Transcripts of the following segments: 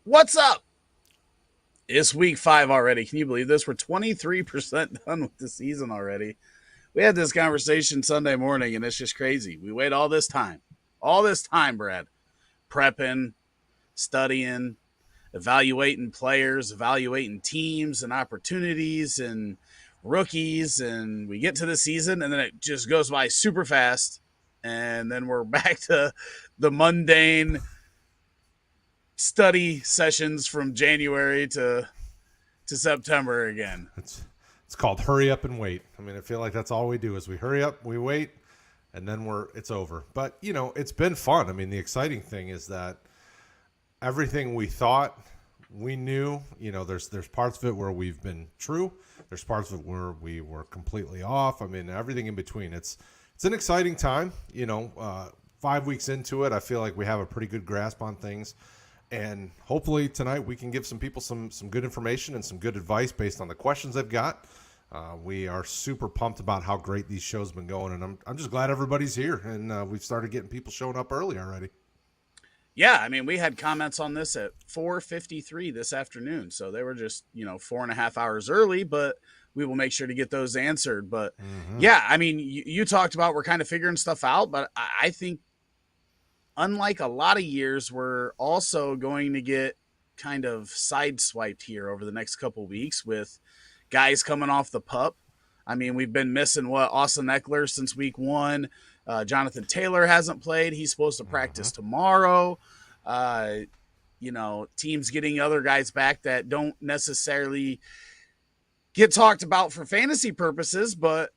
What's up? It's week 5 already. Can you believe this? We're 23% done with the season already. We had this conversation Sunday morning, and it's just crazy. We wait all this time, Brad, prepping, studying, evaluating players, evaluating teams and opportunities and rookies. And we get to the season, and then it just goes by super fast. And then we're back to the mundane study sessions from January to September again. It's called hurry up and wait. I mean, I feel like that's all we do is we hurry up, we wait, and then it's over. But, it's been fun. I mean, the exciting thing is that everything we thought we knew, there's parts of it where we've been true. There's parts of it where we were completely off. I mean, everything in between. It's an exciting time. 5 weeks into it, I feel like we have a pretty good grasp on things. And hopefully tonight we can give some people some good information and some good advice based on the questions they've got. We are super pumped about how great these shows have been going, and I'm just glad everybody's here, and we've started getting people showing up early already. Yeah, I mean, we had comments on this at 4:53 this afternoon, so they were just 4.5 hours early, but we will make sure to get those answered. But yeah, I mean, you talked about we're kind of figuring stuff out, but I think unlike a lot of years, we're also going to get kind of sideswiped here over the next couple of weeks with guys coming off the pup. I mean, we've been missing Austin Eckler since week 1. Jonathan Taylor hasn't played. He's supposed to practice tomorrow. Teams getting other guys back that don't necessarily get talked about for fantasy purposes, but,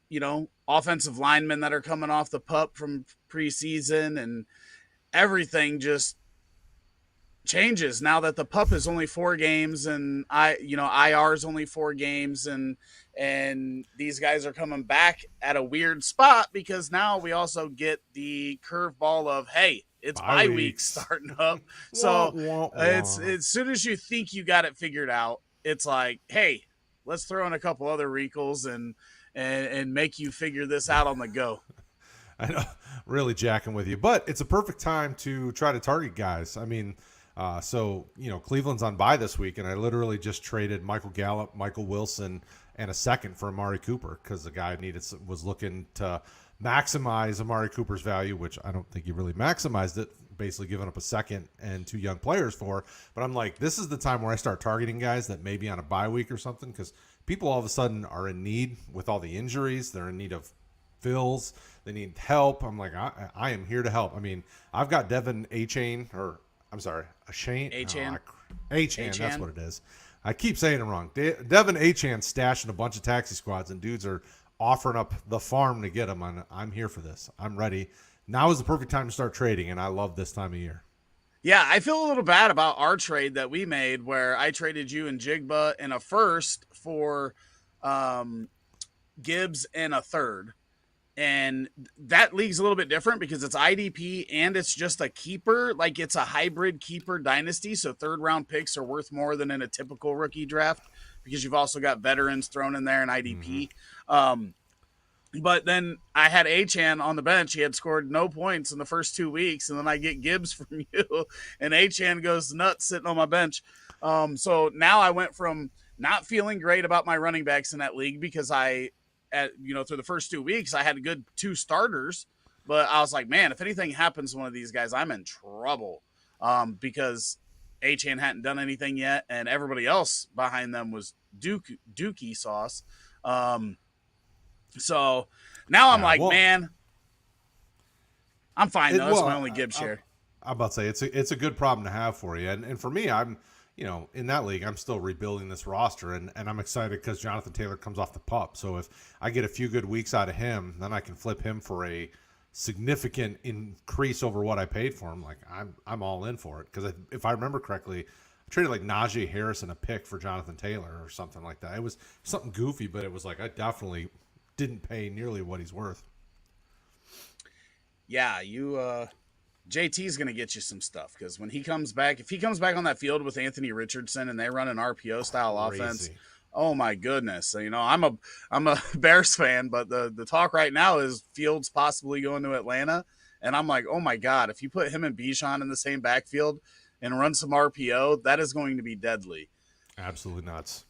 offensive linemen that are coming off the pup from preseason, and everything just changes now that the pup is only 4 games and IR is only 4 games, and these guys are coming back at a weird spot because now we also get the curveball of, hey, it's bye week starting up. So it's as soon as you think you got it figured out, it's like, hey, let's throw in a couple other wrinkles and make you figure this out on the go. I know, really jacking with you, but it's a perfect time to try to target guys. I mean, Cleveland's on bye this week, and I literally just traded Michael Gallup, Michael Wilson, and a second for Amari Cooper because the guy was looking to maximize Amari Cooper's value, which I don't think he really maximized it, basically giving up a second and 2 young players for. But I'm like, this is the time where I start targeting guys that may be on a bye week or something, because people all of a sudden are in need with all the injuries. They're in need of fills. They need help. I'm like, I am here to help. I mean, I've got Devin Achane, Achane. Achane, that's what it is. I keep saying it wrong. Devin Achane stashing a bunch of taxi squads, and dudes are offering up the farm to get them. I'm here for this. I'm ready. Now is the perfect time to start trading, and I love this time of year. Yeah, I feel a little bad about our trade that we made where I traded you and Jigba in a first for Gibbs and a third. And that league's a little bit different because it's IDP and it's just a keeper. Like, it's a hybrid keeper dynasty. So 3rd-round picks are worth more than in a typical rookie draft because you've also got veterans thrown in there in IDP. But then I had Achane on the bench. He had scored no points in the first 2 weeks. And then I get Gibbs from you, and Achane goes nuts sitting on my bench. So now I went from not feeling great about my running backs in that league because through the first 2 weeks, I had a good 2 starters, but I was like, man, if anything happens to one of these guys, I'm in trouble because Achane hadn't done anything yet, and everybody else behind them was Dookie sauce. So now I'm man, I'm fine though. That's my only Gibbs share. I'm about to say it's a good problem to have for you, and for me, I'm in that league, I'm still rebuilding this roster, and I'm excited because Jonathan Taylor comes off the pup. So if I get a few good weeks out of him, then I can flip him for a significant increase over what I paid for him. Like, I'm all in for it because if I remember correctly, I traded like Najee Harris and a pick for Jonathan Taylor or something like that. It was something goofy, but it was like I definitely didn't pay nearly what he's worth. Yeah, JT's going to get you some stuff because when he comes back, if he comes back on that field with Anthony Richardson and they run an RPO style offense, oh my goodness. So, I'm a Bears fan, but the talk right now is Fields possibly going to Atlanta. And I'm like, oh my God, if you put him and Bijan in the same backfield and run some RPO, that is going to be deadly. Absolutely nuts.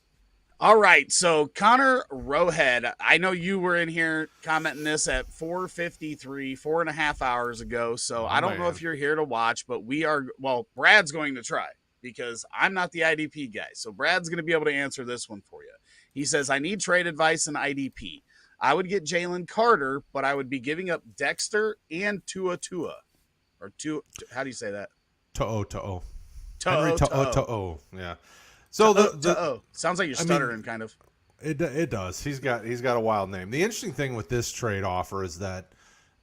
All right, so Connor Rowhead, I know you were in here commenting this at 4:53, 4.5 hours ago. So My I don't know man. if you're here to watch, but Brad's going to try because I'm not the IDP guy. So Brad's going to be able to answer this one for you. He says, I need trade advice in IDP. I would get Jalen Carter, but I would be giving up Dexter and Tua. Or Tua, how do you say that? To'o. Henry To'o. To'o. Yeah. So the Sounds like you're stuttering, kind of. It does. He's got a wild name. The interesting thing with this trade offer is that,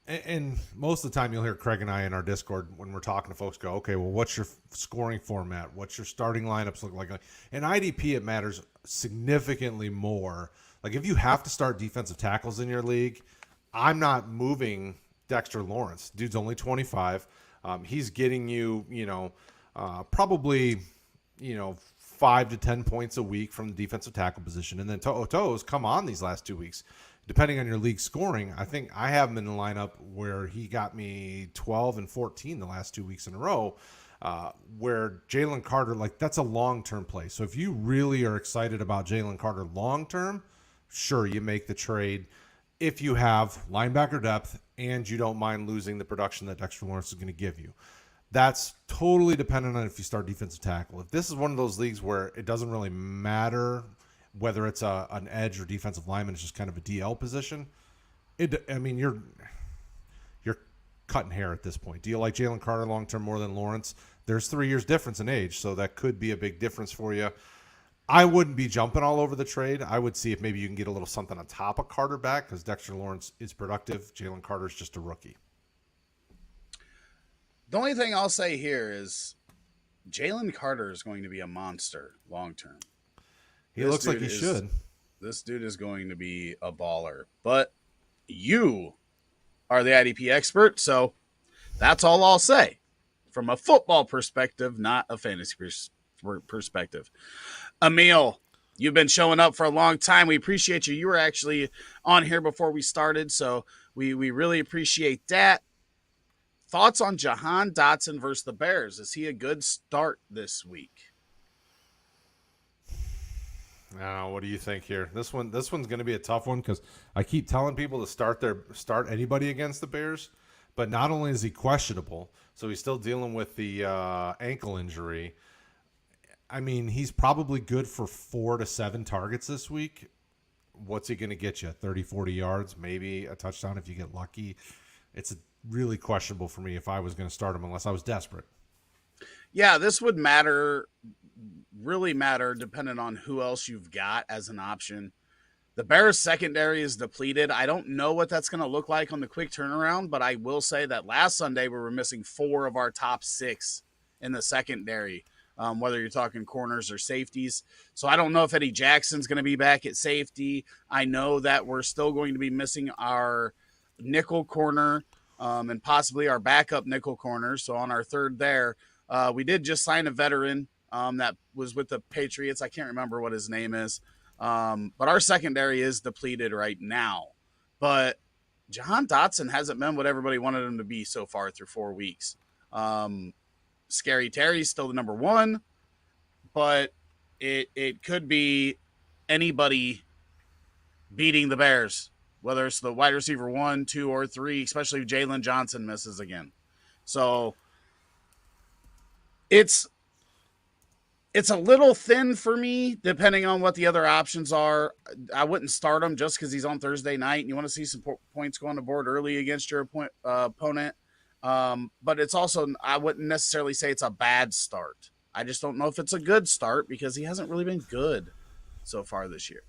and most of the time you'll hear Craig and I in our Discord when we're talking to folks go, okay, well, what's your scoring format? What's your starting lineups look like? In IDP, it matters significantly more. Like if you have to start defensive tackles in your league, I'm not moving Dexter Lawrence. Dude's only 25. He's getting you, probably, 5 to 10 points a week from the defensive tackle position. And then To'o's come on these last 2 weeks. Depending on your league scoring, I think I have him in the lineup where he got me 12 and 14 the last 2 weeks in a row, where Jalen Carter, like that's a long-term play. So if you really are excited about Jalen Carter long-term, sure, you make the trade if you have linebacker depth and you don't mind losing the production that Dexter Lawrence is going to give you. That's totally dependent on if you start defensive tackle. If this is one of those leagues where it doesn't really matter whether it's an edge or defensive lineman, it's just kind of a DL position. You're cutting hair at this point. Do you like Jalen Carter long term more than Lawrence? There's 3 years difference in age, so that could be a big difference for you. I wouldn't be jumping all over the trade. I would see if maybe you can get a little something on top of Carter back because Dexter Lawrence is productive. Jalen Carter's just a rookie. The only thing I'll say here is Jalen Carter is going to be a monster long term. He looks like he should. This dude is going to be a baller. But you are the IDP expert, so that's all I'll say from a football perspective, not a fantasy perspective. Emil, you've been showing up for a long time. We appreciate you. You were actually on here before we started, so we really appreciate that. Thoughts on Jahan Dotson versus the Bears? Is he a good start this week? What do you think here? This one's going to be a tough one because I keep telling people to start anybody against the Bears, but not only is he questionable, so he's still dealing with the ankle injury. I mean, he's probably good for 4 to 7 targets this week. What's he going to get you? 30, 40 yards, maybe a touchdown if you get lucky. It's really questionable for me if I was going to start him unless I was desperate. Yeah, this would really matter depending on who else you've got as an option. The Bears secondary is depleted. I don't know what that's going to look like on the quick turnaround, but I will say that last Sunday we were missing 4 of our top 6 in the secondary, whether you're talking corners or safeties. So I don't know if Eddie Jackson's going to be back at safety. I know that we're still going to be missing our nickel corner and possibly our backup nickel corner. So on our third there, we did just sign a veteran that was with the Patriots. I can't remember what his name is. But our secondary is depleted right now. But Jahan Dotson hasn't been what everybody wanted him to be so far through 4 weeks. Scary Terry's still the number 1, but it could be anybody beating the Bears, whether it's the wide receiver 1, 2, or 3, especially if Jalen Johnson misses again. So it's a little thin for me, depending on what the other options are. I wouldn't start him just because he's on Thursday night and you want to see some points go on the board early against your opponent. But it's also, I wouldn't necessarily say it's a bad start. I just don't know if it's a good start because he hasn't really been good so far this year.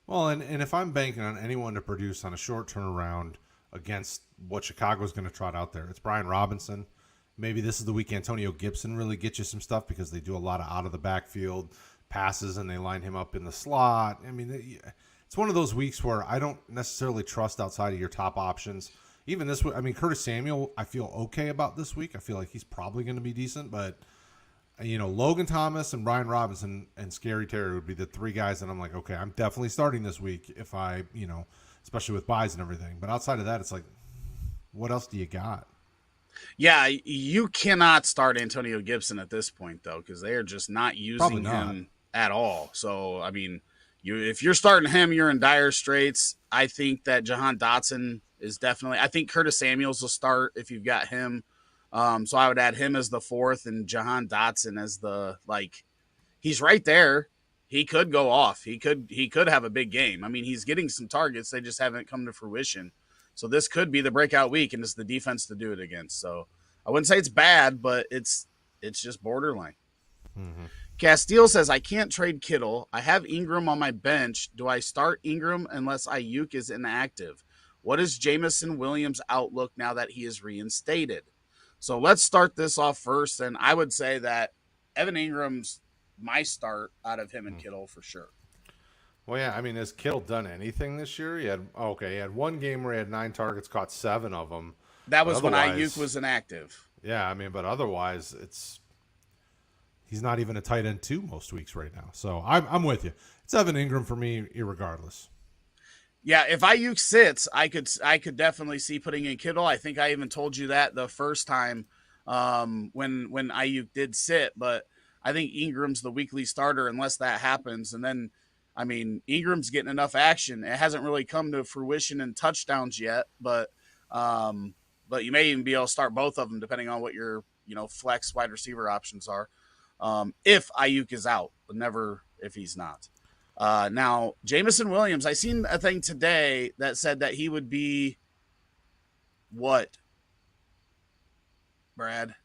Well, and if I'm banking on anyone to produce on a short turnaround against what Chicago's going to trot out there, it's Brian Robinson. Maybe this is the week Antonio Gibson really gets you some stuff because they do a lot of out of the backfield passes and they line him up in the slot. I mean, it's one of those weeks where I don't necessarily trust outside of your top options. Even this week, I mean, Curtis Samuel, I feel okay about this week. I feel like he's probably going to be decent, but Logan Thomas and Brian Robinson and Scary Terry would be the 3 guys that I'm like, okay, I'm definitely starting this week if I, especially with buys and everything. But outside of that, it's like, what else do you got? Yeah, you cannot start Antonio Gibson at this point though, because they are just not Probably using not. him at all. So I mean, if you're starting him, you're in dire straits. I think that Jahan Dotson is definitely. I think Curtis Samuels will start if you've got him. So I would add him as the fourth and Jahan Dotson as the like. He's right there. He could go off. He could have a big game. I mean, he's getting some targets. They just haven't come to fruition. So this could be the breakout week, and it's the defense to do it against. So I wouldn't say it's bad, but it's just borderline. Hmm. Castile says, I can't trade Kittle. I have Ingram on my bench. Do I start Ingram unless Ayuk is inactive? What is Jamison Williams' outlook now that he is reinstated? So let's start this off first. And I would say that Evan Ingram's my start out of him and Kittle for sure. Well, yeah, I mean, has Kittle done anything this year? He had one game where he had 9 targets, caught 7 of them. That But was when Ayuk otherwise, was inactive. yeah, I mean, but otherwise, he's not even a tight end 2 most weeks right now. So I'm with you. It's Evan Ingram for me, irregardless. Yeah, if Ayuk sits, I could definitely see putting in Kittle. I think I even told you that the first time when Ayuk did sit, but I think Ingram's the weekly starter unless that happens. And then, I mean, Ingram's getting enough action. It hasn't really come to fruition in touchdowns yet, but you may even be able to start both of them depending on what your flex wide receiver options are. If Ayuk is out, but never if he's not. Now, Jamison Williams, I seen a thing today that said that he would be what, Brad?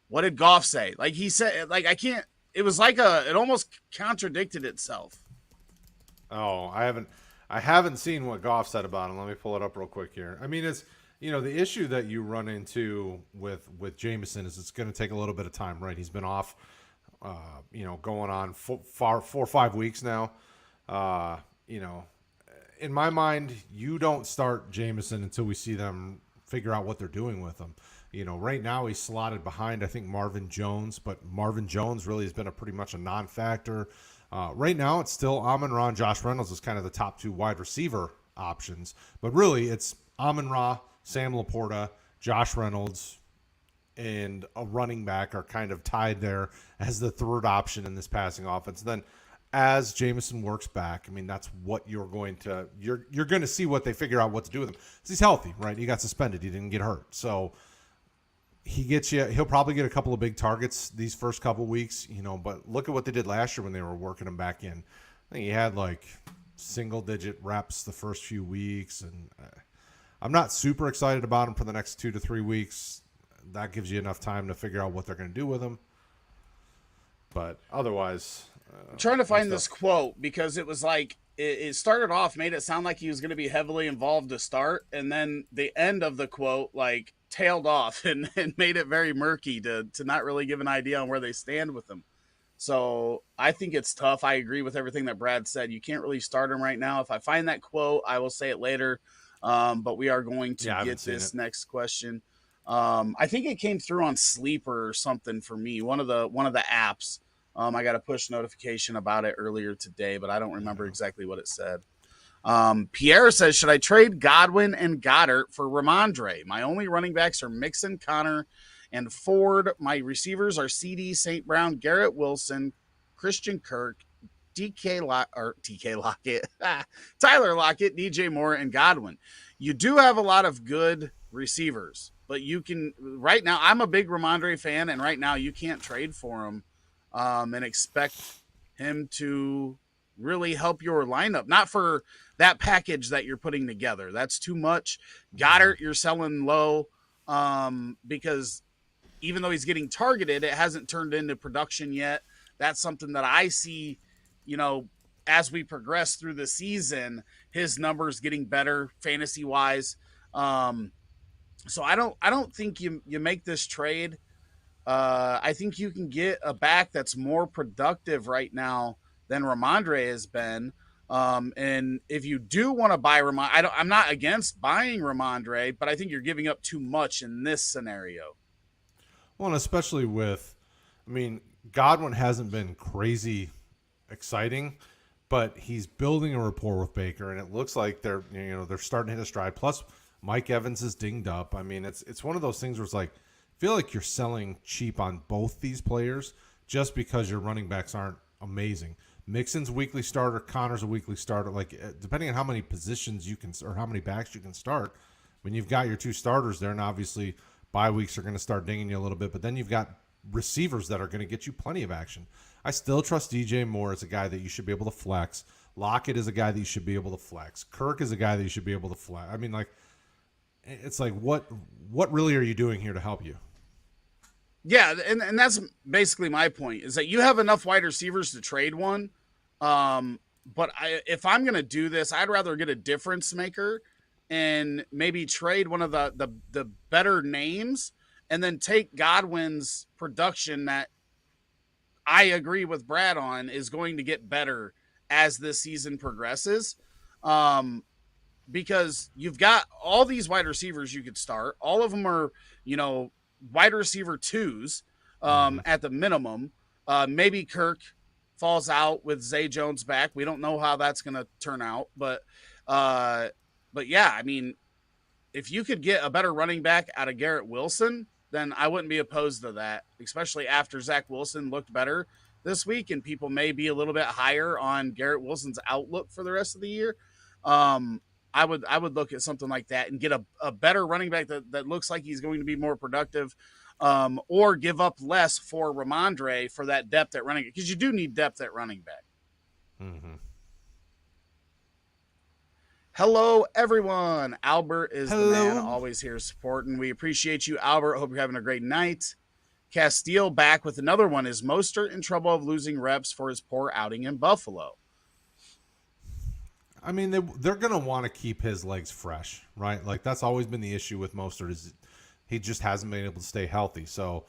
What did Goff say? Like he said, like I can't. It was like it almost contradicted itself. Oh, I haven't seen what Goff said about him. Let me pull it up real quick here. I mean, it's the issue that you run into with Jameson is it's going to take a little bit of time, right? He's been off, going on 4 or 5 weeks now. Uh, you know, in my mind, you don't start Jameson until we see them figure out what they're doing with him. Right now he's slotted behind, I think, Marvin Jones, but Marvin Jones really has been a pretty much a non-factor. Right now it's still Amon-Ra and Josh Reynolds as kind of the top 2 wide receiver options, but really it's Amon-Ra, Sam Laporta, Josh Reynolds, and a running back are kind of tied there as the third option in this passing offense. Then as Jameson works back, I mean, that's what you're going to see what they figure out what to do with him. 'Cause he's healthy, right? He got suspended. He didn't get hurt. So he'll probably get a couple of big targets these first couple of weeks, but look at what they did last year when they were working him back in. I think he had like single digit reps the first few weeks, and I'm not super excited about him for the next 2 to 3 weeks. That gives you enough time to figure out what they're going to do with him. But otherwise, I'm trying to I'm find still. this quote because it was like it started off, made it sound like he was going to be heavily involved to start, and then the end of the quote like tailed off and made it very murky to not really give an idea on where they stand with him. So I think it's tough. I agree with everything that Brad said. You can't really start him right now. If I find that quote, I will say it later. But we are going to Yeah, I haven't get seen this it. next question. I think it came through on Sleeper or something for me. One of the apps. I got a push notification about it earlier today, but I don't remember exactly what it said. Pierre says, should I trade Godwin and Goddard for Ramondre? My only running backs are Mixon, Connor, and Ford. My receivers are CD, St. Brown, Garrett Wilson, Christian Kirk, DK Lockett, Tyler Lockett, DJ Moore, and Godwin. You do have a lot of good receivers, but you can right now. I'm a big Ramondre fan, and right now you can't trade for him and expect him to really help your lineup. Not for that package that you're putting together. That's too much. Goddard, you're selling low because even though he's getting targeted, it hasn't turned into production yet. That's something that I see, you know, as we progress through the season, his numbers getting better fantasy wise. Um, so I don't think you make this trade. I think you can get a back that's more productive right now than Ramondre has been. And if you do want to buy Ramondre, I'm not against buying Ramondre, but I think you're giving up too much in this scenario. Well, and especially I mean, Godwin hasn't been crazy exciting, but he's building a rapport with Baker, and it looks like they're starting to hit a stride. Plus, Mike Evans is dinged up. I mean, it's one of those things where it's like, I feel like you're selling cheap on both these players just because your running backs aren't amazing. Mixon's weekly starter, Connor's a weekly starter. Like, depending on how many positions you can, or how many backs you can start, when you've got your two starters there, and obviously bye weeks are going to start dinging you a little bit, but then you've got receivers that are going to get you plenty of action. I still trust DJ Moore as a guy that you should be able to flex. Lockett is a guy that you should be able to flex. Kirk is a guy that you should be able to flex. I mean, like, it's like, what really are you doing here to help you? Yeah, and that's basically my point, is that you have enough wide receivers to trade one. But if I'm going to do this, I'd rather get a difference maker and maybe trade one of the better names and then take Godwin's production that I agree with Brad on is going to get better as this season progresses. Because you've got all these wide receivers you could start. All of them are, wide receiver twos at the minimum. Maybe Kirk falls out with Zay Jones back. We don't know how that's going to turn out. But yeah, I mean, if you could get a better running back out of Garrett Wilson, then I wouldn't be opposed to that, especially after Zach Wilson looked better this week and people may be a little bit higher on Garrett Wilson's outlook for the rest of the year. I would look at something like that and get a better running back that looks like he's going to be more productive, or give up less for Ramondre for that depth at running, because you do need depth at running back. Mm-hmm. Hello, everyone. Albert is Hello. the man, always here supporting. We appreciate you, Albert. Hope you're having a great night. Castile back with another one. Is Mostert in trouble of losing reps for his poor outing in Buffalo? I mean, they're going to want to keep his legs fresh, right? Like, that's always been the issue with Mostert, is he just hasn't been able to stay healthy. So,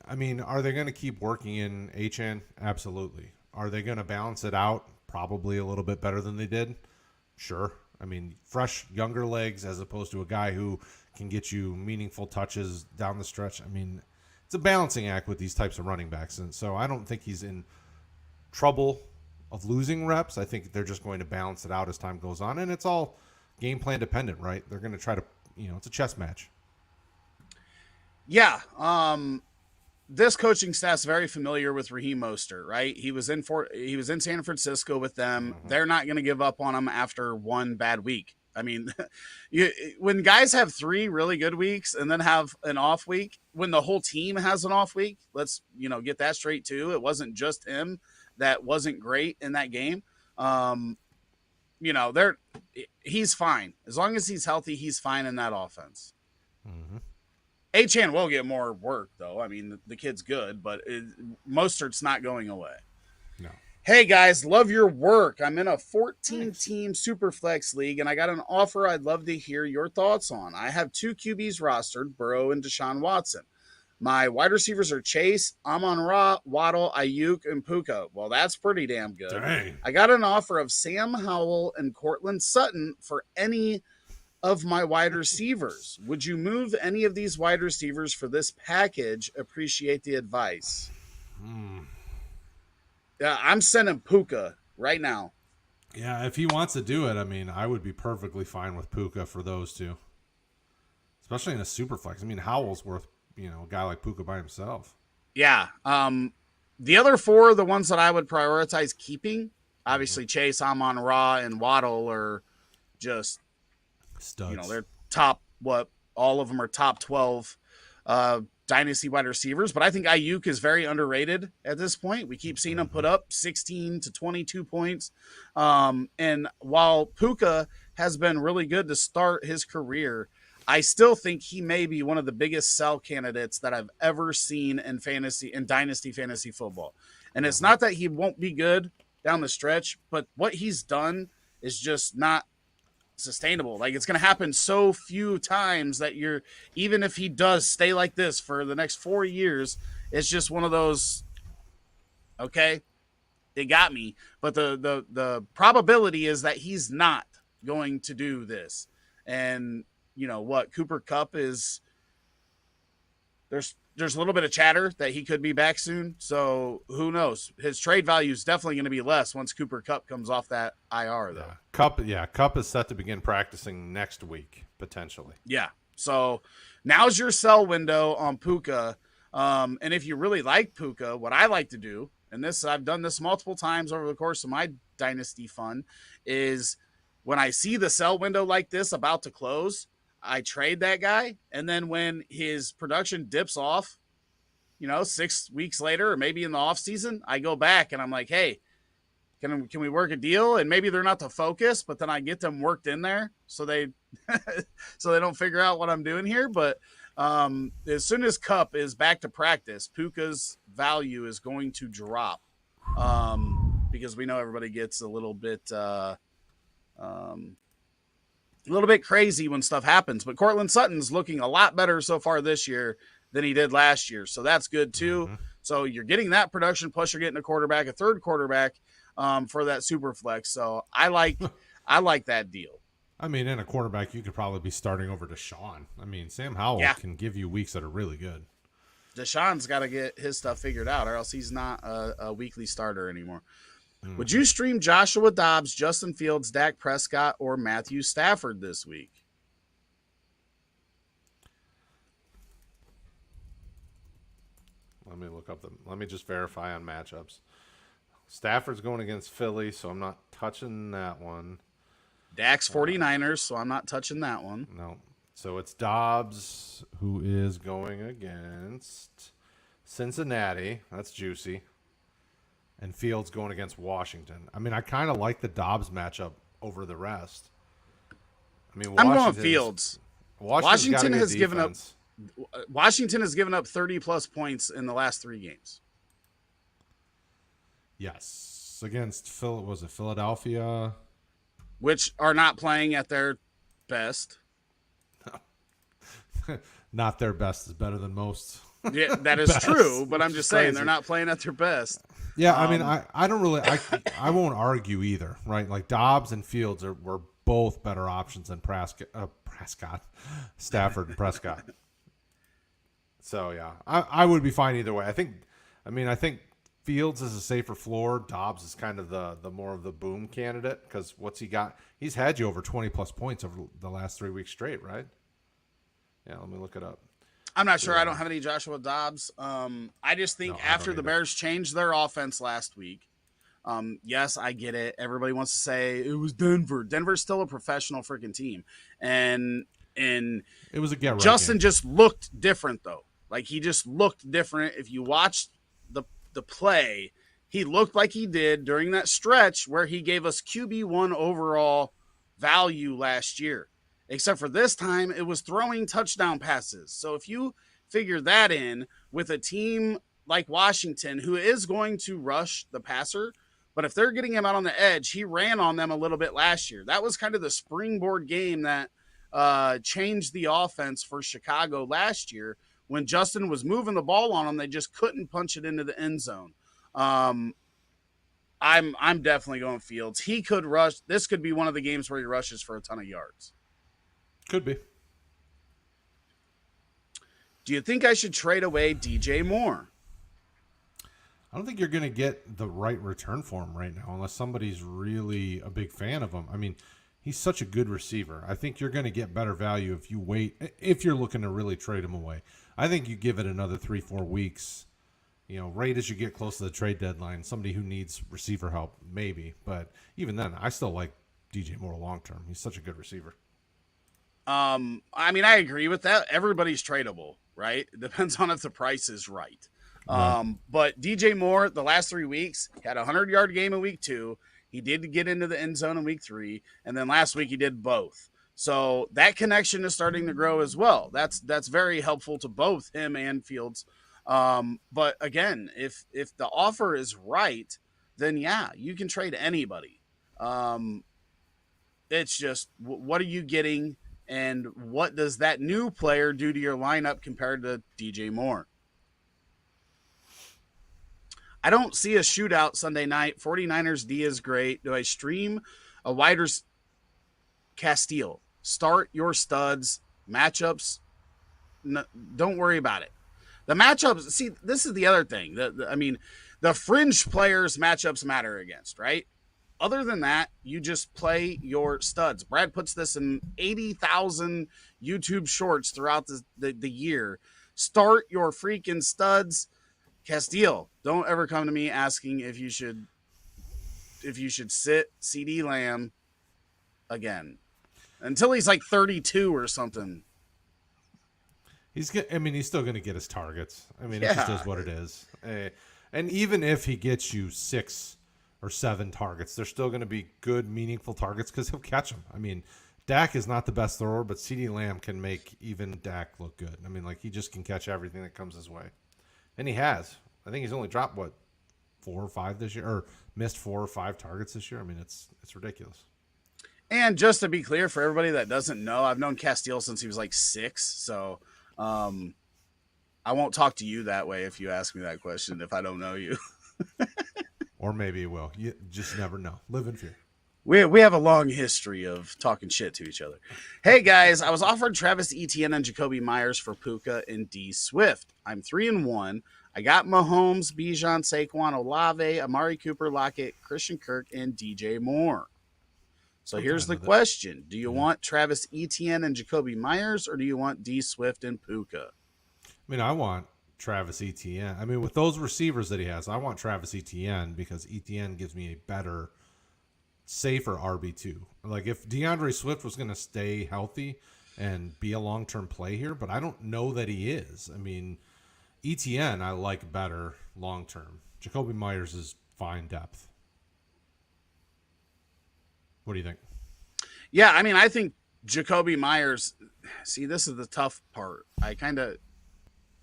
I mean, are they going to keep working in HN? Absolutely. Are they going to balance it out? Probably a little bit better than they did. Sure. I mean, fresh, younger legs as opposed to a guy who can get you meaningful touches down the stretch. I mean, it's a balancing act with these types of running backs. And so I don't think he's in trouble of losing reps. I think they're just going to balance it out as time goes on. And it's all game plan dependent, right? They're going to try to, it's a chess match. Yeah. This coaching staff's very familiar with Raheem Mostert, right? He was in San Francisco with them. Mm-hmm. They're not going to give up on him after one bad week. I mean, when guys have 3 really good weeks and then have an off week, when the whole team has an off week, let's, get that straight too. It wasn't just him that wasn't great in that game. He's fine. As long as he's healthy, he's fine in that offense. Mm-hmm. Achane will get more work, though. I mean, the kid's good, but Mostert's not going away. No. Hey, guys, love your work. I'm in a 14-team Superflex league, and I got an offer I'd love to hear your thoughts on. I have 2 QBs rostered, Burrow and Deshaun Watson. My wide receivers are Chase, Amon-Ra, Waddle, Ayuk, and Puka. Well, that's pretty damn good. Dang. I got an offer of Sam Howell and Cortland Sutton for any of my wide receivers. Would you move any of these wide receivers for this package? Appreciate the advice. Yeah, I'm sending Puka right now. Yeah, if he wants to do it, I mean, I would be perfectly fine with Puka for those 2. Especially in a super flex. I mean, Howell's worth, a guy like Puka by himself. Yeah. The other 4 are the ones that I would prioritize keeping. Obviously, Chase, Amon-Ra, and Waddle are just studs. They're top, all of them are top 12 dynasty wide receivers, but I think Ayuk is very underrated at this point. We keep seeing him put up 16 to 22 points. And while Puka has been really good to start his career, I still think he may be one of the biggest sell candidates that I've ever seen in dynasty fantasy football. And it's not that he won't be good down the stretch, but what he's done is just not sustainable. Like, it's going to happen so few times that even if he does stay like this for the next 4 years, it's just one of those, okay, it got me. But the probability is that he's not going to do this. And Cooper Kupp is there's a little bit of chatter that he could be back soon. So who knows? His trade value is definitely going to be less once Cooper Kupp comes off that IR, though. Kupp is set to begin practicing next week, potentially. Yeah. So now's your sell window on Puka. And if you really like Puka, what I like to do, and this I've done this multiple times over the course of my Dynasty fun, is when I see the sell window like this about to close, I trade that guy. And then when his production dips off, 6 weeks later, or maybe in the off season, I go back and I'm like, hey, can we work a deal? And maybe they're not the focus, but then I get them worked in there so they don't figure out what I'm doing here. But as soon as Kupp is back to practice, Puka's value is going to drop because we know everybody gets a little bit crazy when stuff happens. But Cortland Sutton's looking a lot better so far this year than he did last year, so that's good too. Mm-hmm. So you're getting that production, plus you're getting a third quarterback for that super flex. So I like that deal. I mean, in a quarterback, you could probably be starting over Deshaun. I mean, Sam Howell can give you weeks that are really good. Deshaun's got to get his stuff figured out, or else he's not a weekly starter anymore. Mm. Would you stream Joshua Dobbs, Justin Fields, Dak Prescott, or Matthew Stafford this week? Let me just verify on matchups. Stafford's going against Philly, so I'm not touching that one. Dak's 49ers, so I'm not touching that one. No. So it's Dobbs who is going against Cincinnati. That's juicy. And Fields going against Washington. I mean, I kind of like the Dobbs matchup over the rest. I mean, I'm going Fields. Washington has given up 30-plus points in the last 3 games. Yes. Against Philadelphia? Which are not playing at their best. No. Not their best is better than most. Yeah, that is true, but I'm just saying they're not playing at their best. Yeah, I mean, I don't really I won't argue either, right? Like Dobbs and Fields were both better options than Stafford and Prescott. So yeah, I would be fine either way. I think Fields is a safer floor. Dobbs is kind of the more of the boom candidate because what's he got? He's had you over 20-plus points over the last 3 weeks straight, right? Yeah, let me look it up. I'm not sure. I don't have any Joshua Dobbs. I just think after the Bears changed their offense last week, yes, I get it. Everybody wants to say it was Denver. Denver's still a professional freaking team. And it was a get right Justin game. Just looked different, though. Like, he just looked different. If you watched the play, he looked like he did during that stretch where he gave us QB1 overall value last year. Except for this time, it was throwing touchdown passes. So if you figure that in with a team like Washington, who is going to rush the passer, but if they're getting him out on the edge, he ran on them a little bit last year. That was kind of the springboard game that changed the offense for Chicago last year. When Justin was moving the ball on them, they just couldn't punch it into the end zone. I'm definitely going Fields. He could rush. This could be one of the games where he rushes for a ton of yards. Could be. Do you think I should trade away DJ Moore? I don't think you're going to get the right return for him right now unless somebody's really a big fan of him. I mean, he's such a good receiver. I think you're going to get better value if you wait, if you're looking to really trade him away. I think you give it another 3-4 weeks, right as you get close to the trade deadline, somebody who needs receiver help, maybe. But even then, I still like DJ Moore long term. He's such a good receiver. I mean, I agree with that. Everybody's tradable, right? It depends on if the price is right. But DJ Moore, the last 3 weeks, had a 100-yard game in week 2. He did get into the end zone in week 3. And then last week he did both. So that connection is starting to grow as well. That's very helpful to both him and Fields. But again, if the offer is right, then yeah, you can trade anybody. It's just, what are you getting? And what does that new player do to your lineup compared to DJ Moore? I don't see a shootout Sunday night. 49ers D is great. Do I stream a Waivers Castile? Start your studs, matchups. No, don't worry about it. The matchups. See, this is the other thing. I mean, the fringe players matchups matter against, right? Other than that, you just play your studs. Brad puts this in 80,000 YouTube shorts throughout the year. Start your freaking studs. Castile, don't ever come to me asking if you should sit CD Lamb again until he's like 32 or something. He's still going to get his targets. I mean, Yeah. it just is what it is. And even if he gets you 6 or 7 targets, they're still going to be good, meaningful targets because he'll catch them. I mean, Dak is not the best thrower, but CD Lamb can make even Dak look good. I mean, like, he just can catch everything that comes his way. And he has. I think he's only dropped, 4 or 5 this year, or missed 4 or 5 targets this year. I mean, it's ridiculous. And just to be clear, for everybody that doesn't know, I've known Castile since he was like 6, so I won't talk to you that way if you ask me that question if I don't know you. Or maybe he will. You just never know. Live in fear. We have a long history of talking shit to each other. Hey guys, I was offered Travis Etienne and Jacoby Myers for Puka and D Swift. I'm 3-1. I got Mahomes, Bijan, Saquon, Olave, Amari Cooper, Lockett, Christian Kirk, and DJ Moore. So here's the question. Do you want Travis Etienne and Jacoby Myers, or do you want D Swift and Puka? I mean, I want Travis Etienne. I mean, with those receivers that he has, I want Travis Etienne because Etienne gives me a better, safer RB2. Like, if DeAndre Swift was going to stay healthy and be a long-term play here, but I don't know that he is. I mean, Etienne I like better long-term. Jacoby Myers is fine depth. What do you think? Yeah, I mean, I think Jacoby Myers, see, this is the tough part.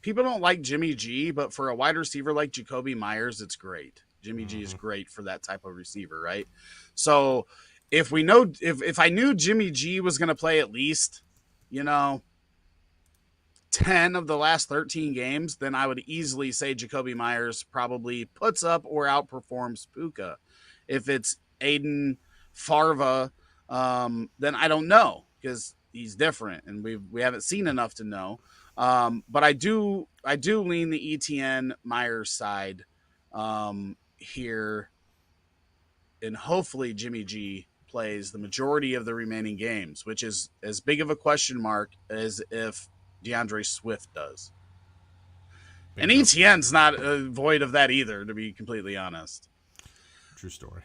People don't like Jimmy G, but for a wide receiver like Jacoby Myers, it's great. Jimmy G is great for that type of receiver, right? So if I knew Jimmy G was going to play at least, 10 of the last 13 games, then I would easily say Jacoby Myers probably puts up or outperforms Puka. If it's Aiden Farva, then I don't know because he's different and we haven't seen enough to know. But I do lean the ETN Myers side here, and hopefully Jimmy G plays the majority of the remaining games, which is as big of a question mark as if DeAndre Swift does. And ETN's not void of that either, to be completely honest. True story.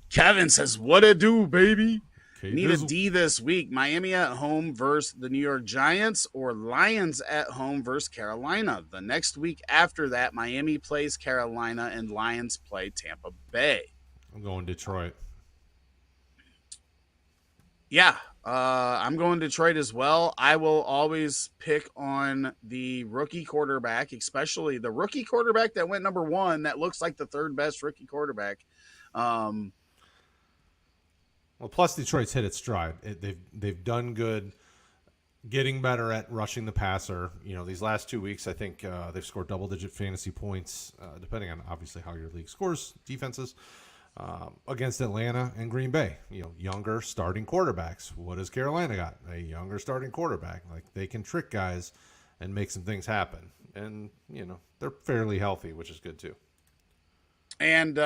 Kevin says, what it do, baby? Need a Dizzle. D this week. Miami at home versus the New York Giants, or Lions at home versus Carolina. The next week after that, Miami plays Carolina and Lions play Tampa Bay. I'm going Detroit. Yeah, I'm going Detroit as well. I will always pick on the rookie quarterback, especially the rookie quarterback that went number 1 that looks like the third best rookie quarterback. Well, plus Detroit's hit its stride. They've done good, getting better at rushing the passer. These last 2 weeks, I think they've scored double-digit fantasy points, depending on obviously how your league scores defenses, against Atlanta and Green Bay. Younger starting quarterbacks. What has Carolina got? A younger starting quarterback. Like, they can trick guys and make some things happen. And they're fairly healthy, which is good too. And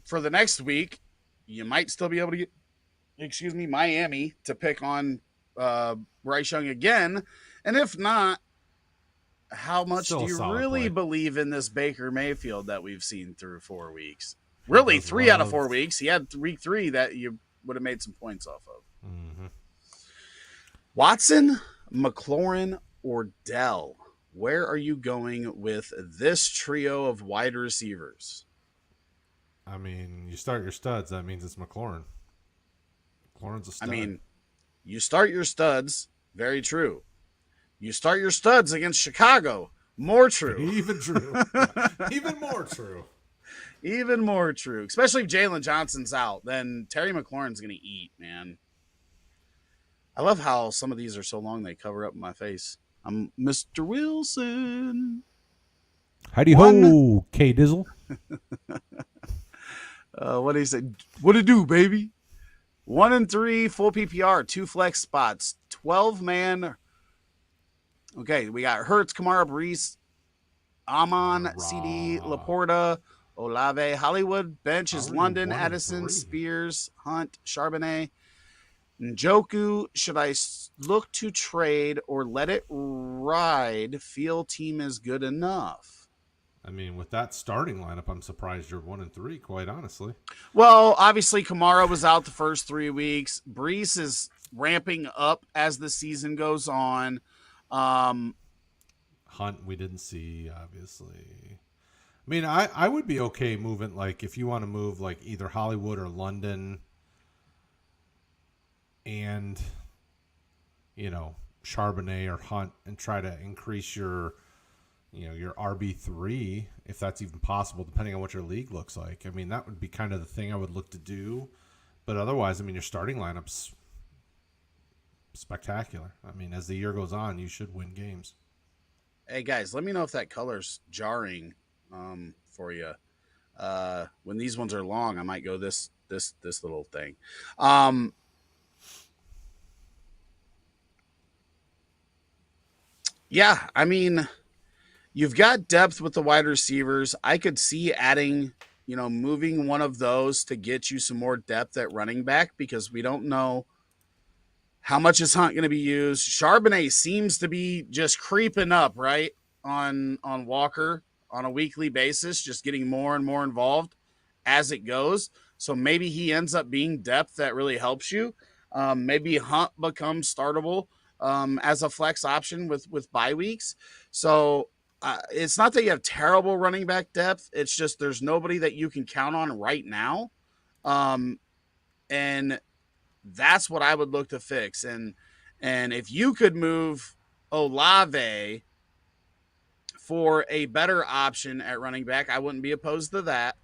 for the next week, you might still be able to get, Miami to pick on Bryce Young again. And if not, how much do you really believe in this Baker Mayfield that we've seen through 4 weeks? Really, 3 out of 4 weeks. He had week 3 that you would have made some points off of. Mm-hmm. Watson, McLaurin, or Dell? Where are you going with this trio of wide receivers? I mean, you start your studs. That means it's McLaurin. McLaurin's a stud. I mean, you start your studs. Very true. You start your studs against Chicago. More true. Even true. Even more true. Even more true. Especially if Jalen Johnson's out, then Terry McLaurin's going to eat, man. I love how some of these are so long they cover up my face. I'm Mr. Wilson. Howdy ho, K Dizzle. What do you say? What it do, baby? 1 and 3, full PPR, 2 flex spots, 12-man Okay, we got Hertz, Kamara, Brees, Amon, CD, Raw. Laporta, Olave, Hollywood. Bench is Already London, 1-3. Edison, Spears, Hunt, Charbonnet, Njoku. Should I look to trade or let it ride? Feel team is good enough. I mean, with that starting lineup, I'm surprised you're 1-3. Quite honestly, Well, obviously, Kamara was out the first 3 weeks. Brees is ramping up as the season goes on. Um, Hunt we didn't see obviously. I mean, I would be okay moving like if you want to move like either Hollywood or London, and Charbonnet or Hunt, and try to increase your your RB3 if that's even possible, depending on what your league looks like. I mean, that would be kind of the thing I would look to do. But otherwise, I mean, your starting lineup's spectacular. I mean, as the year goes on, you should win games. hey guys, let me know if that color's jarring for you. When these ones are long, I might go this little thing. Um, yeah, I mean, you've got depth with the wide receivers. I could see adding, moving one of those to get you some more depth at running back because we don't know how much is Hunt going to be used. Charbonnet seems to be just creeping up, right, on Walker on a weekly basis, just getting more and more involved as it goes. So maybe he ends up being depth that really helps you. Maybe Hunt becomes startable as a flex option with bye weeks. So it's not that you have terrible running back depth. It's just there's nobody that you can count on right now. Um, and that's what I would look to fix. And if you could move Olave for a better option at running back, I wouldn't be opposed to that.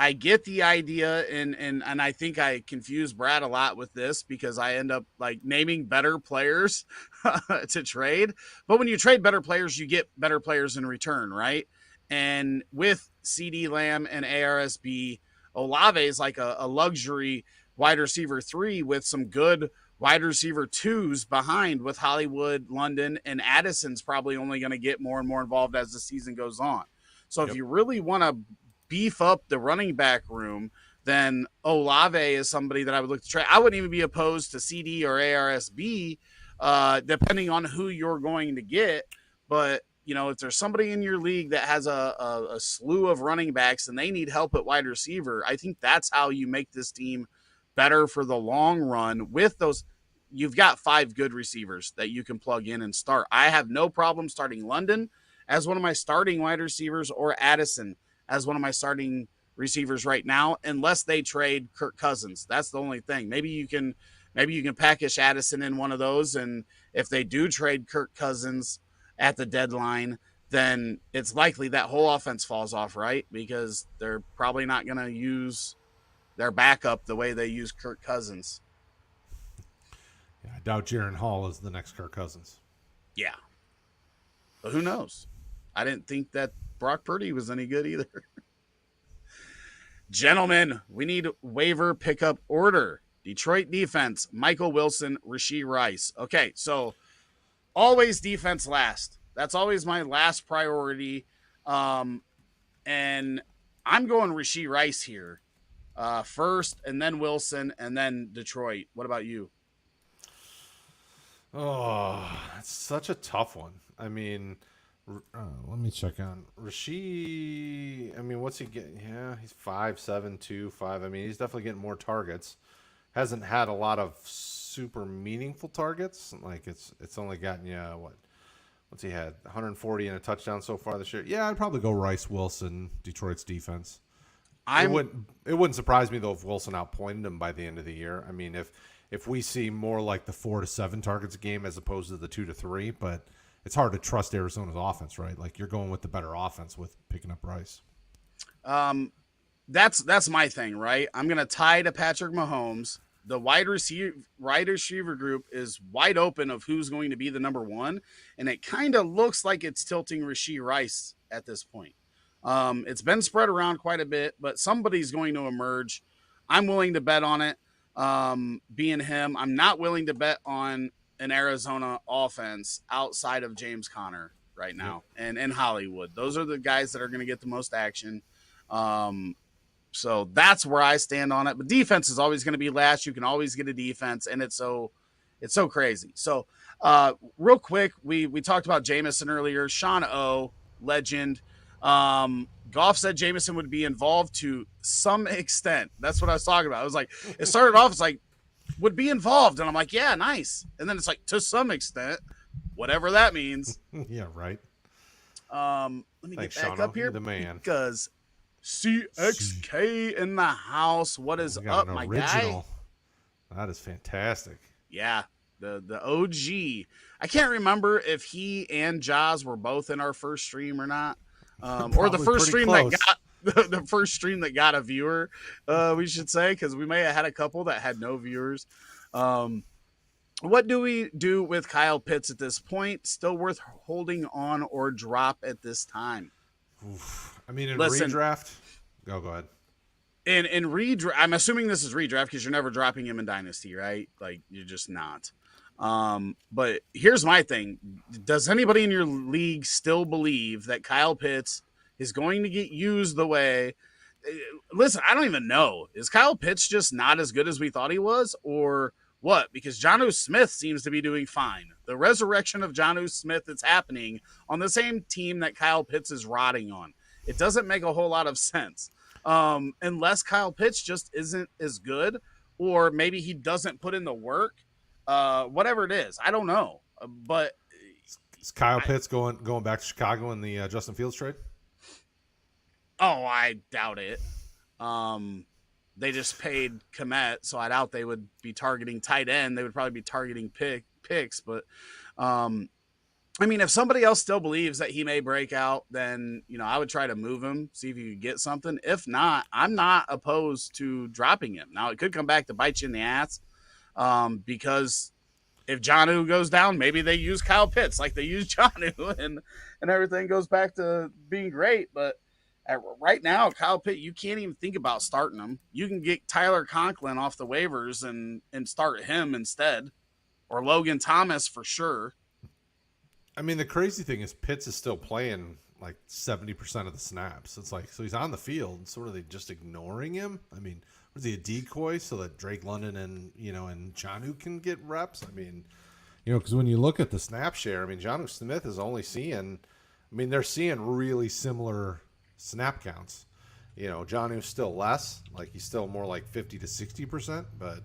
I get the idea, and I think I confuse Brad a lot with this because I end up like naming better players to trade. But when you trade better players, you get better players in return, right? And with CD Lamb and ARSB, Olave is like a luxury wide receiver 3 with some good wide receiver 2s behind with Hollywood, London, and Addison's probably only going to get more and more involved as the season goes on. So if Yep. you really want to beef up the running back room, then Olave is somebody that I would look to trade. I wouldn't even be opposed to CD or ARSB, depending on who you're going to get. But if there's somebody in your league that has a slew of running backs and they need help at wide receiver, I think that's how you make this team better for the long run. With those, you've got 5 good receivers that you can plug in and start. I have no problem starting London as one of my starting wide receivers or Addison as one of my starting receivers right now, unless they trade Kirk Cousins. That's the only thing. Maybe you can package Addison in one of those, and if they do trade Kirk Cousins at the deadline, then it's likely that whole offense falls off, right? Because they're probably not going to use their backup the way they use Kirk Cousins. Yeah, I doubt Jaron Hall is the next Kirk Cousins. Yeah. But who knows? I didn't think that Brock Purdy was any good either. Gentlemen, we need waiver pickup order. Detroit defense, Michael Wilson, Rashee Rice. Okay, so always defense last. That's always my last priority. And I'm going Rashee Rice here first, and then Wilson, and then Detroit. What about you? Oh, it's such a tough one. I mean, let me check on Rasheed. I mean, what's he getting? Yeah, he's 5'7", 2'5". I mean, he's definitely getting more targets. Hasn't had a lot of super meaningful targets. Like it's only gotten what's he had? 140 and a touchdown so far this year. Yeah, I'd probably go Rice, Wilson, Detroit's defense. I'm It wouldn't surprise me though if Wilson outpointed him by the end of the year. I mean, if we see more like the 4 to 7 targets a game as opposed to the 2 to 3, but it's hard to trust Arizona's offense, right? Like you're going with the better offense with picking up Rice. that's my thing, right? I'm gonna tie to Patrick Mahomes. The wide receiver group is wide open of who's going to be the number one, and it kind of looks like it's tilting Rashee Rice at this point. It's been spread around quite a bit, but somebody's going to emerge. I'm willing to bet on it being him. I'm not willing to bet on an Arizona offense outside of James Conner right Yep. now and Hollywood. Those are the guys that are going to get the most action. So that's where I stand on it. But defense is always going to be last. You can always get a defense, and it's so crazy. So real quick, we talked about Jameson earlier. Sean O, legend. Goff said Jameson would be involved to some extent. That's what I was talking about. I was like, it started off as like, would be involved. And I'm like, yeah, nice. And then it's like, to some extent, whatever that means. Yeah, right. Let me Thanks, get back Shauno. up here. You're the man. Because CXK in the house. What is up, my guy? That is fantastic. Yeah, the OG. I can't remember if he and Jaws were both in our first stream or not. Or the first stream close. that got the first stream that got a viewer, we should say, because we may have had a couple that had no viewers. What do we do with Kyle Pitts at this point? Still worth holding on or drop at this time? Oof. I mean, in redraft, go ahead. In redraft, I'm assuming this is redraft because you're never dropping him in Dynasty, right? Like, you're just not. But here's my thing. Does anybody in your league still believe that Kyle Pitts is going to get used the way? Listen, I don't even know. Is Kyle Pitts just not as good as we thought he was, or what? Because Jonnu Smith seems to be doing fine. The resurrection of Jonnu Smith is happening on the same team that Kyle Pitts is rotting on. It doesn't make a whole lot of sense. Unless Kyle Pitts just isn't as good, or maybe he doesn't put in the work. Whatever it is, I don't know. But is Kyle Pitts going back to Chicago in the Justin Fields trade? Oh, I doubt it. They just paid Kmet, so I doubt they would be targeting tight end. They would probably be targeting picks. But I mean, if somebody else still believes that he may break out, then I would try to move him, see if you could get something. If not, I'm not opposed to dropping him. Now, it could come back to bite you in the ass. Because if Jonnu goes down, maybe they use Kyle Pitts like they use Jonnu, and everything goes back to being great. But right now, Kyle Pitts, you can't even think about starting him. You can get Tyler Conklin off the waivers and start him instead, or Logan Thomas for sure. I mean, the crazy thing is Pitts is still playing like 70% of the snaps. It's like, so he's on the field, sort of they just ignoring him. I mean, was he a decoy so that Drake London and Jonnu can get reps? I mean, because when you look at the snap share, I mean, Jonnu Smith is only seeing, they're seeing really similar snap counts. Jonnu's still less, like he's still more like 50 to 60%, but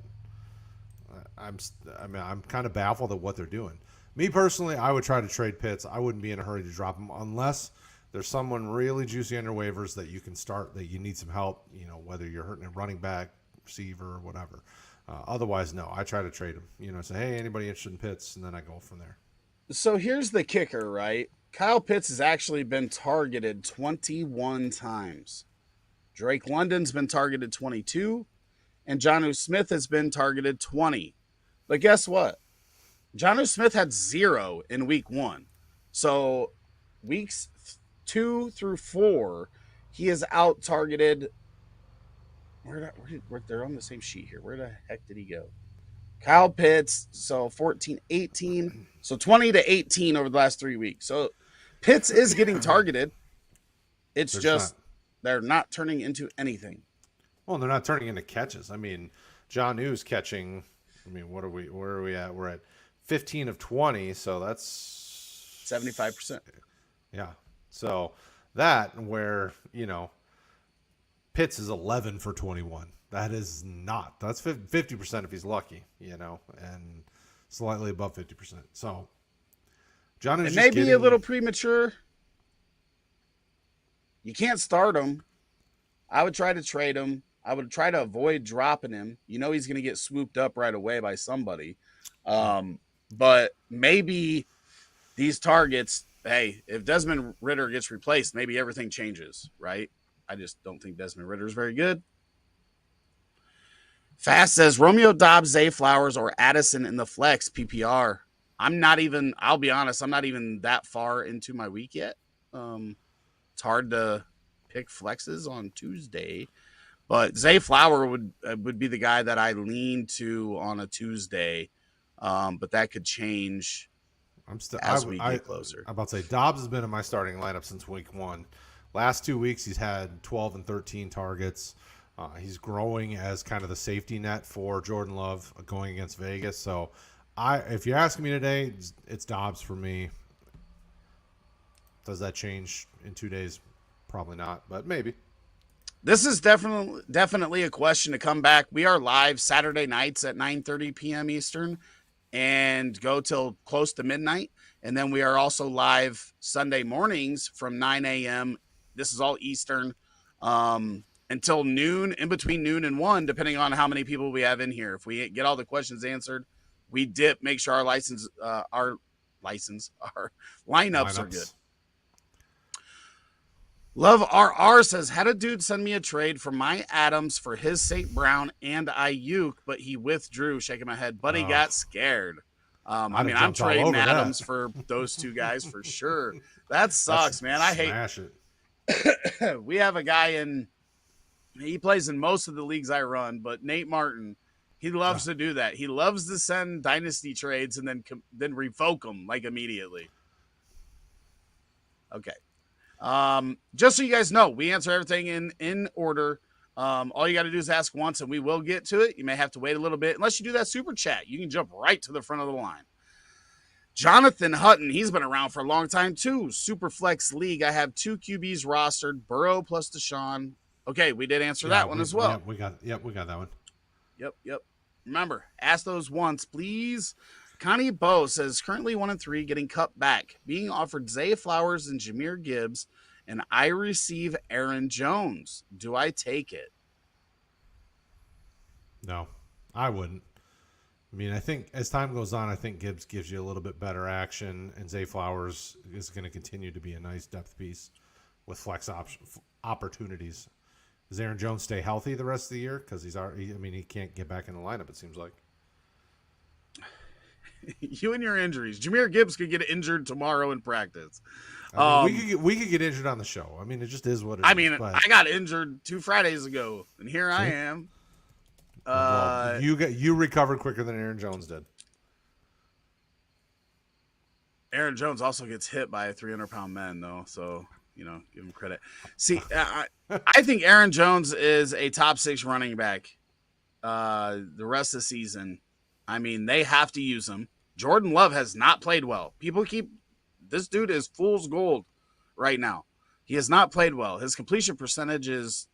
I'm kind of baffled at what they're doing. Me personally, I would try to trade Pitts. I wouldn't be in a hurry to drop him unless there's someone really juicy under waivers that you can start, that you need some help, whether you're hurting a running back, receiver, or whatever. Otherwise, no, I try to trade him. Say, hey, anybody interested in Pitts? And then I go from there. So here's the kicker, right? Kyle Pitts has actually been targeted 21 times. Drake London's been targeted 22, and Jonnu Smith has been targeted 20. But guess what? Jonnu Smith had 0 in week 1. So weeks 2 through 4, he is out targeted. They're on the same sheet here. Where the heck did he go? Kyle Pitts, so 14, 18, so 20 to 18 over the last 3 weeks. So Pitts is getting targeted. It's they're not turning into anything. Well, they're not turning into catches. I mean, Jonnu's catching. Where are we at? We're at 15 of 20, so that's 75%. Yeah. So that where, Pitts is 11 for 21. That is not. That's 50% if he's lucky, and slightly above 50%. So John is it may be a little premature. You can't start him. I would try to trade him. I would try to avoid dropping him. He's going to get swooped up right away by somebody. But maybe these targets, hey, if Desmond Ridder gets replaced, maybe everything changes, right? I just don't think Desmond Ridder is very good. Fast says Romeo Dobbs, Zay Flowers, or Addison in the flex PPR. I'll be honest, I'm not even that far into my week yet. It's hard to pick flexes on Tuesday. But Zay Flower would be the guy that I lean to on a Tuesday. but that could change as we get closer. I'm about to say Dobbs has been in my starting lineup since week 1. Last 2 weeks, he's had 12 and 13 targets. He's growing as kind of the safety net for Jordan Love going against Vegas. So, if you're asking me today, it's Dobbs for me. Does that change in 2 days? Probably not, but maybe. This is definitely a question to come back. We are live Saturday nights at 9:30 p.m. Eastern and go till close to midnight. And then we are also live Sunday mornings from 9 a.m. This is all Eastern until noon, in between noon and 1, depending on how many people we have in here. If we get all the questions answered, we dip, make sure our lineups are good. Love RR says, had a dude send me a trade for my Adams for his St. Brown and Ayuk, but he withdrew. Shaking my head, but he got scared. I'm trading Adams for those two guys for sure. That sucks, man. I hate it. We have a guy he plays in most of the leagues I run, but Nate Martin, he loves to do that. He loves to send dynasty trades and then revoke them like immediately. Okay. Just so you guys know, we answer everything in order. All you got to do is ask once and we will get to it. You may have to wait a little bit. Unless you do that super chat, you can jump right to the front of the line. Jonathan Hutton, he's been around for a long time too. Super Flex League. I have 2 QBs rostered, Burrow plus Deshaun. Okay, we did answer that one as well. We got that one. Yep. Remember, ask those once, please. Connie Bowe says, currently 1-3, getting cut back, being offered Zay Flowers and Jahmyr Gibbs, and I receive Aaron Jones. Do I take it? No, I wouldn't. I mean, I think as time goes on, I think Gibbs gives you a little bit better action, and Zay Flowers is going to continue to be a nice depth piece with flex opportunities. Does Aaron Jones stay healthy the rest of the year? Because he can't get back in the lineup, it seems like. You and your injuries. Jahmyr Gibbs could get injured tomorrow in practice. We could get injured on the show. I mean, it just is what it is. I got injured 2 Fridays ago, and here I am. You recovered quicker than Aaron Jones did. Aaron Jones also gets hit by a 300-pound man, though, so give him credit. See, I think Aaron Jones is a top 6 running back the rest of the season. I mean, they have to use him. Jordan Love has not played well. This dude is fool's gold right now. He has not played well. His completion percentage is,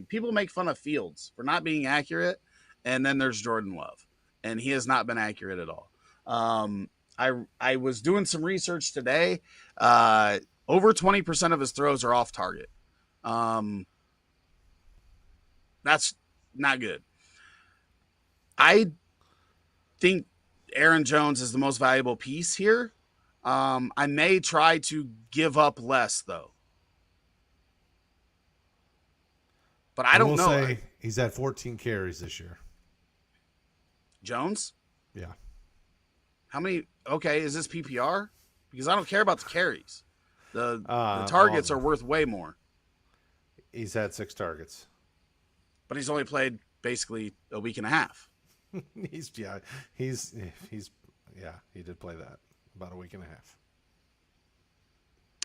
people make fun of Fields for not being accurate, and then there's Jordan Love, and he has not been accurate at all. I was doing some research today. Over 20% of his throws are off target. That's not good. I think Aaron Jones is the most valuable piece here. I may try to give up less, though. But I don't know. Say he's had 14 carries this year. Jones? Yeah. How many? Okay, is this PPR? Because I don't care about the carries. The targets are worth way more. He's had 6 targets. But he's only played basically a week and a half. He did play that about a week and a half.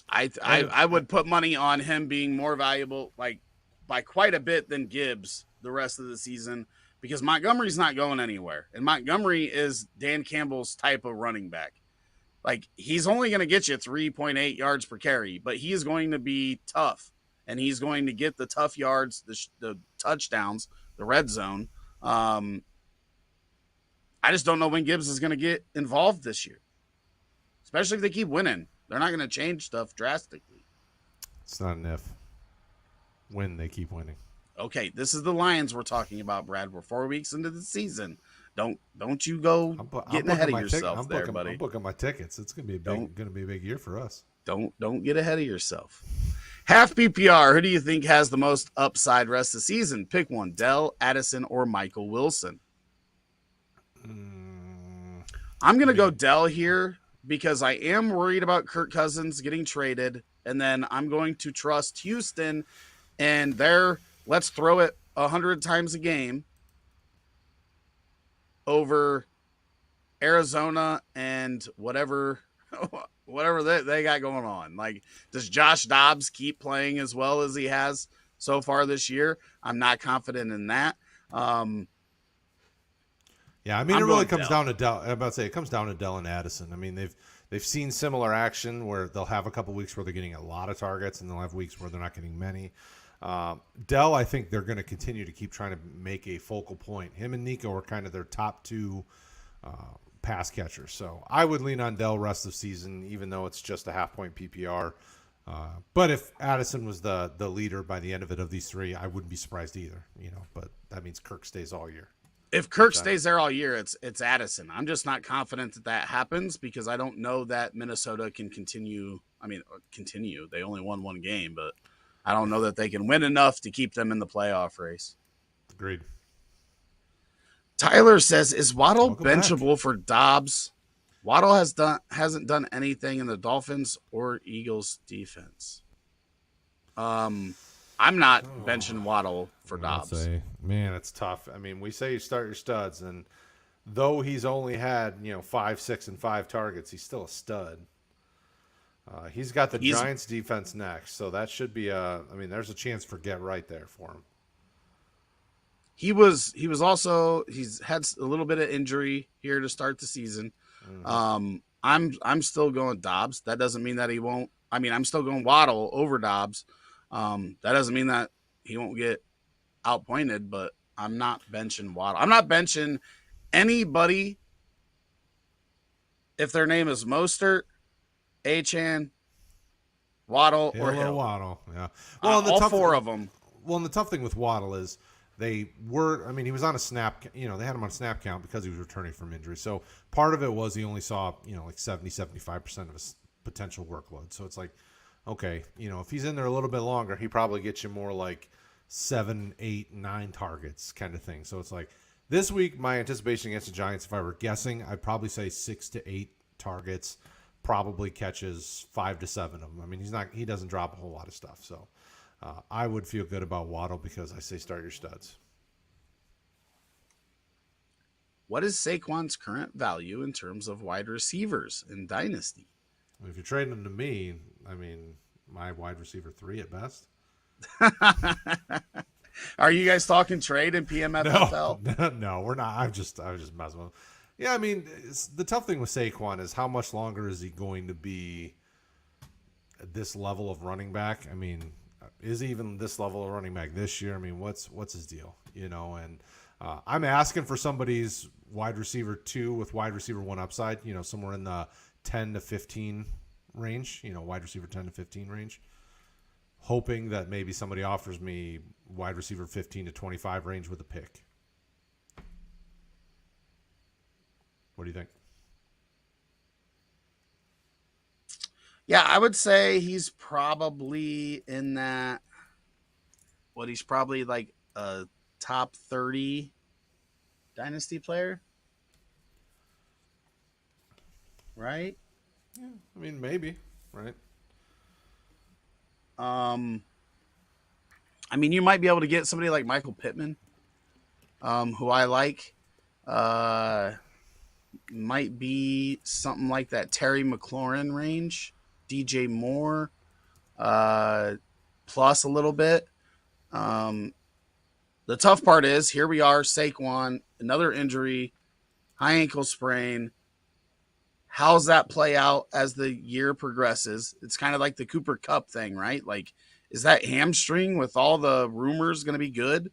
I would put money on him being more valuable, like by quite a bit, than Gibbs the rest of the season, because Montgomery's not going anywhere, and Montgomery is Dan Campbell's type of running back. Like, he's only going to get you 3.8 yards per carry, but he is going to be tough, and he's going to get the tough yards, the touchdowns, the red zone. I just don't know when Gibbs is going to get involved this year, especially if they keep winning. They're not going to change stuff drastically. It's not an if. When they keep winning. Okay, this is the Lions we're talking about, Brad. We're 4 weeks into the season. Don't you go getting ahead of yourself there, buddy. I'm booking my tickets. It's going to be a big year for us. Don't get ahead of yourself. Half PPR. Who do you think has the most upside rest of the season? Pick one: Dell, Addison, or Michael Wilson. I'm going to go Dell here because I am worried about Kirk Cousins getting traded, and then I'm going to trust Houston and their let's throw it 100 times a game over Arizona and whatever whatever they got going on. Like, does Josh Dobbs keep playing as well as he has so far this year? I'm not confident in that. Yeah, I mean, it I'm really going comes Dell. down to Dell. I'm about to say it comes down to Dell and Addison. I mean, they've seen similar action where they'll have a couple weeks where they're getting a lot of targets, and they'll have weeks where they're not getting many. Dell, I think they're going to continue to keep trying to make a focal point. Him and Nico are kind of their top two pass catchers. So I would lean on Dell rest of season, even though it's just a half-point PPR. But if Addison was the leader by the end of it of these three, I wouldn't be surprised either. But that means Kirk stays all year. If Kirk stays there all year, it's Addison. I'm just not confident that happens because I don't know that Minnesota can continue. I mean, continue. They only won one game, but I don't know that they can win enough to keep them in the playoff race. Agreed. Tyler says, "Is Waddle Welcome benchable back. for Dobbs? Waddle hasn't done anything in the Dolphins or Eagles defense. I'm not benching Waddle for Dobbs. Man, it's tough. I mean, we say you start your studs, and though he's only had 5, 6, and 5 targets, he's still a stud. He's got the Giants defense next, so that should be there's a chance for get right there for him. He's had a little bit of injury here to start the season. I'm still going Dobbs. That doesn't mean that he won't. I mean, I'm still going Waddle over Dobbs. That doesn't mean that he won't get outpointed, but I'm not benching Waddle. I'm not benching anybody if their name is Mostert, Achane, Waddle, or Hill. Waddle, yeah. Well, all four of them. Well, and the tough thing with Waddle is he was on a snap, they had him on a snap count because he was returning from injury. So part of it was he only saw, like 70, 75% of his potential workload. So it's like, okay, if he's in there a little bit longer, he probably gets you more like 7, 8, 9 targets kind of thing. So it's like this week, my anticipation against the Giants, if I were guessing, I'd probably say 6 to 8 targets, probably catches 5 to 7 of them. I mean, he doesn't drop a whole lot of stuff. So I would feel good about Waddle because I say start your studs. What is Saquon's current value in terms of wide receivers in Dynasty? If you're trading them to me, I mean, my wide receiver 3 at best. Are you guys talking trade in PMFFL? No, we're not. I was just messing with him. Yeah, I mean, the tough thing with Saquon is how much longer is he going to be at this level of running back? I mean, is he even this level of running back this year? I mean, what's his deal? And I'm asking for somebody's wide receiver 2 with wide receiver 1 upside, somewhere in the 10 to 15 range, wide receiver 10 to 15 range, hoping that maybe somebody offers me wide receiver 15 to 25 range with a pick. What do you think? Yeah, I would say he's probably in that. He's probably like a top 30 Dynasty player. Right? Yeah, I mean, maybe, right? I mean, you might be able to get somebody like Michael Pittman, who I like. Might be something like that Terry McLaurin range, DJ Moore, plus a little bit. The tough part is here we are, Saquon, another injury, high ankle sprain. How's that play out as the year progresses? It's kind of like the Cooper Kupp thing, right? Like, is that hamstring with all the rumors going to be good?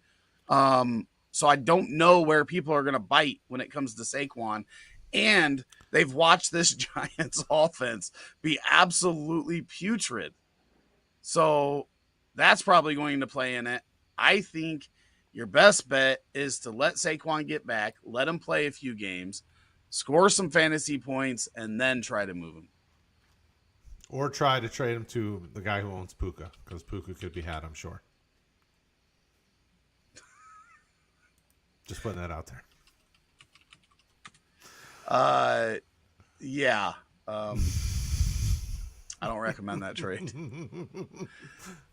So I don't know where people are going to bite when it comes to Saquon. And they've watched this Giants offense be absolutely putrid. So that's probably going to play in it. I think your best bet is to let Saquon get back, let him play a few games, score some fantasy points, and then try to move him. Or try to trade him to the guy who owns Puka, because Puka could be had, I'm sure. Just putting that out there. Yeah. I don't recommend that trade.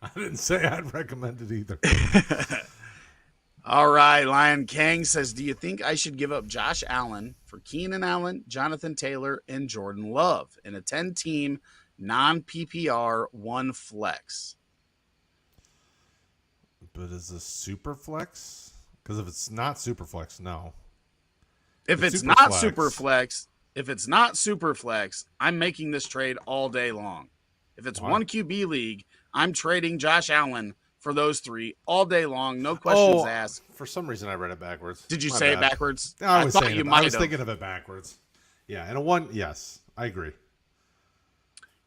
I didn't say I'd recommend it either. All right, Lion Kang says, do you think I should give up Josh Allen for Keenan Allen, Jonathan Taylor, and Jordan Love in a 10-team non-PPR one flex? But is this super flex? Because if it's not super flex, no. If it's not super flex, I'm making this trade all day long. If it's one QB league, I'm trading Josh Allen for those three all day long. No questions asked. For some reason, I read it backwards. Did you say it backwards? I was thinking of it backwards. Yeah, and a one, yes, I agree.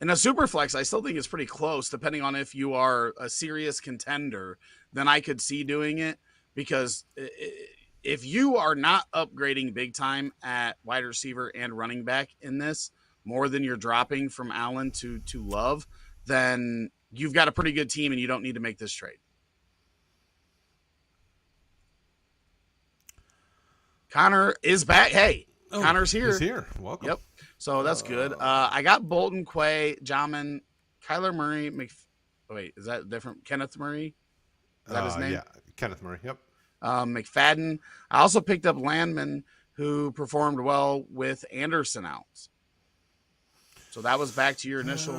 In a super flex, I still think it's pretty close, depending on if you are a serious contender. Then I could see doing it, because if you are not upgrading big time at wide receiver and running back in this, more than you're dropping from Allen to Love, then you've got a pretty good team and you don't need to make this trade. Connor is back. Hey, Connor's here. He's here. Welcome. Yep. So that's good. I got Bolton, Quay, Jamin, Kyler Murray. Wait, is that different? Kenneth Murray? Is that his name? Yeah, Kenneth Murray. Yep. McFadden. I also picked up Landman, who performed well with Anderson out. So that was back to your initial.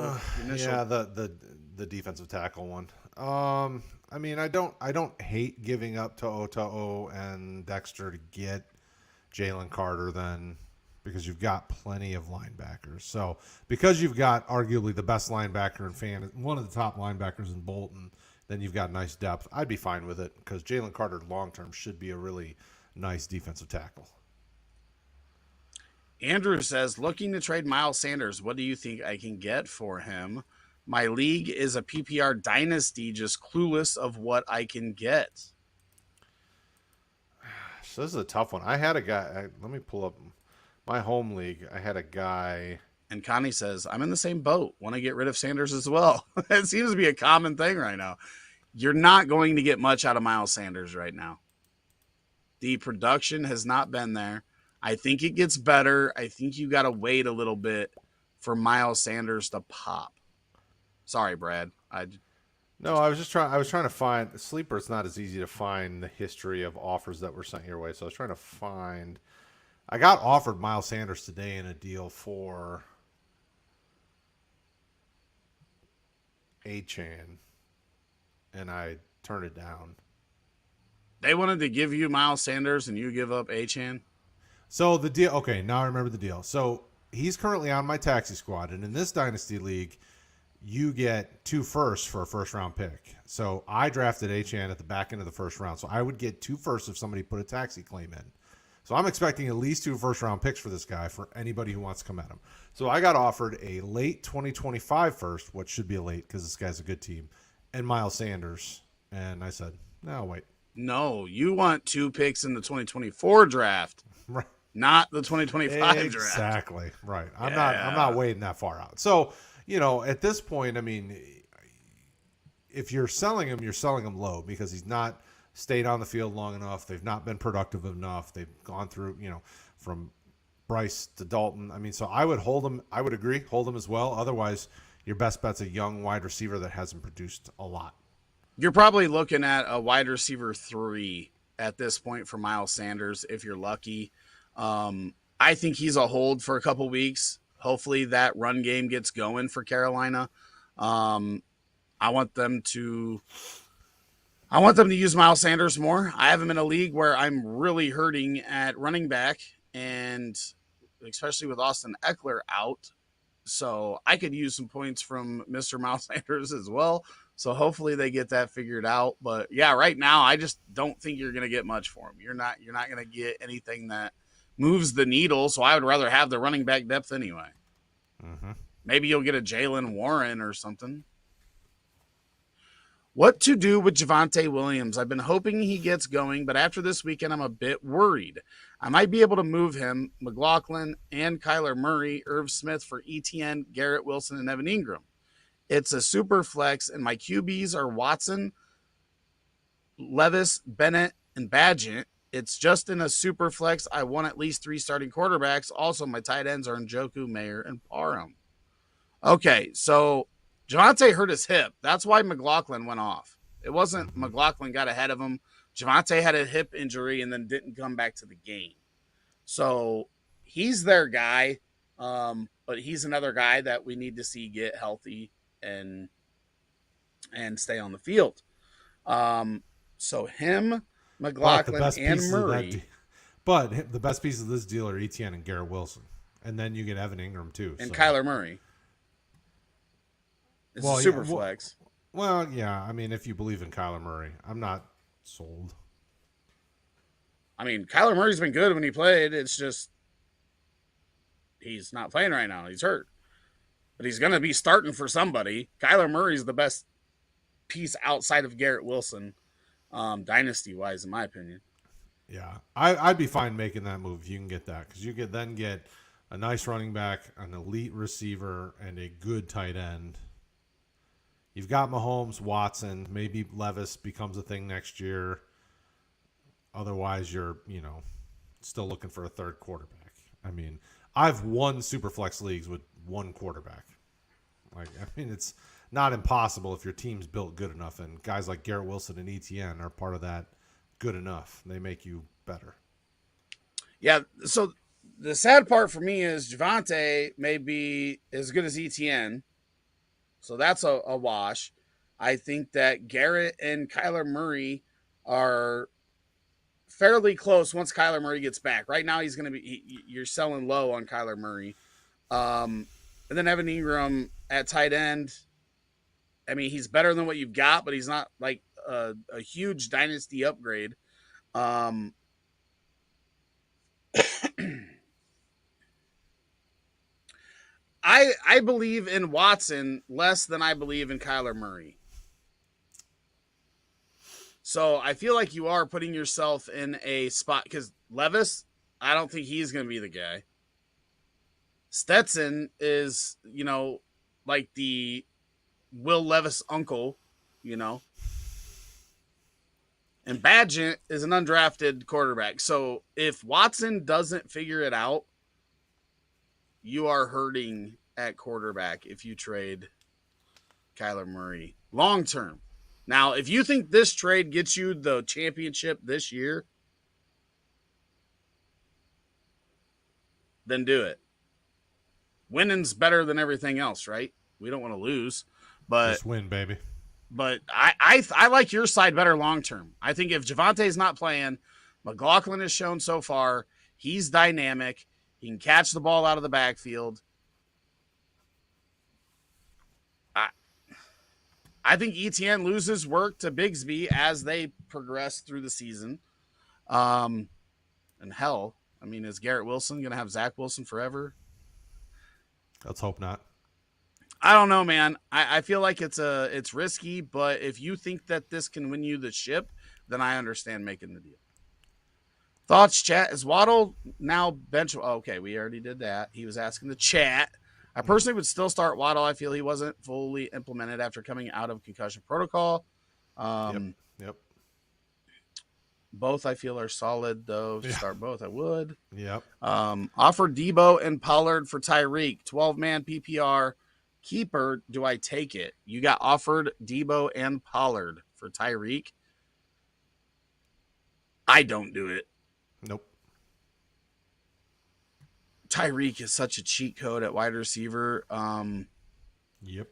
Yeah, the defensive tackle one. I mean, I don't hate giving up to Oto'o and Dexter to get Jalen Carter then, because you've got plenty of linebackers. So because you've got arguably the best linebacker in one of the top linebackers in Bolton, then you've got nice depth. I'd be fine with it, because Jalen Carter long-term should be a really nice defensive tackle. Andrew says, looking to trade Miles Sanders. What do you think I can get for him? My league is a PPR dynasty, just clueless of what I can get. So this is a tough one. I had a guy. Let me pull up my home league. I had a guy. And Connie says, I'm in the same boat. Want to get rid of Sanders as well. It seems to be a common thing right now. You're not going to get much out of Miles Sanders right now. The production has not been there. I think it gets better. I think you got to wait a little bit for Miles Sanders to pop. Sorry, Brad. I was trying to find Sleeper. It's not as easy to find the history of offers that were sent your way. So I was trying to find. I got offered Miles Sanders today in a deal for Achane, and I turned it down. They wanted to give you Miles Sanders, and you give up Achane? So the deal. Okay, now I remember the deal. So he's currently on my taxi squad, and in this dynasty league, you get 2 firsts for a first-round pick. So I drafted Achane at the back end of the first round. So I would get 2 firsts if somebody put a taxi claim in. So I'm expecting at least 2 first-round picks for this guy for anybody who wants to come at him. So I got offered a late 2025 first, what should be a late because this guy's a good team, and Miles Sanders. And I said, no, wait. No, you want 2 picks in the 2024 draft, right? Not the 2025 draft. Exactly, right. I'm not waiting that far out. So, at this point, I mean, if you're selling him, you're selling him low because he's not stayed on the field long enough. They've not been productive enough. They've gone through, from Bryce to Dalton. I mean, so I would hold him. I would agree, hold him as well. Otherwise, your best bet's a young wide receiver that hasn't produced a lot. You're probably looking at a wide receiver 3 at this point for Miles Sanders if you're lucky. I think he's a hold for a couple weeks. Hopefully that run game gets going for Carolina. I want them to use Miles Sanders more. I have him in a league where I'm really hurting at running back, and especially with Austin Eckler out. So I could use some points from Mr. Miles Sanders as well. So hopefully they get that figured out. But yeah, right now I just don't think you're going to get much for him. You're not going to get anything that moves the needle. So I would rather have the running back depth anyway. Mm-hmm. Maybe you'll get a Jalen Warren or something. What to do with Javonte Williams? I've been hoping he gets going, but after this weekend, I'm a bit worried. I might be able to move him, McLaughlin, and Kyler Murray, Irv Smith for ETN, Garrett Wilson, and Evan Ingram. It's a super flex, and my QBs are Watson, Levis, Bennett, and Badgett. It's just in a super flex. I want at least 3 starting quarterbacks. Also, my tight ends are Njoku, Mayer, and Parham. Okay, so Javonte hurt his hip. That's why McLaughlin went off. It wasn't McLaughlin got ahead of him. Javonte had a hip injury and then didn't come back to the game. So he's their guy, but he's another guy that we need to see get healthy and stay on the field. So him, But the McLaughlin, best and pieces of that, Murray, but the best pieces of this deal are Etienne and Garrett Wilson, and then you get Evan Ingram too. and So. Kyler Murray. It's a super flex. Well, yeah. I mean, if you believe in Kyler Murray, I'm not sold. I mean, Kyler Murray's been good when he played. It's just he's not playing right now. He's hurt. But he's going to be starting for somebody. Kyler Murray's the best piece outside of Garrett Wilson, dynasty-wise, in my opinion. Yeah, I'd be fine making that move if you can get that, because you could then get a nice running back, an elite receiver, and a good tight end. You've got Mahomes, Watson, maybe Levis becomes a thing next year. Otherwise, you're, still looking for a third quarterback. I mean, I've won Superflex leagues with one quarterback. It's not impossible if your team's built good enough, and guys like Garrett Wilson and Etienne are part of that good enough. They make you better. Yeah, so the sad part for me is Javonte may be as good as Etienne, so that's a wash. I think that Garrett and Kyler Murray are fairly close once Kyler Murray gets back. Right now, he's going to be you're selling low on Kyler Murray. And then Evan Ingram at tight end. I mean, he's better than what you've got, but he's not like a huge dynasty upgrade. I believe in Watson less than I believe in Kyler Murray. So I feel like you are putting yourself in a spot because Levis, I don't think he's going to be the guy. Stetson is, like the Will Levis uncle, And Badgett is an undrafted quarterback. So if Watson doesn't figure it out, you are hurting at quarterback if you trade Kyler Murray long term. Now, if you think this trade gets you the championship this year, then do it. Winning's better than everything else, right? We don't want to lose, but just win, baby. But I like your side better long term. I think if Javonte's not playing, McLaughlin has shown so far he's dynamic. He can catch the ball out of the backfield. I think Etienne loses work to Bigsby as they progress through the season. And hell, is Garrett Wilson going to have Zach Wilson forever? Let's hope not. I don't know, man. I feel like it's risky, but if you think that this can win you the ship, then I understand making the deal. Thoughts, chat? Is Waddle now bench? Okay, we already did that. He was asking the chat. I personally would still start Waddle. I feel he wasn't fully implemented after coming out of concussion protocol. Yep. Both I feel are solid, though. To start both, I would. Yep. Offer Debo and Pollard for Tyreek. 12-man PPR. Keeper, do I take it? You got offered Debo and Pollard for Tyreek. I don't do it. Nope. Tyreek is such a cheat code at wide receiver. Yep.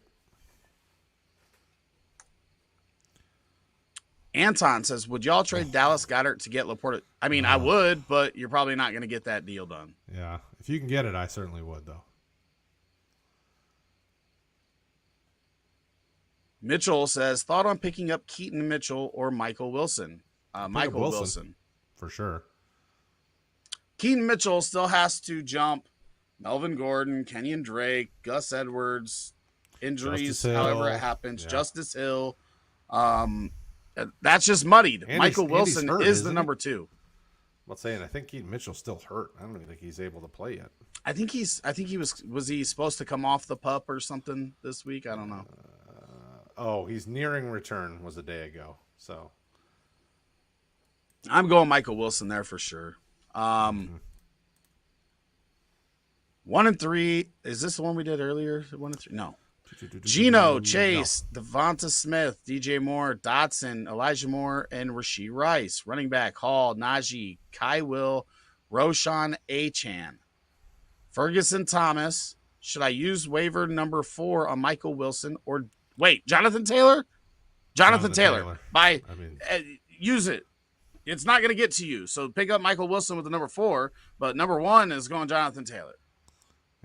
Anton says, would y'all trade Dallas Goedert to get Laporta? I would, but you're probably not going to get that deal done. Yeah. If you can get it, I certainly would, though. Mitchell says, thought on picking up Keaton Mitchell or Michael Wilson? Michael Wilson. For sure. Keaton Mitchell still has to jump Melvin Gordon, Kenyon Drake, Gus Edwards, injuries, however it happens, yeah. Justice Hill. That's just muddied. Michael Wilson is the number 2. I'm saying, I think Keaton Mitchell's still hurt. I don't even think he's able to play yet. I think he was he supposed to come off the pup or something this week? I don't know. He's nearing return was a day ago. So I'm going Michael Wilson there for sure. 1 and 3. Is this the one we did earlier? 1 and 3? No. Geno, No. Chase, Devonta Smith, DJ Moore, Dotson, Elijah Moore, and Rashee Rice. Running back, Hall, Najee, Kai Will, Roshan Achan. Ferguson Thomas. Should I use waiver number 4 on Michael Wilson or wait, Jonathan Taylor? Jonathan Taylor. Use it. It's not going to get to you. So pick up Michael Wilson with the number 4, but number 1 is going Jonathan Taylor.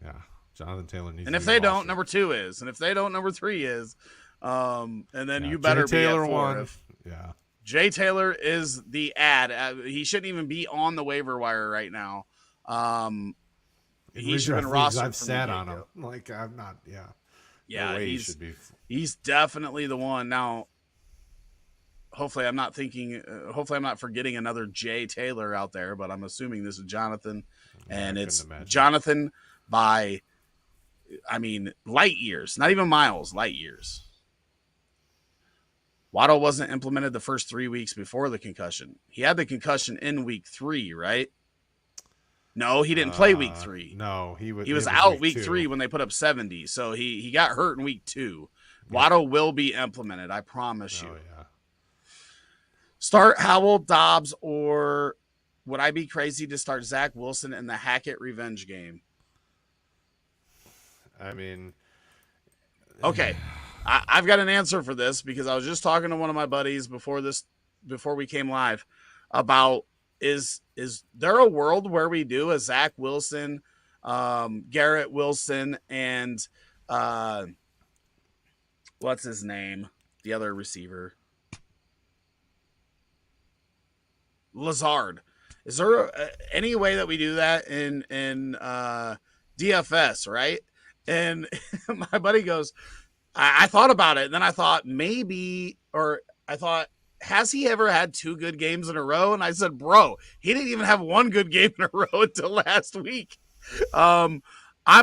Yeah. Jonathan Taylor needs. And if they don't, number 2 is. And if they don't, number 3 is. And then you better Jay Taylor be at 4. Yeah. Jay Taylor is the ad. He shouldn't even be on the waiver wire right now. He should have been rostered. I've sat on him. Like I'm not. Yeah. Yeah. No way he should be. He's definitely the one. Now, hopefully I'm not forgetting another Jay Taylor out there, but I'm assuming this is Jonathan, and it's Jonathan by, light years, not even miles, light years. Waddle wasn't implemented the first 3 weeks before the concussion. He had the concussion in week 3, right? No, he didn't play week 3. No, he was out week 3 when they put up 70. So he got hurt in week 2. Waddle will be implemented, I promise you. Yeah. Start Howell, Dobbs, or would I be crazy to start Zach Wilson in the Hackett revenge game? Okay. I've got an answer for this because I was just talking to one of my buddies before we came live about is there a world where we do a Zach Wilson, Garrett Wilson, and what's his name? The other receiver. Lazard. Is there any way that we do that in DFS, right? And my buddy goes, I thought about it, and then I thought has he ever had 2 good games in a row? And I said, bro, he didn't even have 1 good game in a row until last week. I'm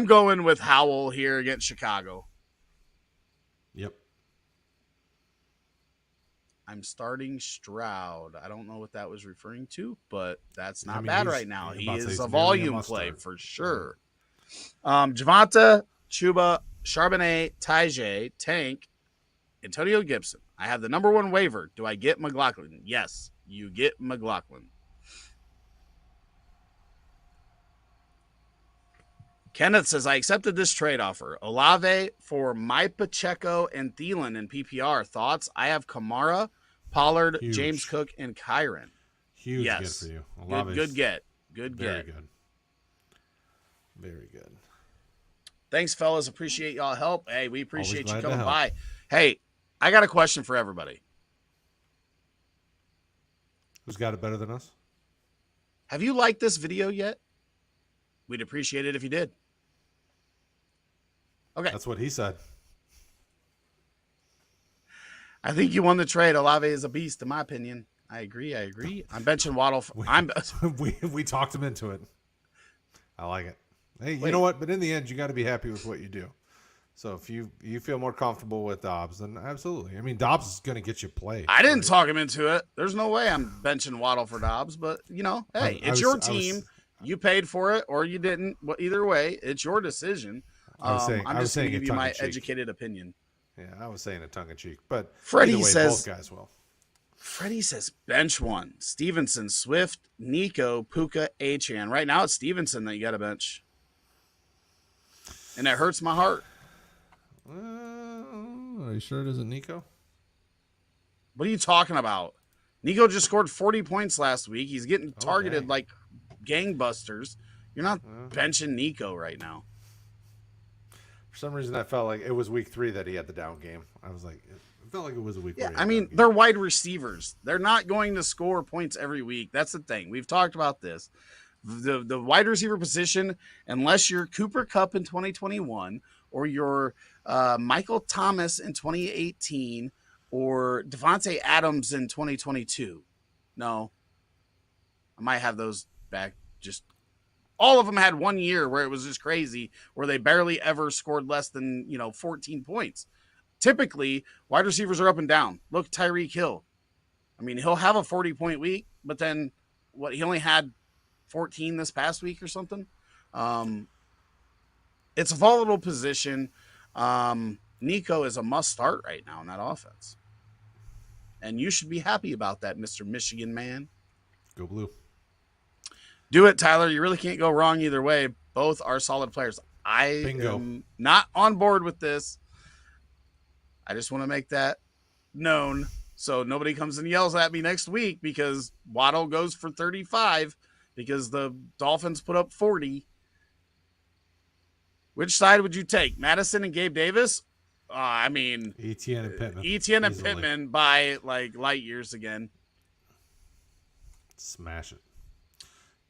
going with Howell here against Chicago. Yep. I'm starting Stroud. I don't know what that was referring to, but that's not bad right now. He is a volume play for sure. Javonta, Chuba, Charbonnet, Tajay, Tank, Antonio Gibson. I have the number 1 waiver. Do I get McLaughlin? Yes, you get McLaughlin. Kenneth says, I accepted this trade offer. Olave for my Pacheco and Thielen in PPR. Thoughts? I have Kamara, Pollard, Huge. James Cook, and Kyron. Huge get for you. Good get. Very good. Very good. Thanks, fellas. Appreciate y'all help. Hey, we appreciate you coming by. Hey, I got a question for everybody. Who's got it better than us? Have you liked this video yet? We'd appreciate it if you did. Okay. That's what he said. I think you won the trade. Olave is a beast, in my opinion. I agree. I'm benching Waddle. We talked him into it. I like it. Hey, you know what? But in the end, you got to be happy with what you do. So if you feel more comfortable with Dobbs, then absolutely. Dobbs is going to get you play. I didn't talk him into it. There's no way I'm benching Waddle for Dobbs. But, hey, it's your team. You paid for it or you didn't. Well, either way, it's your decision. I'm just going to give you my educated opinion. Yeah, I was saying it tongue-in-cheek. But Freddie says, both guys will. Freddie says bench 1. Stevenson, Swift, Nico, Puka, Achan. Right now it's Stevenson that you got to bench. And it hurts my heart. Are you sure it isn't Nico? What are you talking about? Nico just scored 40 points last week. He's getting targeted like gangbusters. You're not benching Nico right now. For some reason, I felt like it was week 3 that he had the down game. I was like, it felt like it was a week. Yeah, they're wide receivers. They're not going to score points every week. That's the thing. We've talked about this. The wide receiver position, unless you're Cooper Kupp in 2021 or you're Michael Thomas in 2018 or Devontae Adams in 2022. No. I might have those back. Just all of them had 1 year where it was just crazy, where they barely ever scored less than 14 points. Typically, wide receivers are up and down. Look, Tyreek Hill. He'll have a 40-point week, but then he only had 14 this past week or something. It's a volatile position. Nico is a must start right now in that offense. And you should be happy about that, Mr. Michigan man. Go blue. Do it, Tyler. You really can't go wrong either way. Both are solid players. I Bingo. am not on board with this. I just want to make that known so nobody comes and yells at me next week because Waddle goes for 35 because the Dolphins put up 40. Which side would you take? Madison and Gabe Davis? I mean, Etienne and Pittman. Etienne and Easily. Pittman by like light years again. Smash it.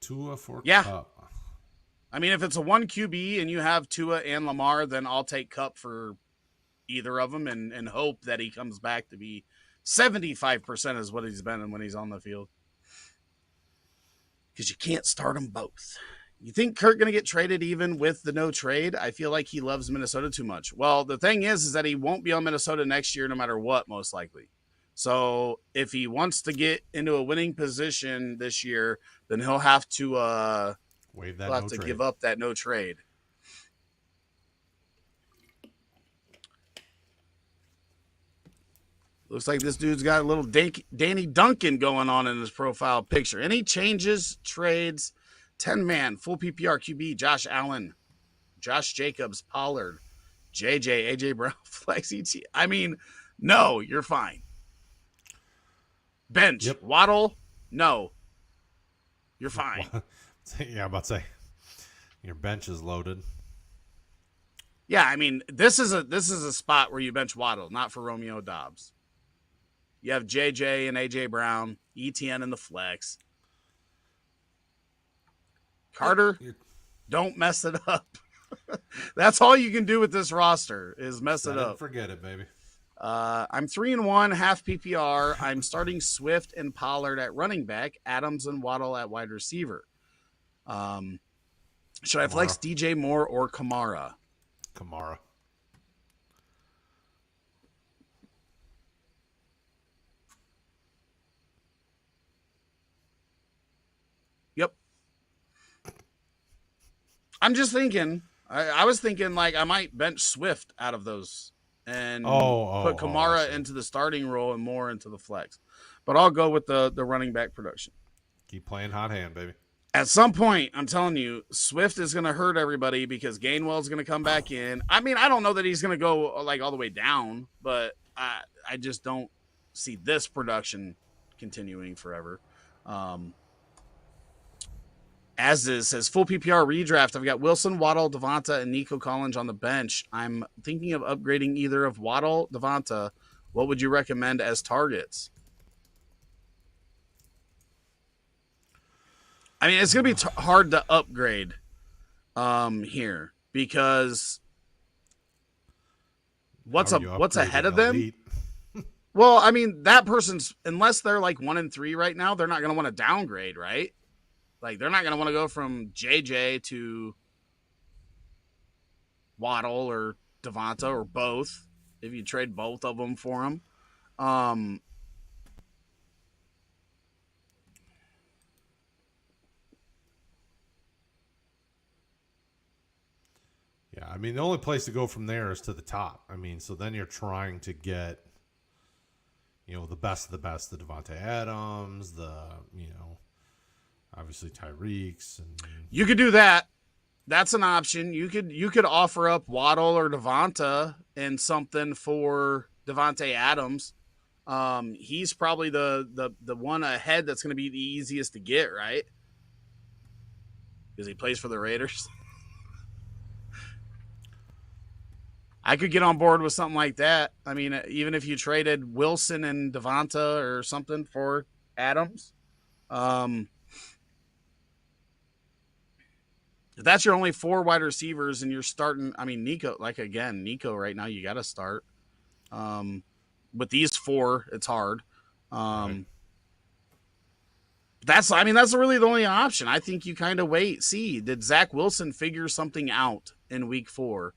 Tua for Yeah. Cup. I mean, if it's a 1 QB and you have Tua and Lamar, then I'll take Cup for either of them and hope that he comes back to be 75% is what he's been when he's on the field. Because you can't start them both. You think Kirk going to get traded even with the no trade? I feel like he loves Minnesota too much. Well, the thing is that he won't be on Minnesota next year no matter what, most likely. So if he wants to get into a winning position this year, then he'll have to waive that trade. Give up that no trade. Looks like this dude's got a little Danny Duncan going on in his profile picture. Any changes, trades, 10-man, full PPR QB, Josh Allen, Josh Jacobs, Pollard, JJ, AJ Brown, Flex ET. I mean, no, you're fine. Bench, Yep. Waddle, no. You're fine. Yeah, I'm about to say. Your bench is loaded. Yeah, I mean, this is a spot where you bench Waddle, not for Romeo Doubs. You have JJ and AJ Brown, ETN in the flex. Carter, don't mess it up. That's all you can do with this roster is mess it up. Forget it, baby. I'm 3-1, half PPR. I'm starting Swift and Pollard at running back, Adams and Waddle at wide receiver. Should I flex DJ Moore or Kamara? Kamara. Yep. I'm just thinking. I was thinking like I might bench Swift out of those and put Kamara into the starting role and Moore into the flex. But I'll go with the running back production. Keep playing hot hand, baby. At some point, I'm telling you, Swift is going to hurt everybody because Gainwell's going to come back in. I mean, I don't know that he's going to go like all the way down, but I just don't see this production continuing forever. As is says full PPR redraft, I've got Wilson, Waddle, Devonta, and Nico Collins on the bench. I'm thinking of upgrading either of Waddle, Devonta. What would you recommend as targets? I mean, it's going to be hard to upgrade here because what's ahead of them? Well, I mean, that person's, unless they're like 1-3 right now, they're not going to want to downgrade, right? Like, they're not going to want to go from JJ to Waddle or Devonta or both if you trade both of them for them. Yeah, I mean, the only place to go from there is to the top. I mean, so then you're trying to get, the best of the best, the Devontae Adams, obviously Tyreek's. And you could do that. That's an option. You could offer up Waddle or Devonta and something for Devontae Adams. He's probably the one ahead that's going to be the easiest to get, right? Because he plays for the Raiders. I could get on board with something like that. I mean, even if you traded Wilson and Devonta or something for Adams. If that's your only 4 wide receivers and you're starting, I mean, Nico right now, you got to start. With these 4, it's hard. Right. That's really the only option. I think you kind of wait, see, did Zach Wilson figure something out in week 4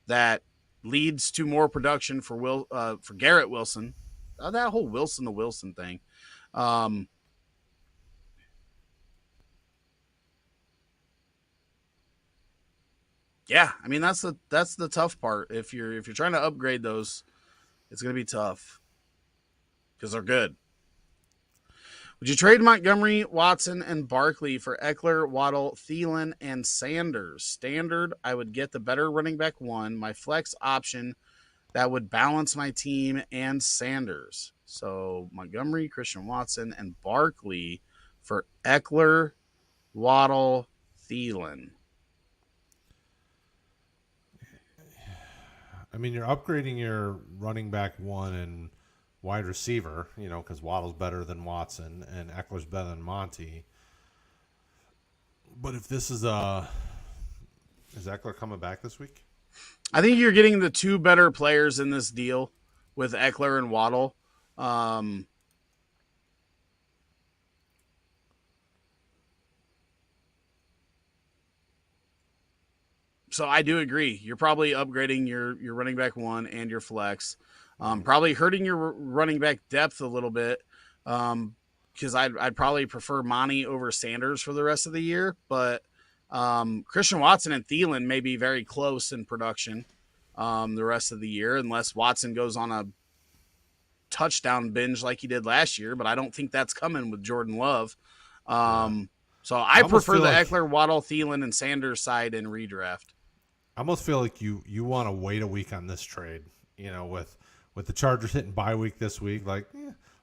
that leads to more production for Garrett Wilson? That whole Wilson to Wilson thing. Yeah, I mean that's the tough part. If you're trying to upgrade those, it's going to be tough because they're good. Would you trade Montgomery, Watson, and Barkley for Eckler, Waddle, Thielen, and Sanders? Standard, I would get the better running back one. My flex option that would balance my team and Sanders. So Montgomery, Christian Watson, and Barkley for Eckler, Waddle, Thielen. I mean, you're upgrading your running back one and wide receiver, because Waddle's better than Watson and Eckler's better than Monty. But if this is Eckler coming back this week? I think you're getting the two better players in this deal with Eckler and Waddle. So I do agree. You're probably upgrading your running back one and your flex. Probably hurting your running back depth a little bit because I'd probably prefer Monty over Sanders for the rest of the year. But Christian Watson and Thielen may be very close in production the rest of the year unless Watson goes on a touchdown binge like he did last year. But I don't think that's coming with Jordan Love. So I prefer the Eckler, Waddle, Thielen, and Sanders side in redraft. I almost feel like you want to wait a week on this trade, with the Chargers hitting bye week this week. Like,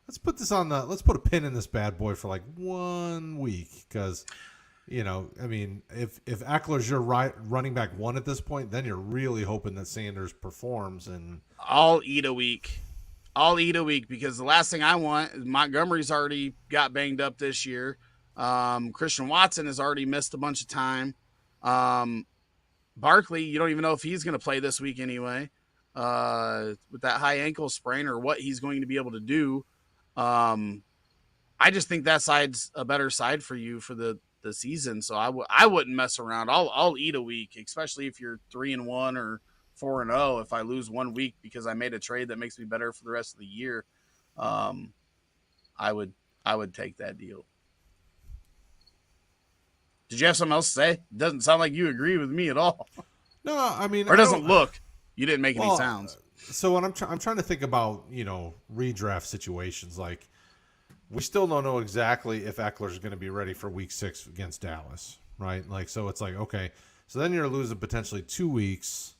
let's put a pin in this bad boy for like 1 week because, I mean, if Eckler's your running back one at this point, then you're really hoping that Sanders performs. And I'll eat a week because the last thing I want is Montgomery's already got banged up this year. Christian Watson has already missed a bunch of time. Barkley, you don't even know if he's going to play this week anyway, with that high ankle sprain or what he's going to be able to do. I just think that side's a better side for you for the season. So I wouldn't mess around. I'll eat a week, especially if you're 3-1 or 4-0. If I lose 1 week because I made a trade that makes me better for the rest of the year, I would take that deal. Did you have something else to say? It doesn't sound like you agree with me at all. No, I mean, or it doesn't look. You didn't make any sounds. So when I'm trying to think about redraft situations, like we still don't know exactly if Eckler's going to be ready for Week 6 against Dallas, right? Like, so it's like, okay, so then you're losing potentially 2 weeks.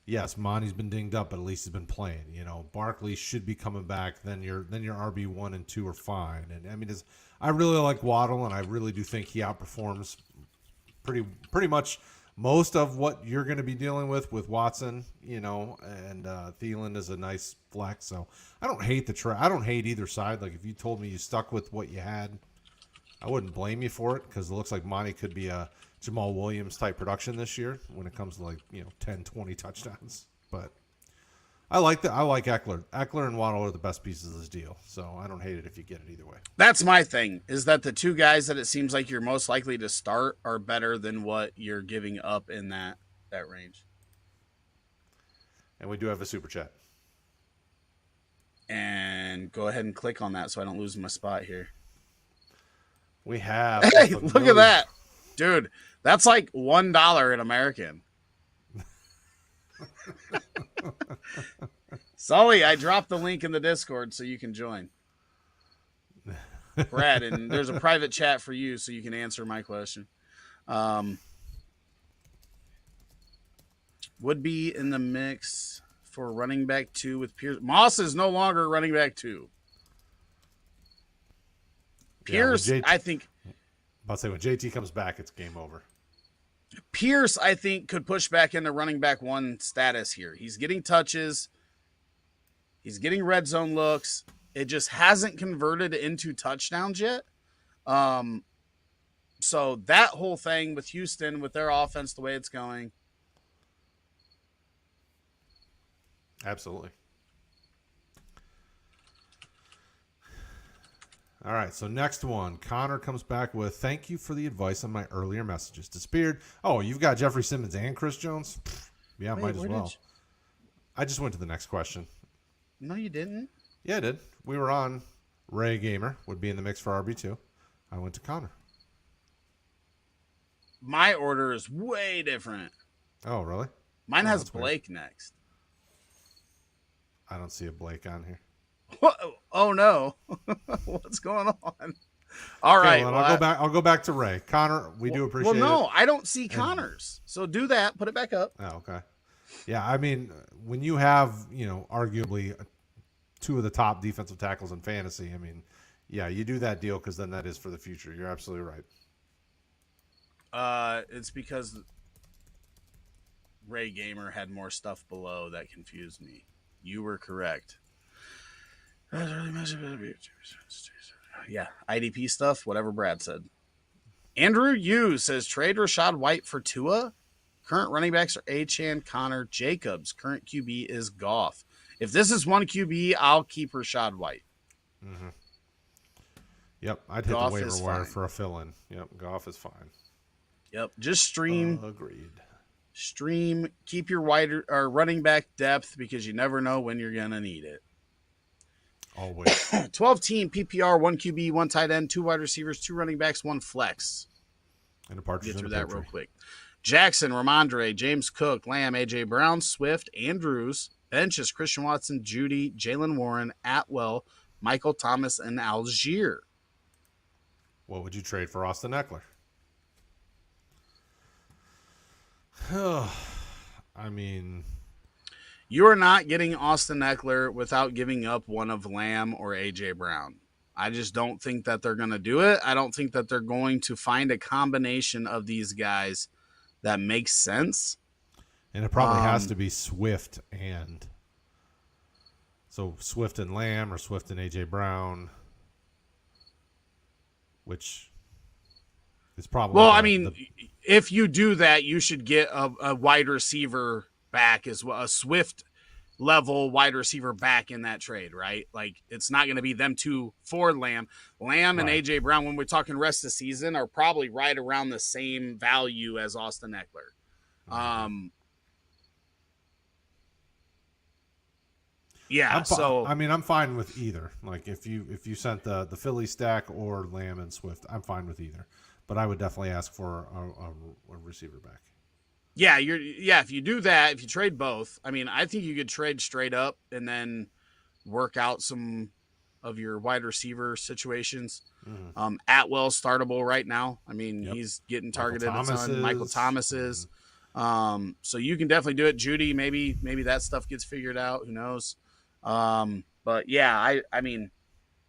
Yes, Monty's been dinged up, but at least he's been playing. Barkley should be coming back. Then your RB1 and 2 are fine. And I mean, I really like Waddle, and I really do think he outperforms pretty much most of what you're going to be dealing with Watson. And Thielen is a nice flex. So I don't hate I don't hate either side. Like if you told me you stuck with what you had, I wouldn't blame you for it because it looks like Monty could be a Jamal Williams type production this year when it comes to 10, 20 touchdowns. But I like Eckler. Eckler and Waddle are the best pieces of this deal, so I don't hate it if you get it either way. That's my thing, is that the two guys that it seems like you're most likely to start are better than what you're giving up in that range. And we do have a super chat. And go ahead and click on that so I don't lose my spot here. We have. Hey, look at that. Dude, that's like $1 in American. Sully, I dropped the link in the Discord so you can join. Brad, and there's a private chat for you so you can answer my question. Would be in the mix for running back 2 with Pierce. Moss is no longer running back 2. Pierce, I think. I'll say when JT comes back, it's game over. Pierce, I think, could push back into running back 1 status here. He's getting touches. He's getting red zone looks. It just hasn't converted into touchdowns yet. So that whole thing with Houston, with their offense, the way it's going. Absolutely. All right, so next one. Connor comes back with, thank you for the advice on my earlier messages. Disappeared. Oh, you've got Jeffrey Simmons and Chris Jones? Yeah, might as well. I just went to the next question. No, you didn't. Yeah, I did. We were on Ray Gamer would be in the mix for RB2. I went to Connor. My order is way different. Oh, really? Mine Oh, has that's weird. Blake next. I don't see a Blake on here. Oh no, what's going on? All Okay, well right, then well, I'll go back. I'll go back to Ray. Connor, we do well, appreciate it. no, I don't see And Connors. So do that. Put it back up. oh, okay. Yeah, I mean, when you have arguably two of the top defensive tackles in fantasy, I mean, yeah, you do that deal because then that is for the future. You're absolutely right. It's because Ray Gamer had more stuff below that confused me. You were correct. Yeah, IDP stuff, whatever Brad said. Andrew Yu says trade Rashad White for Tua. Current running backs are Achane, Connor, Jacobs. Current QB is Goff. If this is one QB, I'll keep Rashad White. Mm-hmm. Yep, I'd hit Goff the waiver is wire fine. for a fill-in. Yep, Goff is fine. Yep, just stream. Agreed. Stream. Keep your wider or running back depth because you never know when you're gonna need it. Always. 12 team PPR, 1 QB, 1 tight end, 2 wide receivers, 2 running backs, 1 flex. And a partridge Get through in a that pear real tree. quick. Jackson, Ramondre, James Cook, Lamb, AJ Brown, Swift, Andrews. Benches, Christian Watson, Judy, Jalen Warren, Atwell, Michael Thomas, and Algier. What would you trade for Austin Eckler? I mean, You are not getting Austin Eckler without giving up one of Lamb or AJ Brown. I just don't think that they're going to do it. I don't think that they're going to find a combination of these guys that makes sense. and it probably has to be Swift and so Swift and Lamb or Swift and AJ Brown, which is probably Well, I mean, if you do that, you should get a wide receiver back as well, a Swift level wide receiver back in that trade, right? Like it's not going to be them two for Lamb. Lamb and Right. AJ Brown, when we're talking rest of the season, are probably right around the same value as Austin Eckler. Yeah, I'm fine with either. Like if you sent the Philly stack or Lamb and Swift, I'm fine with either. But I would definitely ask for a receiver back. yeah, if you do that, if you trade both, I mean, I think you could trade straight up and then work out some of your wide receiver situations. Atwell's startable right now. I mean, he's getting targeted a ton. Michael Thomas is. So you can definitely do it. Judy, maybe that stuff gets figured out. Who knows? But yeah, I mean,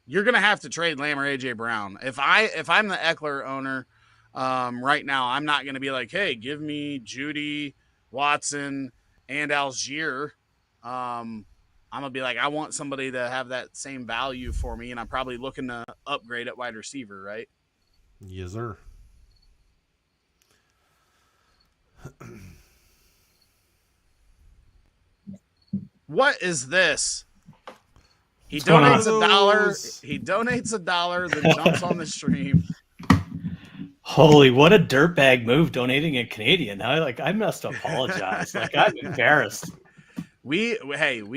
you're gonna have to trade Lamb or AJ Brown. If I'm the Eckler owner, right now, I'm not gonna be like, hey, give me Judy, Watson, and Algier. I'm gonna be like, I want somebody to have that same value for me, and I'm probably looking to upgrade at wide receiver, right? Yes, sir. What is this? He What's going on? donates $1. He donates $1, then jumps on the stream. Holy, what a dirtbag move donating in Canadian. I must apologize. I'm embarrassed. We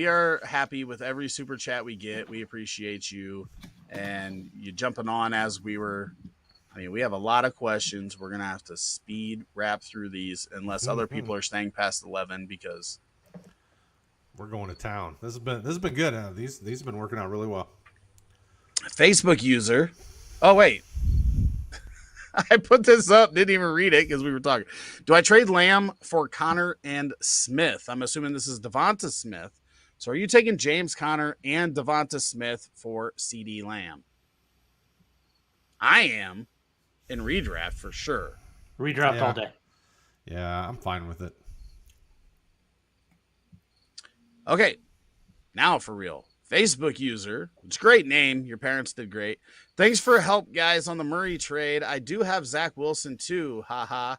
are happy with every super chat we get. We appreciate you and you jumping on as we were. I mean, we have a lot of questions. We're going to have to speed wrap through these unless other people are staying past 11 because we're going to town. This has been good. These have been working out really well. Facebook user. Oh, wait. I put this up, didn't even read it because we were talking. Do I trade Lamb for Connor and Smith? I'm assuming this is Devonta Smith. So are you taking James Conner and Devonta Smith for CD Lamb? I am in redraft for sure. Redraft all day. Yeah, I'm fine with it. Okay, now for real. Facebook user, it's a great name. Your parents did great. Thanks for help, guys, on the Murray trade. I do have Zach Wilson too. Haha.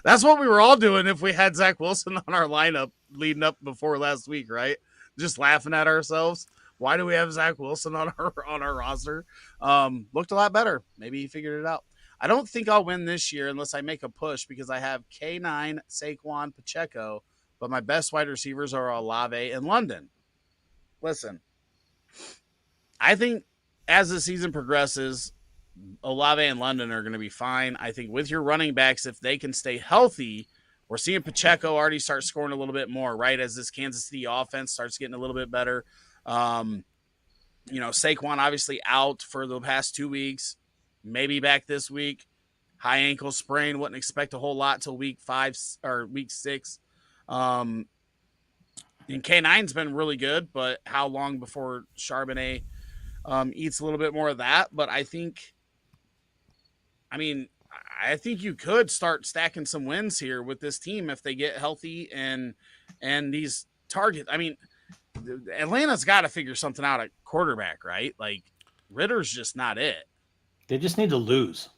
That's what we were all doing if we had Zach Wilson on our lineup leading up before last week, right? Just laughing at ourselves. Why do we have Zach Wilson on our roster? Looked a lot better. Maybe he figured it out. I don't think I'll win this year unless I make a push because I have K9, Saquon, Pacheco, but my best wide receivers are Olave and London. Listen, I think as the season progresses, Olave and London are going to be fine. I think with your running backs, if they can stay healthy, We're seeing Pacheco already start scoring a little bit more, right? As this Kansas City offense starts getting a little bit better. Saquon obviously out for the past 2 weeks, maybe back this week. High ankle sprain, wouldn't expect a whole lot till week 5 or week 6. And K9's been really good, but how long before Charbonnet eats a little bit more of that? But I think you could start stacking some wins here with this team if they get healthy and these targets. I mean, Atlanta's got to figure something out at quarterback, right? Like Ritter's just not it. They just need to lose.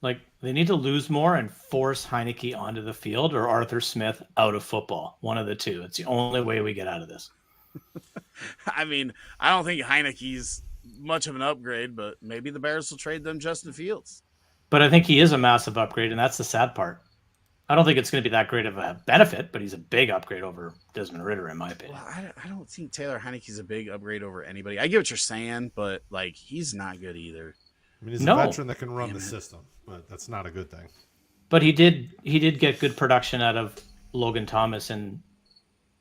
Like they need to lose more and force Heineke onto the field or Arthur Smith out of football. One of the two. It's the only way we get out of this. I mean, I don't think Heineke's much of an upgrade, but maybe the Bears will trade them Justin Fields. But I think he is a massive upgrade, and that's the sad part. I don't think it's going to be that great of a benefit, but he's a big upgrade over Desmond Ridder, in my opinion. Well, I don't think Taylor Heineke's a big upgrade over anybody. I get what you're saying, but like he's not good either. I mean, he's a veteran that can run the system, but that's not a good thing. But he did get good production out of Logan Thomas and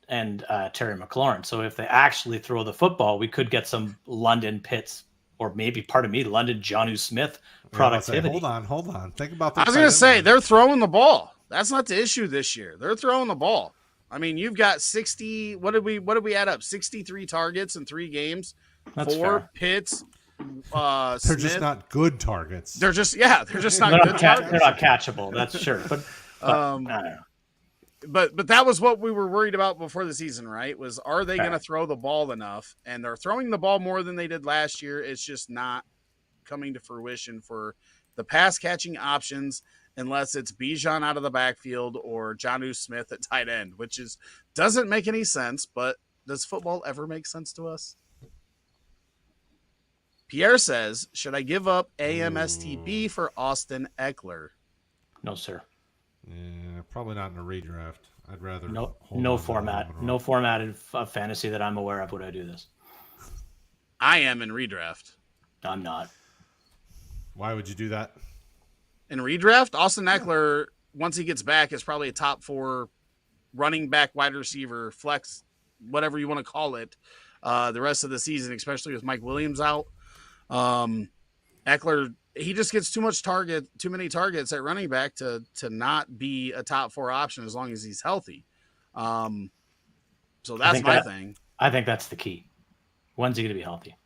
Terry McLaurin. So if they actually throw the football, we could get some London Pitts or maybe, pardon me, London Jonnu Smith productivity. Hold on. Think about the I was going to say, they're throwing the ball. That's not the issue this year. They're throwing the ball. I mean, you've got 60. What did we add up? 63 targets in 3 games. That's 4 fair. Pitts. They're Smith. just not good targets. They're just not good targets. They're not catchable. That's sure. But I don't know. But that was what we were worried about before the season, right? Was are they going to throw the ball enough? And they're throwing the ball more than they did last year. It's just not coming to fruition for the pass catching options unless it's Bijan out of the backfield or Jonnu Smith at tight end, which doesn't make any sense. But does football ever make sense to us? Pierre says, should I give up AMSTB for Austin Eckler? No, sir. Yeah, probably not in a redraft. I'd rather no format of fantasy that I'm aware of would I do this. I am in redraft. I'm not. Why would you do that? In redraft, Austin Eckler, once he gets back, is probably a top 4 running back, wide receiver, flex, whatever you want to call it, the rest of the season, especially with Mike Williams out. Eckler, he just gets too many targets at running back to not be a top 4 option as long as he's healthy. So that's my thing. I think that's the key. When's he going to be healthy?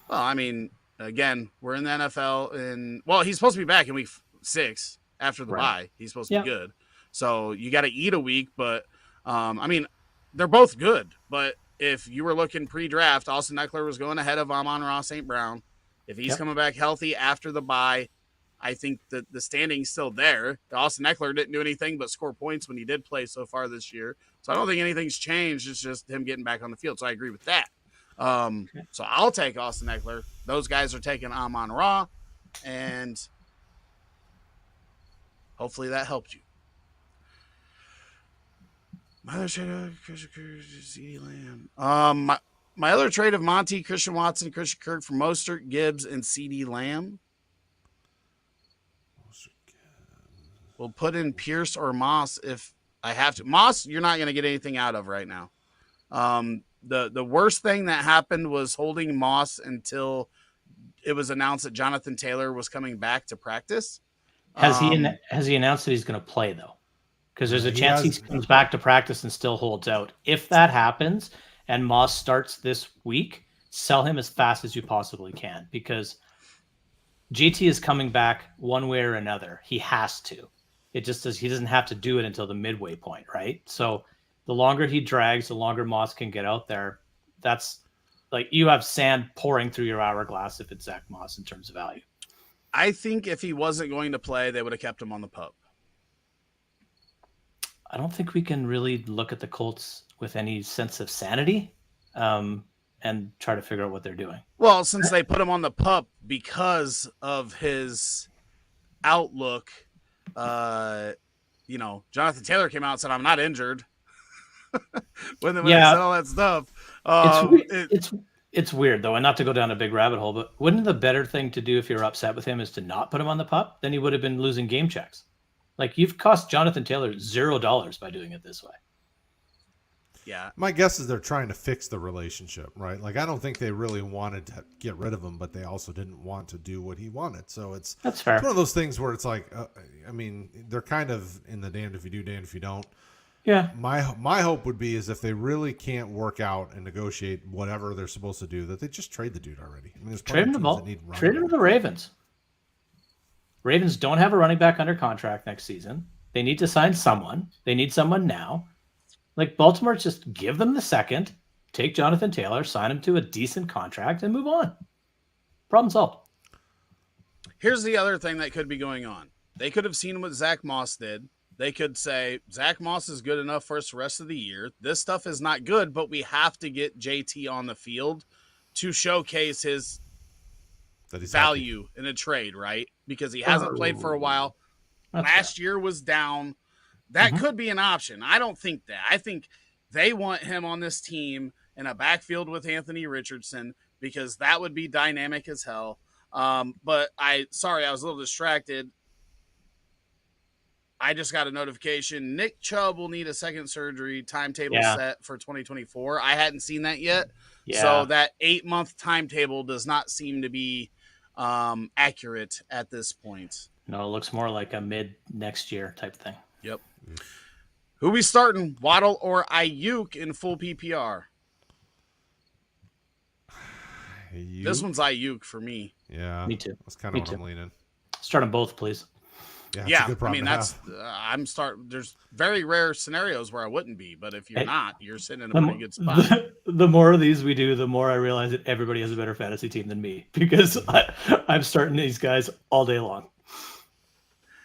Well, I mean, again, we're in the NFL, and he's supposed to be back in week 6 after the bye. He's supposed to be good. So you got to eat a week, but I mean, they're both good. But if you were looking pre-draft, Austin Eckler was going ahead of Amon-Ra St. Brown. If he's coming back healthy after the bye, I think that the standing's still there. Austin Eckler didn't do anything but score points when he did play so far this year. So I don't think anything's changed. It's just him getting back on the field. So I agree with that. So I'll take Austin Eckler. Those guys are taking Amon-Ra, and hopefully that helped you. My other trade of CeeDee Lamb. My other trade of Monty, Christian Watson, Christian Kirk for Mostert, Gibbs, and CeeDee Lamb. We'll put in Pierce or Moss if I have to. Moss, you're not going to get anything out of right now. The worst thing that happened was holding Moss until it was announced that Jonathan Taylor was coming back to practice. Has he announced that he's going to play though? Because there's a chance he comes back to practice and still holds out. If that happens and Moss starts this week, sell him as fast as you possibly can because GT is coming back one way or another. He has to. It just does. He doesn't have to do it until the midway point, right? So the longer he drags, the longer Moss can get out there. That's like you have sand pouring through your hourglass if it's Zach Moss in terms of value. I think if he wasn't going to play, they would have kept him on the pup. I don't think we can really look at the Colts with any sense of sanity and try to figure out what they're doing. Well, since they put him on the pup because of his outlook, Jonathan Taylor came out and said, I'm not injured. when they said all that stuff. It's weird, though, and not to go down a big rabbit hole, but wouldn't the better thing to do if you're upset with him is to not put him on the pup? Then he would have been losing game checks. Like, you've cost Jonathan Taylor $0 by doing it this way. Yeah. My guess is they're trying to fix the relationship, right? Like, I don't think they really wanted to get rid of him, but they also didn't want to do what he wanted. So That's fair. It's one of those things where it's like, I mean, they're kind of in the damned if you do, damned if you don't. Yeah. My hope would be is if they really can't work out and negotiate whatever they're supposed to do, that they just trade the dude already. I mean, there's Trade him plenty of teams that need running Trade him to back. the Ravens. Ravens don't have a running back under contract next season. They need to sign someone. They need someone now. Like, Baltimore, just give them the second, take Jonathan Taylor, sign him to a decent contract, and move on. Problem solved. Here's the other thing that could be going on. They could have seen what Zach Moss did. They could say, Zach Moss is good enough for us the rest of the year. This stuff is not good, but we have to get JT on the field to showcase his value in a trade, right? Because he hasn't played for a while. Last year was down. That could be an option. I don't think that. I think they want him on this team in a backfield with Anthony Richardson because that would be dynamic as hell. But I was a little distracted. I just got a notification. Nick Chubb will need a second surgery timetable set for 2024. I hadn't seen that yet. Yeah. So that 8-month timetable does not seem to be accurate at this point. No, it looks more like a mid next year type thing. Yep. Who we starting, Waddle or Ayuk in full PPR? This one's Ayuk for me. Yeah, me too. That's kind of what I'm leaning. Start them both, please. Yeah, I mean there's very rare scenarios where I wouldn't be, but if you're not, you're sitting in a pretty good spot. The more of these we do, the more I realize that everybody has a better fantasy team than me because I'm starting these guys all day long.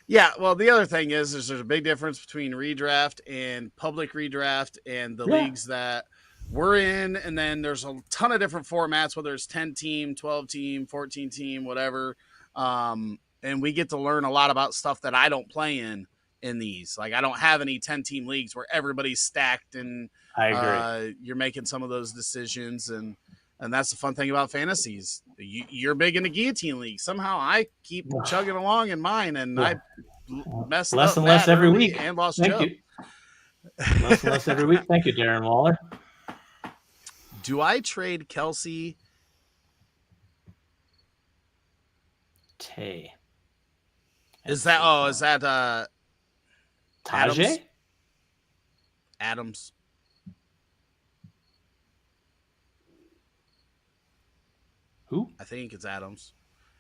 Yeah, well, the other thing is there's a big difference between redraft and public redraft and the leagues that we're in, and then there's a ton of different formats, whether it's 10-team, 12-team, 14-team, whatever. And we get to learn a lot about stuff that I don't play in these. Like, I don't have any 10-team leagues where everybody's stacked and I agree. You're making some of those decisions, and that's the fun thing about fantasies. You're big in the guillotine league. Somehow I keep chugging along in mine, and I messed less up and less every week and lost Thank you. Less and less every week. Thank you, Darren Waller. Do I trade Kelsey? Tay. Is that Tajay? Adams. Who? I think it's Adams.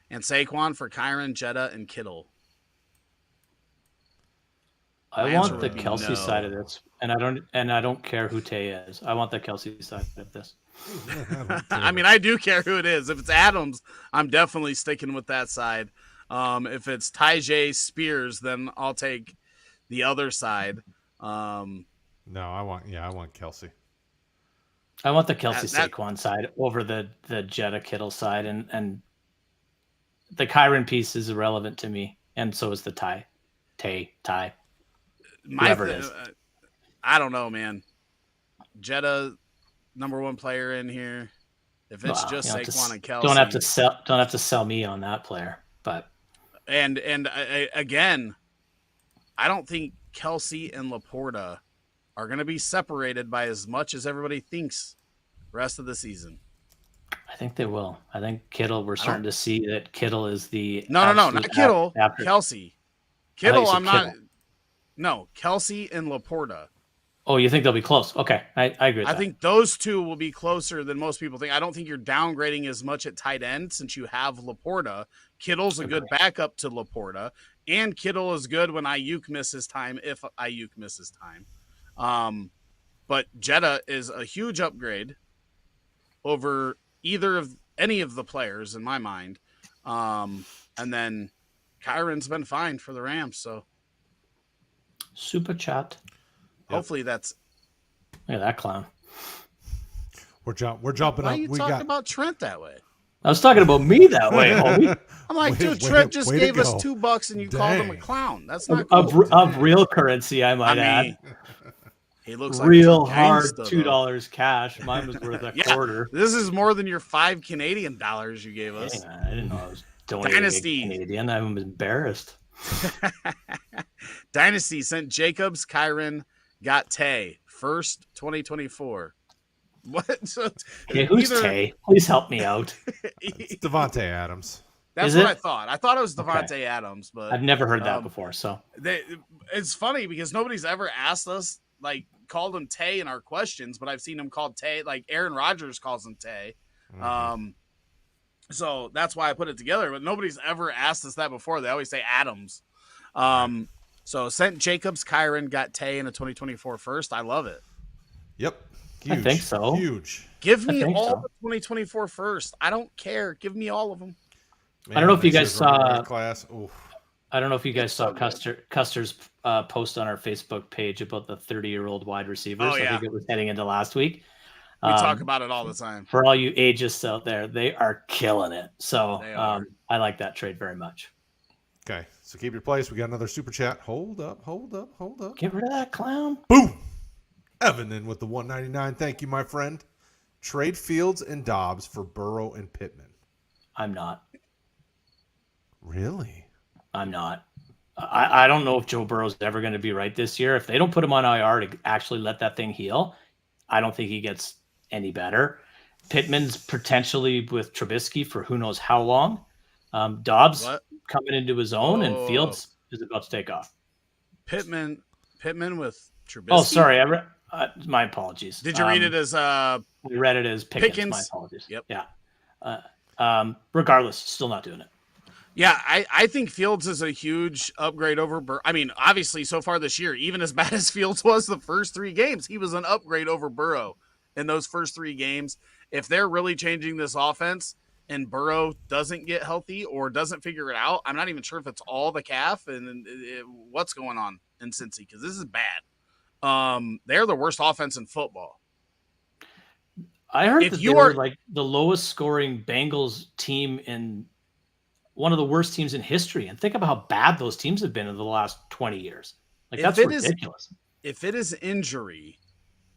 And Saquon for Kyron, Jetta, and Kittle. I want the Kelsey side of this, and I don't care who Tay is. I want the Kelsey side of this. I mean, I do care who it is. If it's Adams, I'm definitely sticking with that side. If it's Tajay Spears, then I'll take the other side. No, I want Kelsey. I want the Kelsey Saquon side over the Jetta Kittle side, and the Kyron piece is irrelevant to me, and so is the Tay. Whatever it is. I don't know, man. Jetta, number one player in here. If it's just Saquon and Kelsey, don't have to sell me on that player. But and again, I don't think Kelsey and Laporta are going to be separated by as much as everybody thinks the rest of the season. I think they will. I think Kittle. We're starting to see that Kittle is the no, not Kittle. Kelsey. Kittle, I'm not. Kittle. No, Kelsey and Laporta. Oh, you think they'll be close? Okay, I agree with that. I think those two will be closer than most people think. I don't think you're downgrading as much at tight end since you have Laporta. Kittle's a good backup to Laporta, and Kittle is good when Ayuk misses time, if Ayuk misses time. But Jetta is a huge upgrade over any of the players in my mind. And then Kyron's been fine for the Rams, so super chat. Hopefully that's. Look at that clown. We're jumping Why up. are you talking about Trent that way? I was talking about me that way, homie. I'm like, dude, Trent just gave us $2 and you called him a clown. That's not cool. Of real currency, I might add. He looks like real hard $2 cash. Mine was worth a quarter. This is more than your $5 Canadian you gave us. Dang, I didn't know I was donating Dynasty Canadian. I'm embarrassed. Dynasty sent Jacobs, Kyron, got Tay. First 2024. What? So Okay, who's Tay? Please help me out. It's Devontae Adams. That's what I thought. I thought it was Devontae Adams, but I've never heard that before. So it's funny because nobody's ever asked us, like, called him Tay in our questions, but I've seen him called Tay. Like Aaron Rodgers calls him Tay. So that's why I put it together. But nobody's ever asked us that before. They always say Adams. So sent Jacobs, Kyron, got Tay in a 2024 first. I love it. Yep. Huge. I think so. Huge. Give me all the 2024 first. I don't care. Give me all of them. Man, I don't know if you guys saw class. I don't know if you guys saw Custer's post on our Facebook page about the 30-year-old wide receivers. I think it was heading into last week. We talk about it all the time. For all you ageist out there, they are killing it. So I like that trade very much. Okay, so keep your place. We got another super chat. Hold up. Get rid of that clown. Boom. Evan in with the 199. Thank you, my friend. Trade Fields and Dobbs for Burrow and Pittman. I'm not. Really? I'm not. I don't know if Joe Burrow's ever going to be right this year. If they don't put him on IR to actually let that thing heal, I don't think he gets any better. Pittman's potentially with Trubisky for who knows how long. Dobbs coming into his own, and Fields is about to take off. Pittman with Trubisky. Oh, sorry. My apologies. Did you read it as we read it as Pickens. My apologies. Yep. Yeah. Regardless, still not doing it. Yeah, I think Fields is a huge upgrade over Burrow. I mean, obviously, so far this year, even as bad as Fields was the first 3 games, he was an upgrade over Burrow in those first 3 games. If they're really changing this offense and Burrow doesn't get healthy or doesn't figure it out, I'm not even sure if it's all the calf and what's going on in Cincy, because this is bad. They're the worst offense in football. I heard that they were like the lowest scoring Bengals team in one of the worst teams in history. And think about how bad those teams have been in the last 20 years. Like, that's ridiculous. If it is injury,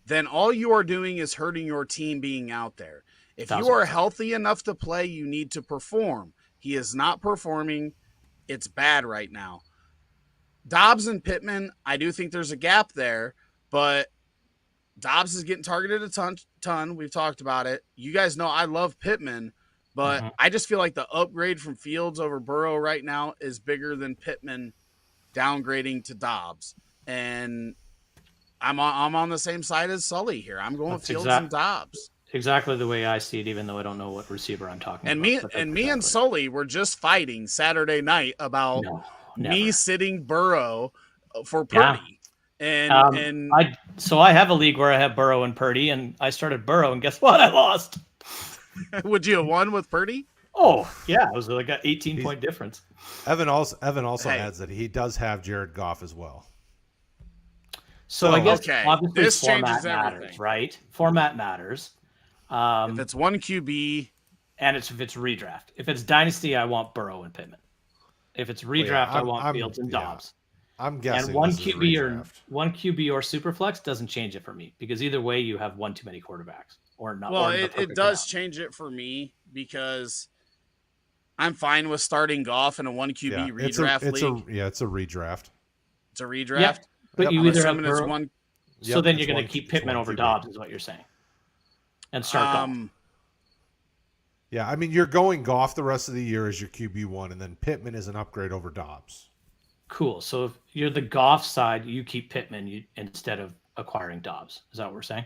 then all you are doing is hurting your team being out there. If you are healthy enough to play, you need to perform. He is not performing. It's bad right now. Dobbs and Pittman, I do think there's a gap there, but Dobbs is getting targeted a ton. We've talked about it. You guys know I love Pittman, but I just feel like the upgrade from Fields over Burrow right now is bigger than Pittman downgrading to Dobbs. And I'm on the same side as Sully here. I'm going Fields and Dobbs. Exactly the way I see it, even though I don't know what receiver I'm talking about. Me and Sully were just fighting Saturday night about me sitting Burrow for Purdy. Yeah. So I have a league where I have Burrow and Purdy, and I started Burrow, and guess what? I lost. Would you have won with Purdy? Oh, yeah. It was like an 18-point difference. Evan also adds that he does have Jared Goff as well. So I guess obviously this format matters, right? Format matters. If it's one QB. And if it's redraft. If it's dynasty, I want Burrow and Pittman. If it's redraft, I want Fields and Dobbs. I'm guessing. And one QB or Superflex doesn't change it for me, because either way you have one too many quarterbacks or not. Well, it does change it for me because I'm fine with starting Goff in a one QB redraft league. It's a redraft. It's a redraft. Yeah, but you either have Burrow, so then you're going to keep Pittman over Dobbs, is what you're saying, and start Goff. Yeah, I mean, you're going Goff the rest of the year as your QB1, and then Pittman is an upgrade over Dobbs. Cool. So if you're the Goff side, you keep Pittman instead of acquiring Dobbs. Is that what we're saying?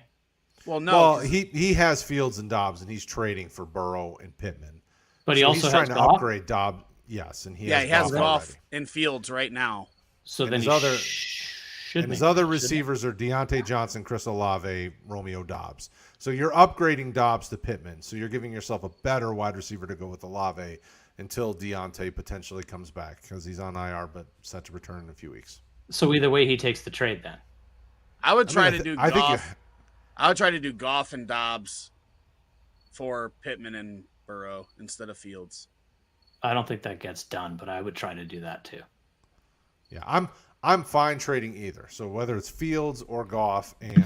Well, no. Well, he has Fields and Dobbs, and he's trading for Burrow and Pittman. But he also he's trying to upgrade Dobbs. Yes, and he has Goff and Fields right now. So and then his other receivers are Deontay Johnson, Chris Olave, Romeo Dobbs. So you're upgrading Dobbs to Pittman. So you're giving yourself a better wide receiver to go with Olave until Deontay potentially comes back, because he's on IR but set to return in a few weeks. So either way, he takes the trade then. I would try to do Goff. I would try to do Goff and Dobbs for Pittman and Burrow instead of Fields. I don't think that gets done, but I would try to do that too. Yeah, I'm fine trading either. So whether it's Fields or Goff, and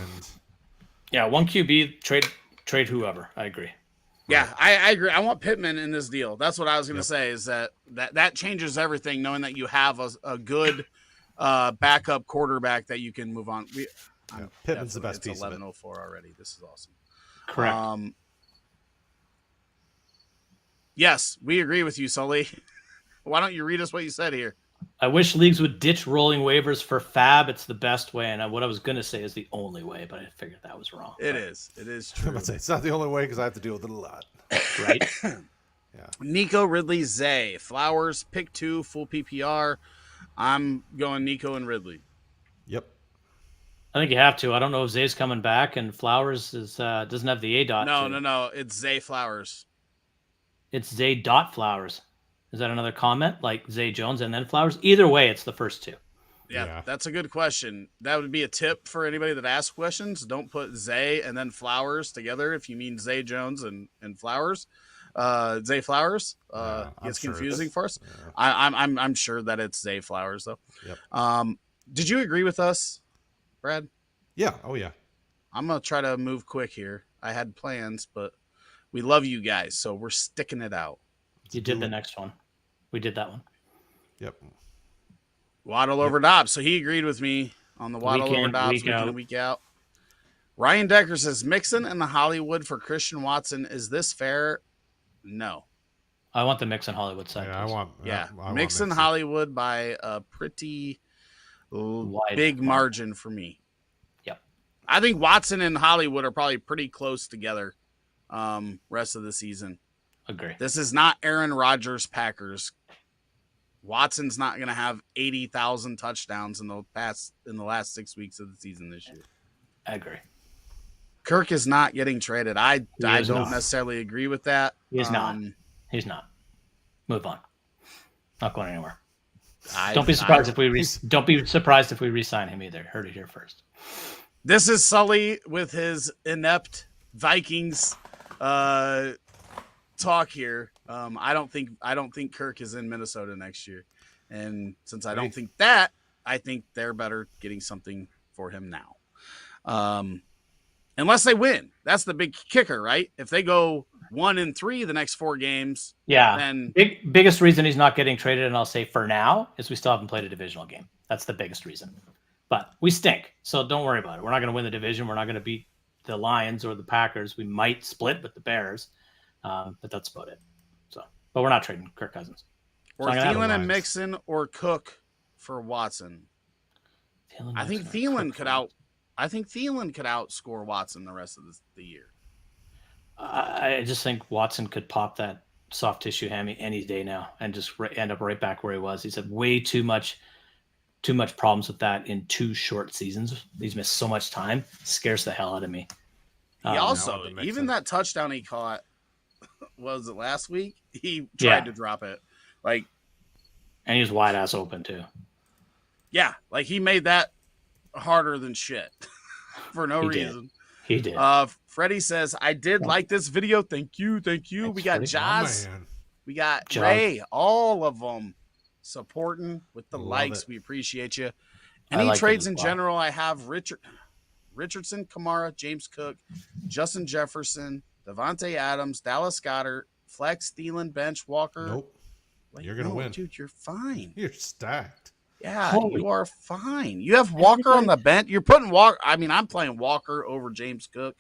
one QB trade whoever. I agree. Yeah, I agree. I want Pittman in this deal. That's what I was going to say, is that changes everything, knowing that you have a good backup quarterback that you can move on. Pittman's the best piece of it. It's 11:04 already. This is awesome. Correct. Yes, we agree with you, Sully. Why don't you read us what you said here? I wish leagues would ditch rolling waivers for fab. It's the best way. And what I was going to say is the only way, but I figured that was wrong. It is true. I'm about to say, it's not the only way because I have to deal with it a lot. Right? Yeah. Nico, Ridley, Zay. Flowers, pick 2, full PPR. I'm going Nico and Ridley. Yep. I think you have to. I don't know if Zay's coming back, and Flowers is doesn't have the A dot. No. It's Zay Flowers. It's Zay dot Flowers. Is that another comment? Like Zay Jones and then Flowers? Either way, it's the first two. Yeah, that's a good question. That would be a tip for anybody that asks questions. Don't put Zay and then Flowers together if you mean Zay Jones and Flowers. Zay Flowers gets confusing for us. Yeah. I'm sure that it's Zay Flowers though. Yep. Did you agree with us, Brad? Yeah. Oh yeah. I'm gonna try to move quick here. I had plans, but we love you guys, so we're sticking it out. You did the next one. We did that one. Yep. Waddle over Dobbs. So he agreed with me on the Waddle over Dobbs week out. Ryan Decker says Mixon and the Hollywood for Christian Watson. Is this fair? No. I want the Mixon Hollywood side. Yeah, I want Mixon Hollywood by a pretty big margin for me. Yep. I think Watson and Hollywood are probably pretty close together rest of the season. Agree. This is not Aaron Rodgers Packers. Watson's not going to have 80,000 touchdowns in the last 6 weeks of the season this year. I agree. Kirk is not getting traded. I don't necessarily agree with that. He's not. He's not. Move on. Not going anywhere. Don't be surprised if we re-sign him either. Heard it here first. This is Sully with his inept Vikings talk here. I don't think Kirk is in Minnesota next year, and since I don't think that, I think they're better getting something for him now. Unless they win, that's the big kicker, right? If they go 1-3 the next 4 games, then biggest reason he's not getting traded, and I'll say for now, is we still haven't played a divisional game. That's the biggest reason. But we stink, so don't worry about it. We're not going to win the division. We're not going to beat the Lions or the Packers. We might split with the Bears. But that's about it. But we're not trading Kirk Cousins. Or Thielen and Mixon or Cook for Watson. I think Thielen could outscore Watson the rest of the year. I just think Watson could pop that soft tissue hammy any day now and just end up right back where he was. He's had way too much problems with that in 2 short seasons. He's missed so much time. Scares the hell out of me. He also, even that touchdown he caught, was it last week? He tried to drop it. And he was wide ass open too. Yeah, he made that harder than shit for no reason. He did. Freddie says, I did like this video. Thank you. Thanks, we got Jazz. We got Ray. All of them supporting with the likes. We appreciate you. Any trades in general, I have Richardson, Kamara, James Cook, Justin Jefferson, Devontae Adams, Dallas Goedert, Flex, Thielen, bench, Walker. Nope. You're going to win. Dude, you're fine. You're stacked. Yeah, you are fine. You have Walker on the bench. You're putting Walker. I mean, I'm playing Walker over James Cook.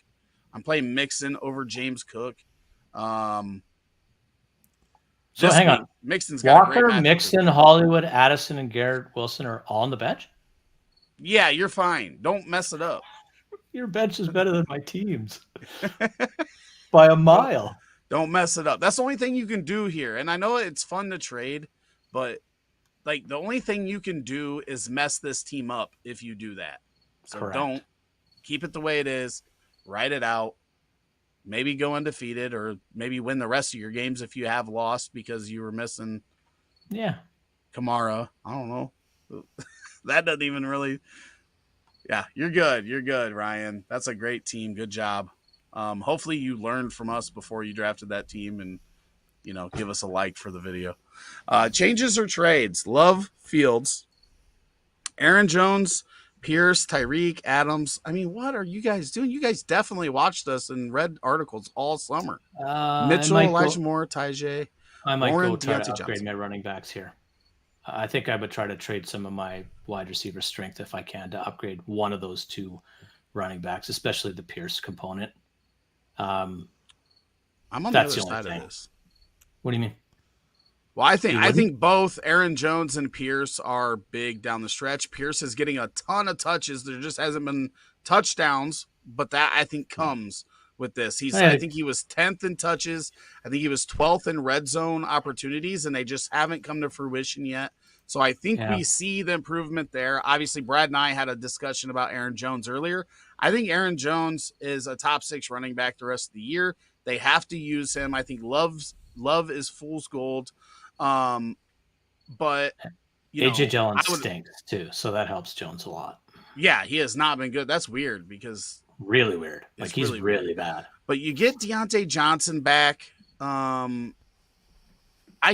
I'm playing Mixon over James Cook. So hang on. Mixon's got Walker, Mixon, Hollywood, Addison, and Garrett Wilson are all on the bench? Yeah, you're fine. Don't mess it up. Your bench is better than my team's. By a mile. Don't mess it up. That's the only thing you can do here. And I know it's fun to trade, but the only thing you can do is mess this team up if you do that. So Correct. Don't keep it the way it is. Write it out. Maybe go undefeated, or maybe win the rest of your games if you have lost because you were missing Kamara. I don't know. That doesn't even really. Yeah, you're good. You're good, Ryan. That's a great team. Good job. Hopefully you learned from us before you drafted that team and, give us a like for the video. Changes or trades? Love Fields, Aaron Jones, Pierce, Tyreek, Adams. I mean, what are you guys doing? You guys definitely watched us and read articles all summer. Mitchell, Elijah Moore, Tajay. I might go try to upgrade my running backs here. I think I would try to trade some of my wide receiver strength if I can to upgrade one of those two running backs, especially the Pierce component. I'm on the That's other the only side of thing. this. What do you mean? Well, I You wouldn't? think both Aaron Jones and Pierce are big down the stretch. Pierce is getting a ton of touches. There just hasn't been touchdowns, but that I think comes with this. I think he was 10th in touches. I think he was 12th in red zone opportunities, and they just haven't come to fruition yet. So I think we see the improvement there. Obviously, Brad and I had a discussion about Aaron Jones earlier. I think Aaron Jones is a top 6 running back the rest of the year. They have to use him. I think Love is fool's gold. But AJ Dillon stinks too, so that helps Jones a lot. Yeah, he has not been good. That's weird because really weird. Like he's really bad. But you get Deontay Johnson back. I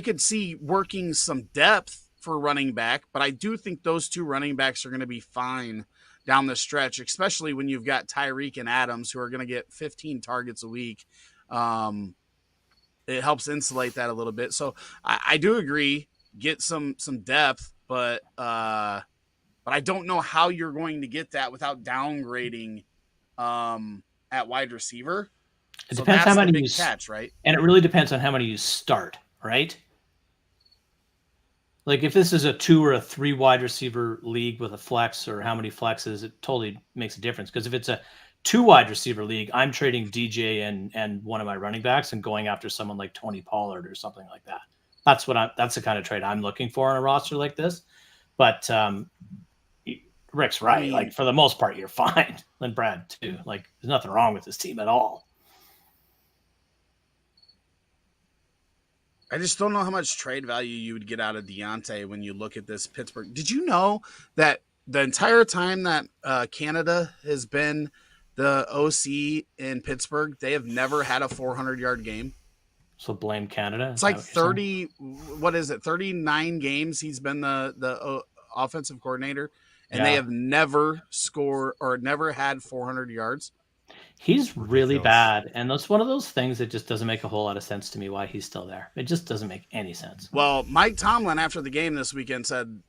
could see working some depth for running back, but I do think those two running backs are going to be fine down the stretch, especially when you've got Tyreek and Adams who are going to get 15 targets a week. It helps insulate that a little bit. So I do agree, get some depth, but I don't know how you're going to get that without downgrading at wide receiver. It depends how many you catch, right? And it really depends on how many you start, right? Like if this is a 2 or a 3 wide receiver league with a flex or how many flexes, it totally makes a difference. Because if it's a 2 wide receiver league, I'm trading DJ and one of my running backs and going after someone like Tony Pollard or something like that. That's the kind of trade I'm looking for on a roster like this. But Rick's right. I mean, like for the most part, you're fine. And Brad too. Like there's nothing wrong with this team at all. I just don't know how much trade value you would get out of Deontay when you look at this Pittsburgh. Did you know that the entire time that Canada has been the OC in Pittsburgh, they have never had a 400-yard game? So blame Canada. It's like 30. What is it? 39 games he's been the offensive coordinator, and they have never scored or never had 400 yards. He's really bad, and that's one of those things that just doesn't make a whole lot of sense to me why he's still there. It just doesn't make any sense. Well, Mike Tomlin after the game this weekend said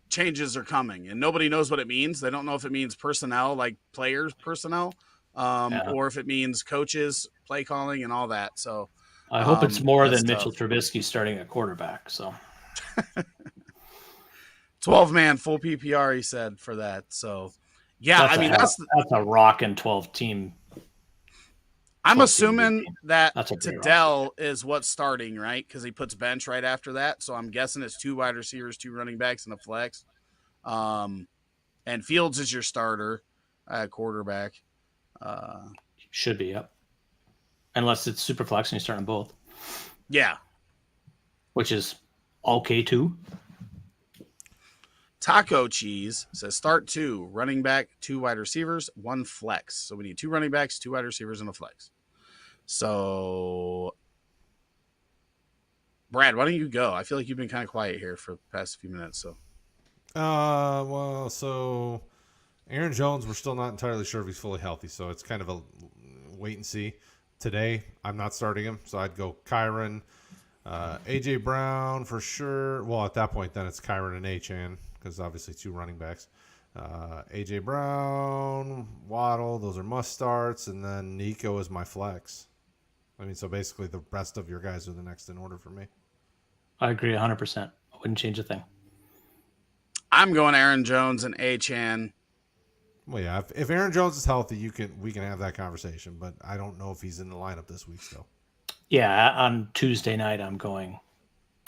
changes are coming, and nobody knows what it means. They don't know if it means personnel, like players personnel, or if it means coaches, play calling, and all that. So I hope it's more than Mitchell Trubisky starting at quarterback. So 12-man full PPR, he said for that. So yeah, that's a rockin' 12 team. I'm assuming that Tadell is what's starting, right? Because he puts bench right after that. So I'm guessing it's 2 wide receivers, 2 running backs, and a flex. And Fields is your starter at quarterback. Should be, yep. Unless it's super flex and you start on both. Yeah. Which is okay too. Taco Cheese says start 2 running back, 2 wide receivers, 1 flex. So we need 2 running backs, 2 wide receivers, and a flex. So, Brad, why don't you go? I feel like you've been kind of quiet here for the past few minutes. So, so Aaron Jones, we're still not entirely sure if he's fully healthy. So it's kind of a wait and see. Today, I'm not starting him, so I'd go Kyron, AJ Brown for sure. Well, at that point, then it's Kyron and Achan. Because obviously 2 running backs. AJ Brown, Waddle, those are must starts, and then Nico is my flex. I mean, so basically the rest of your guys are the next in order for me. I agree 100%. I wouldn't change a thing. I'm going Aaron Jones and Achan. Well, yeah, if Aaron Jones is healthy, we can have that conversation, but I don't know if he's in the lineup this week still. Yeah, on Tuesday night I'm going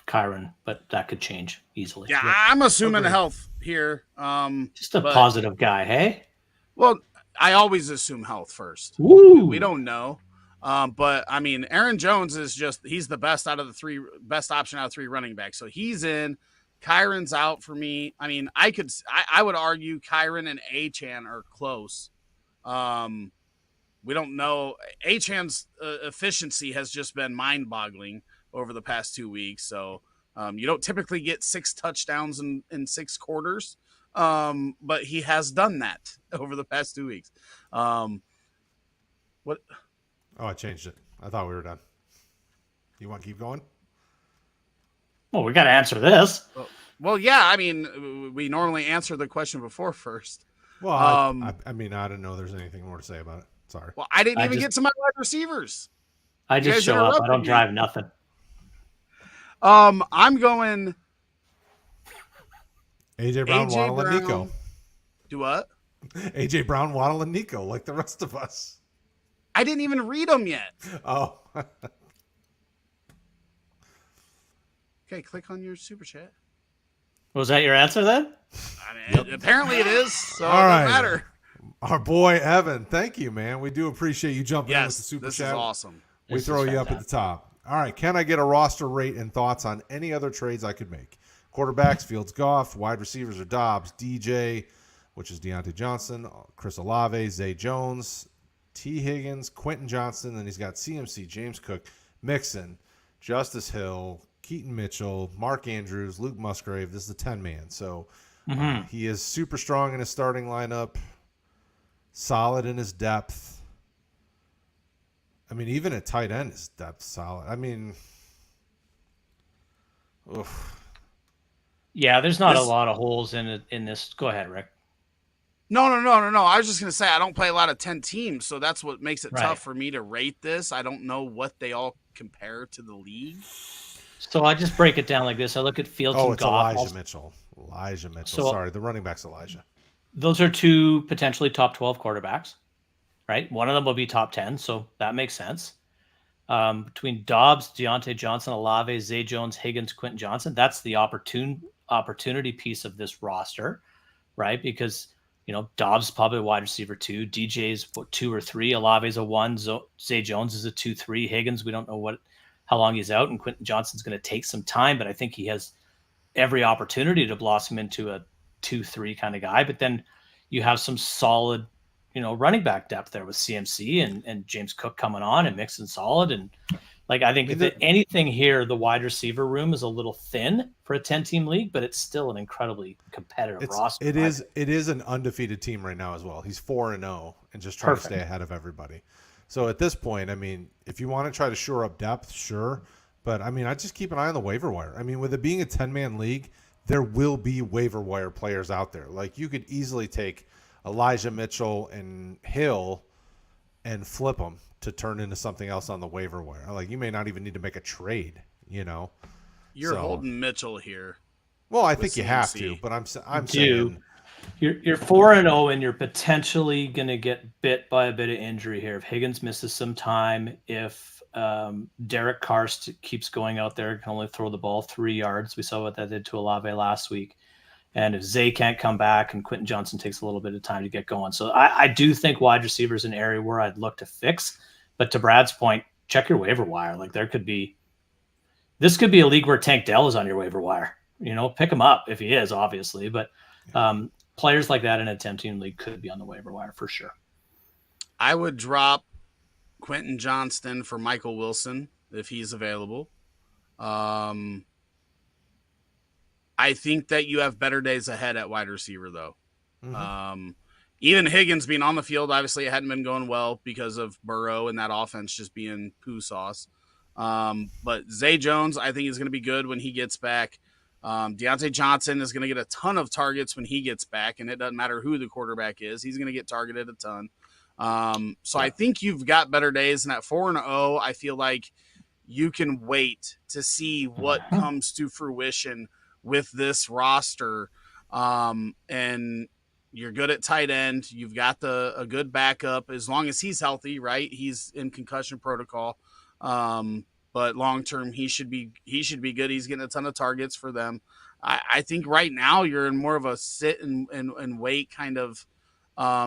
Kyron, but that could change easily. Yeah, I'm assuming health here. Just a positive guy, hey? Well, I always assume health first. Woo! We don't know. But I mean, Aaron Jones is he's the best out of the best option out of 3 running backs. So he's in. Kyron's out for me. I mean, I would argue Kyron and Achan are close. We don't know. Achan's efficiency has just been mind-boggling over the past 2 weeks. So you don't typically get 6 touchdowns in 6 quarters. But he has done that over the past 2 weeks. What? Oh, I changed it. I thought we were done. You want to keep going? Well, we got to answer this. Well, yeah. I mean, we normally answer the question before first. Well, I mean, I don't know. There's anything more to say about it. Sorry. Well, I didn't I even just get to my wide receivers. I You just guys show up. I interrupted don't me. drive nothing. I'm going AJ Brown, AJ Waddle, and Brown. Nico. Do what? AJ Brown, Waddle, and Nico, like the rest of us. I didn't even read them yet. Oh. Okay, click on your super chat. Was that your answer then? I mean, apparently it is, so All it right. doesn't matter. Our boy Evan, thank you, man. We do appreciate you jumping in with Yes, the super this chat. is awesome. We This throw is you up at the top. All right. Can I get a roster rate and thoughts on any other trades I could make? Quarterbacks, Fields, Goff. Wide receivers are Dobbs, DJ, which is Deontay Johnson, Chris Olave, Zay Jones, T. Higgins, Quentin Johnston. Then he's got CMC, James Cook, Mixon, Justice Hill, Keaton Mitchell, Mark Andrews, Luke Musgrave. This is the 10-man. So he is super strong in his starting lineup, solid in his depth. I mean, even at tight end, his depth solid. I mean, oof. Yeah, there's not a lot of holes in this. Go ahead, Rick. No. I was just going to say I don't play a lot of 10 teams, so that's what makes it Right. tough for me to rate this. I don't know what they all compare to the league. So I just break it down like this. I look at Fields Oh, and it's Goff. Elijah Mitchell. So- Sorry, the running back's Elijah. Those are two potentially top 12 quarterbacks, right? One of them will be top 10, so that makes sense. Between Dobbs, Deontay Johnson, Olave, Zay Jones, Higgins, Quentin Johnson, that's the opportunity piece of this roster, right? Because Dobbs is probably a wide receiver 2, DJ's 2 or 3, Olave's a 1, Zay Jones is a 2-3, Higgins, we don't know how long he's out, and Quentin Johnston's going to take some time, but I think he has every opportunity to blossom into a 2-3 kind of guy. But then you have some solid, running back depth there with CMC and James Cook coming on and Mixon solid. And I think if anything here, the wide receiver room is a little thin for a 10-team league, but it's still an incredibly competitive roster. It is an undefeated team right now as well. He's 4-0 and just trying to stay ahead of everybody. So at this point, I mean, if you want to try to shore up depth, sure. But, I mean, I just keep an eye on the waiver wire. I mean, with it being a 10-man league, there will be waiver wire players out there. Like, you could easily take Elijah Mitchell and Hill and flip them to turn into something else on the waiver wire. Like, you may not even need to make a trade, You're holding Mitchell here. Well, I think you have to, but I'm saying you're 4-0 and you're potentially going to get bit by a bit of injury here. If Higgins misses some time, if Derek Carr keeps going out there, can only throw the ball 3 yards. We saw what that did to Olave last week. And if Zay can't come back and Quentin Johnson takes a little bit of time to get going. So I do think wide receiver is an area where I'd look to fix. But to Brad's point, check your waiver wire. Like this could be a league where Tank Dell is on your waiver wire. Pick him up if he is, obviously. But players like that in a 10-team league could be on the waiver wire for sure. I would drop Quentin Johnston for Michael Wilson if he's available. I think that you have better days ahead at wide receiver, though. Mm-hmm. Even Higgins being on the field, obviously it hadn't been going well because of Burrow and that offense just being poo sauce. But Zay Jones, I think, is going to be good when he gets back. Deontay Johnson is going to get a ton of targets when he gets back, and it doesn't matter who the quarterback is. He's going to get targeted a ton. I think you've got better days, and at 4-0, I feel like you can wait to see what comes to fruition with this roster. And you're good at tight end. You've got a good backup as long as he's healthy, right? He's in concussion protocol. But long-term, he should be good. He's getting a ton of targets for them. I think right now you're in more of a sit and wait kind of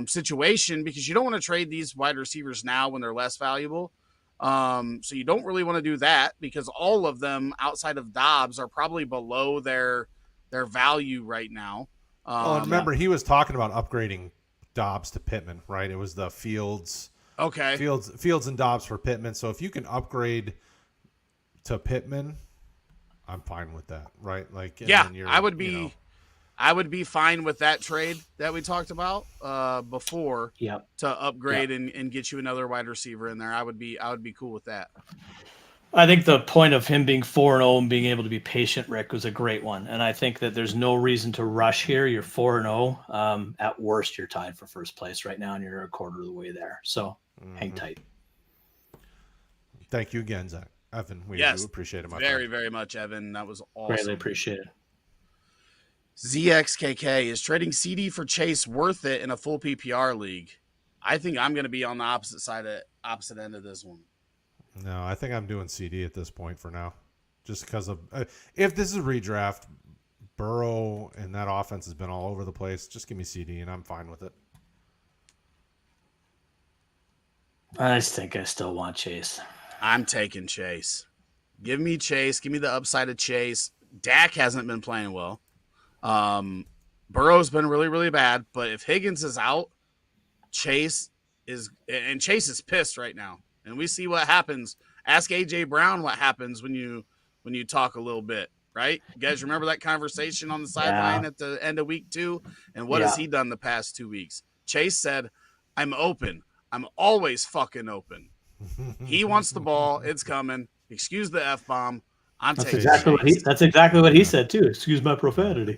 situation because you don't want to trade these wide receivers now when they're less valuable. So you don't really want to do that because all of them outside of Dobbs are probably below their value right now. Well, remember, he was talking about upgrading Dobbs to Pittman, right? It was the Fields and Dobbs for Pittman. So if you can upgrade to Pittman, I'm fine with that, right? I would be fine with that trade that we talked about before to upgrade and get you another wide receiver in there. I would be cool with that. I think the point of him being 4-0 and being able to be patient, Rick, was a great one. And I think that there's no reason to rush here. You're 4-0. At worst, you're tied for first place right now, and you're a quarter of the way there. So hang tight. Thank you again, Zach. Evan, we do appreciate it, my very, friend. very much, Evan. That was awesome. Greatly appreciated. ZXKK, is trading CD for Chase worth it in a full PPR league? I think I'm going to be on the opposite end of this one. No, I think I'm doing CD at this point for now. Just because of if this is redraft, Burrow and that offense has been all over the place. Just give me CD and I'm fine with it. I think I still want Chase. I'm taking Chase. Give me Chase. Give me the upside of Chase. Dak hasn't been playing well. Burrow's been really, really bad. But if Higgins is out, Chase is pissed right now. And we see what happens. Ask AJ Brown what happens when you talk a little bit, right? You guys remember that conversation on the sideline at the end of week 2? And what has he done the past 2 weeks? Chase said, I'm open. I'm always fucking open. He wants the ball. It's coming. Excuse the F-bomb. That's exactly what he said too. Excuse my profanity.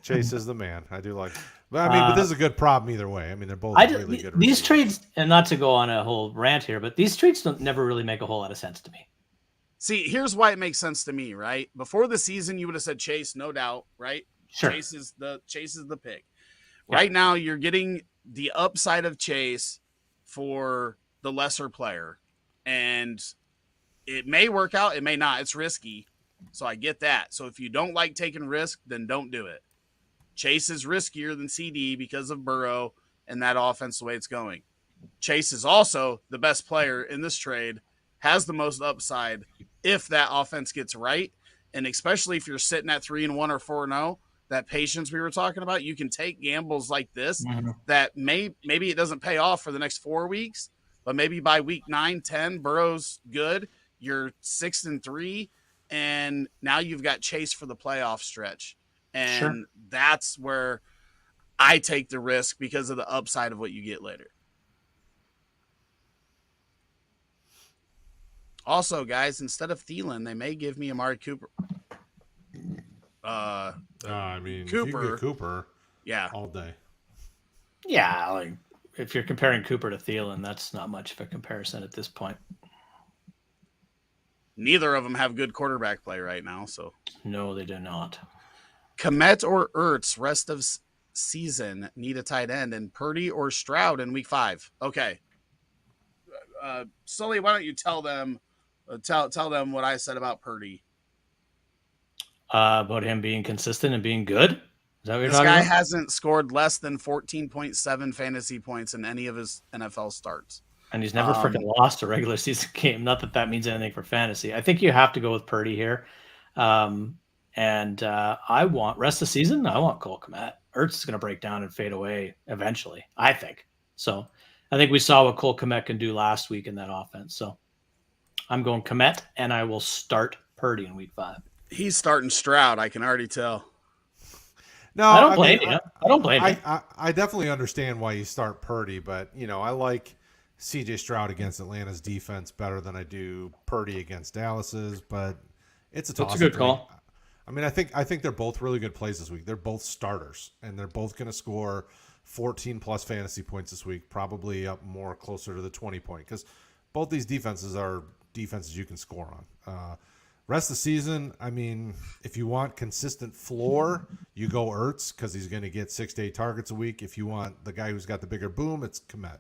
Chase is the man. I do like. But but this is a good problem either way. I mean, they're both really good. These trades, and not to go on a whole rant here, but these trades never really make a whole lot of sense to me. See, here's why it makes sense to me. Right before the season, you would have said Chase, no doubt. Right? Sure. Chase is the pick. Yeah. Right now, you're getting the upside of Chase for the lesser player, and it may work out. It may not. It's risky. So I get that. So if you don't like taking risk, then don't do it. Chase is riskier than CD because of Burrow and that offense, the way it's going. Chase is also the best player in this trade, has the most upside if that offense gets right. And especially if you're sitting at 3-1 or 4-0, that patience we were talking about, you can take gambles like this that maybe it doesn't pay off for the next 4 weeks, but maybe by week 9, 10, Burrow's good. You're 6-3, and now you've got Chase for the playoff stretch. And that's where I take the risk because of the upside of what you get later. Also, guys, instead of Thielen, they may give me Amari Cooper. I mean, Cooper. If you get Cooper, yeah, all day. Yeah, like if you're comparing Cooper to Thielen, that's not much of a comparison at this point. Neither of them have good quarterback play right now, so. No, they do not. Komet or Ertz, rest of season, need a tight end, and Purdy or Stroud in week 5. Okay. Sully, why don't you tell them what I said about Purdy? About him being consistent and being good? Is that what you're talking about? This guy hasn't scored less than 14.7 fantasy points in any of his NFL starts. And he's never freaking lost a regular season game. Not that means anything for fantasy. I think you have to go with Purdy here. And I want rest of the season. I want Cole Kmet. Ertz is going to break down and fade away eventually, I think. So I think we saw what Cole Kmet can do last week in that offense. So I'm going Kmet, and I will start Purdy in week 5. He's starting Stroud. I can already tell. No, I don't blame you. I don't blame you. I definitely understand why you start Purdy, but I like CJ Stroud against Atlanta's defense better than I do Purdy against Dallas's, but it's a toss. That's a good call. I mean, I think they're both really good plays this week. They're both starters, and they're both going to score 14 plus fantasy points this week, probably up more closer to the 20 point, because both these defenses are defenses you can score on. Rest of the season, I mean, if you want consistent floor, you go Ertz because he's going to get 6 to 8 targets a week. If you want the guy who's got the bigger boom, it's Kmet,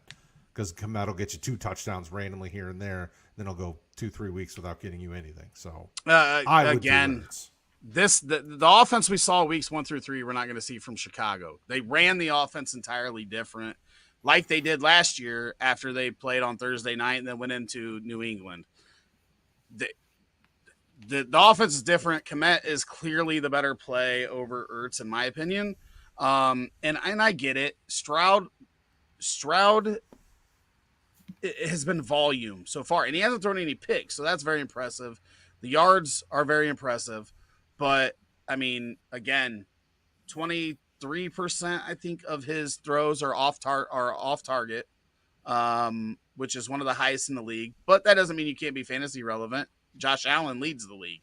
because Kmet will get you 2 touchdowns randomly here and there. Then he'll go 2-3 weeks without getting you anything. So I would again, the offense we saw weeks 1 through 3, we're not going to see from Chicago. They ran the offense entirely different, like they did last year after they played on Thursday night and then went into New England. The offense is different. Kmet is clearly the better play over Ertz, in my opinion. And I get it. Stroud has been volume so far, and he hasn't thrown any picks, so that's very impressive. The yards are very impressive, but I mean, again, 23% I think of his throws are off target. which is one of the highest in the league. But that doesn't mean you can't be fantasy relevant. Josh Allen leads the league.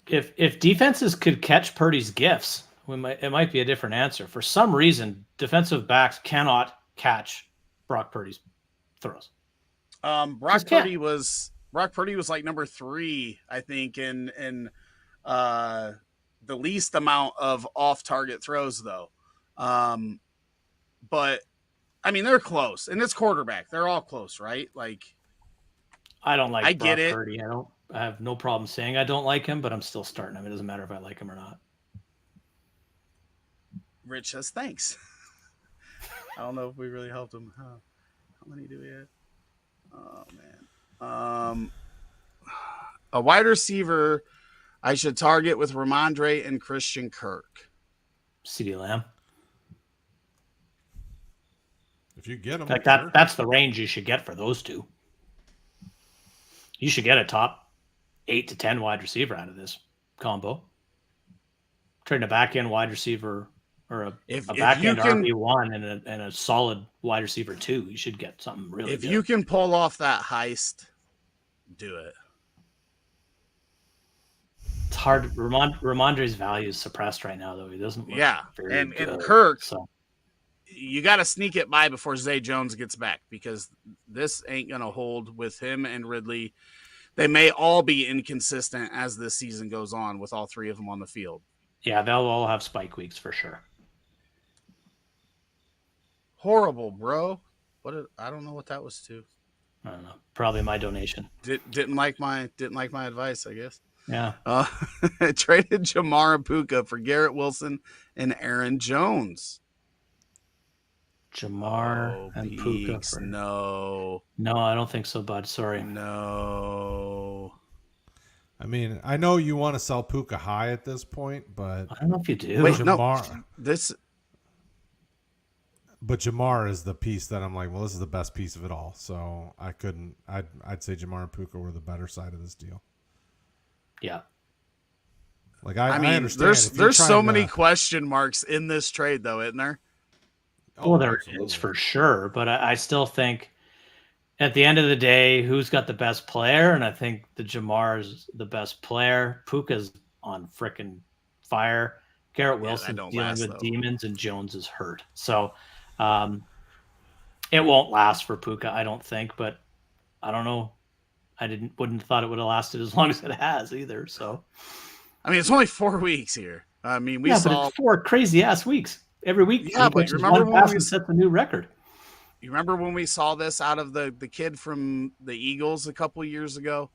If defenses could catch Purdy's gifts, it might be a different answer. For some reason, defensive backs cannot catch Brock Purdy's throws. Brock Purdy was like number 3, I think, in the least amount of off-target throws, though. But I mean, they're close, and it's quarterback. They're all close, right? Like, I don't like Brock get Purdy. I have no problem saying I don't like him, but I'm still starting him. It doesn't matter if I like him or not. Rich says thanks. I don't know if we really helped him. How many do we have? Oh man. A wide receiver I should target with Ramondre and Christian Kirk. CeeDee Lamb. If you get them, like that's the range you should get for those two. You should get a top 8 to 10 wide receiver out of this combo. Trading a back end wide receiver or a back end RB1 and a solid wide receiver 2, you should get something really good. If you can pull off that heist, do it. It's hard. Ramondre's value is suppressed right now, though. He doesn't look very good. And Kirk, so you got to sneak it by before Zay Jones gets back, because this ain't going to hold with him and Ridley. They may all be inconsistent as this season goes on with all 3 of them on the field. Yeah, they'll all have spike weeks for sure. Horrible, bro. I don't know what that was to. I don't know. Probably my donation. Didn't like my advice, I guess. Yeah. Traded Jamar Puka for Garrett Wilson and Aaron Jones. Jamar and Puka. No, I don't think so, bud. Sorry. No. I mean, I know you want to sell Puka high at this point, but I don't know if you do. Wait, Jamar, no. But Jamar is the piece that I'm like, well, this is the best piece of it all. So I'd say Jamar and Puka were the better side of this deal. Yeah. Like I mean, understand. There's so many question marks in this trade, though, isn't there? Well, there is for sure, but I still think at the end of the day, who's got the best player? And I think the Jamar's the best player. Puka's on frickin' fire. Garrett Wilson dealing with demons, and Jones is hurt. So it won't last for Puka, I don't think. But I don't know. I wouldn't have thought it would have lasted as long as it has either. So I mean, it's only 4 weeks here. I mean, but it's 4 crazy ass weeks. Every week, but remember when we set the new record. You remember when we saw this out of the kid from the Eagles a couple years ago?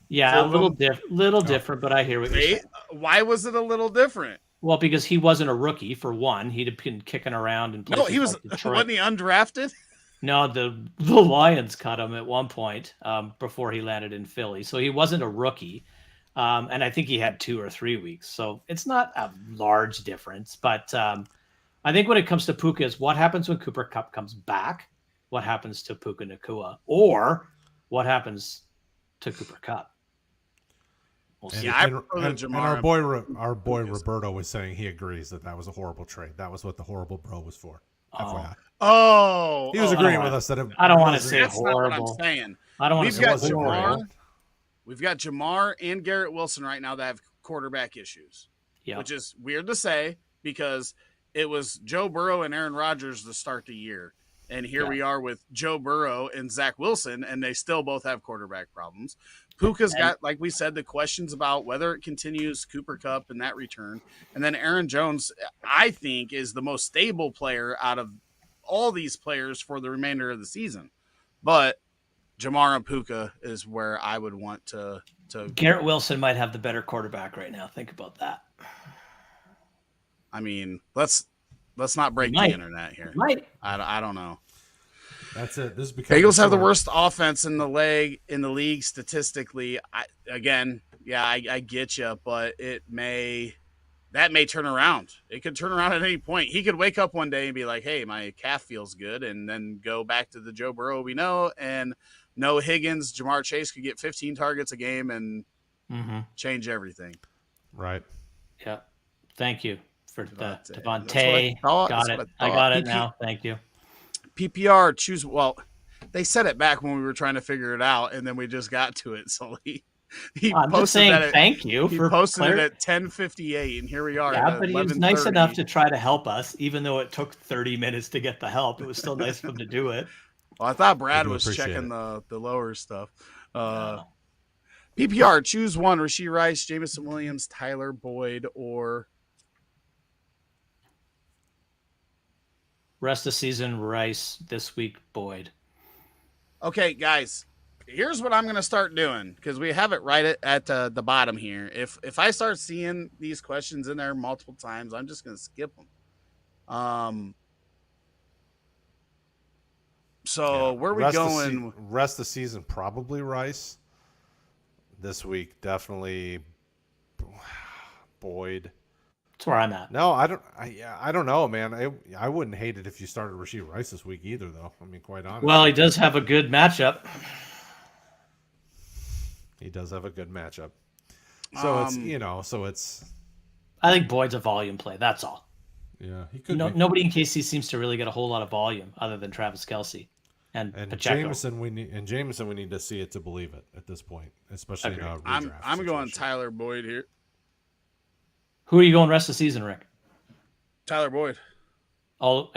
Yeah, a little different, but I hear what you're saying. Why was it a little different? Well, because he wasn't a rookie, for one. He'd been kicking around and he was. Wasn't he undrafted? No, the Lions cut him at one point before he landed in Philly, so he wasn't a rookie. And I think he had 2 or 3 weeks, so it's not a large difference, but. I think when it comes to Puka is what happens when Cooper Kupp comes back, what happens to Puka Nacua, or what happens to Cooper Kupp. We'll see. And our boy Roberto was saying he agrees that was a horrible trade. That was what the horrible bro was for. FYI. Oh, he was agreeing with us that I don't want to say that's horrible. Not what I'm saying. I don't want to say Jamar. We've got Jamar and Garrett Wilson right now that have quarterback issues. Yeah, which is weird to say because it was Joe Burrow and Aaron Rodgers to start the year. And here we are with Joe Burrow and Zach Wilson, and they still both have quarterback problems. Puka's got, like we said, the questions about whether it continues, Cooper Kupp and that return. And then Aaron Jones, I think, is the most stable player out of all these players for the remainder of the season. But Jamar and Puka is where I would want to Garrett Wilson might have the better quarterback right now. Think about that. I mean, let's not break the internet here. I don't know. That's it. This is Bengals have the worst offense in the league statistically. I get you, but that may turn around. It could turn around at any point. He could wake up one day and be like, "Hey, my calf feels good," and then go back to the Joe Burrow we know, and no Higgins. Jamar Chase could get 15 targets a game and change everything. Right. Yeah. Thank you. For the Devontae. Got it. I got it now. Thank you. PPR, choose. Well, they said it back when we were trying to figure it out, and then we just got to it. So he I'm just posted saying that. thank you He for posted it at 10:58, and here we are Yeah, at but he was 11:30. nice enough to try to help us, even though it took 30 minutes to get the help. It was still nice of him to do it. Well, I thought Brad do was appreciate checking it. the lower stuff. No. PPR, choose one: Rasheed Rice, Jameson Williams, Tyler Boyd, or Rest of season, Rice. This week, Boyd. okay, guys. Here's what I'm going to start doing because we have it right at the bottom here. If I start seeing these questions in there multiple times, I'm just going to skip them. So where are we going? Rest of the season, probably Rice. This week, definitely Boyd. That's where I'm at. No, I don't know, man. I wouldn't hate it if you started Rasheed Rice this week either, though. I mean, quite honestly. Well, he does have a good matchup. He does have a good matchup. So it's I think Boyd's a volume play. That's all. Yeah, he could. Nobody in KC seems to really get a whole lot of volume other than Travis Kelce and Pacheco. Jameson. We need to see it to believe it at this point, especially in a redraft I'm situation. going Tyler Boyd here. Who are you going rest of the season, Rick? Tyler Boyd. Oh,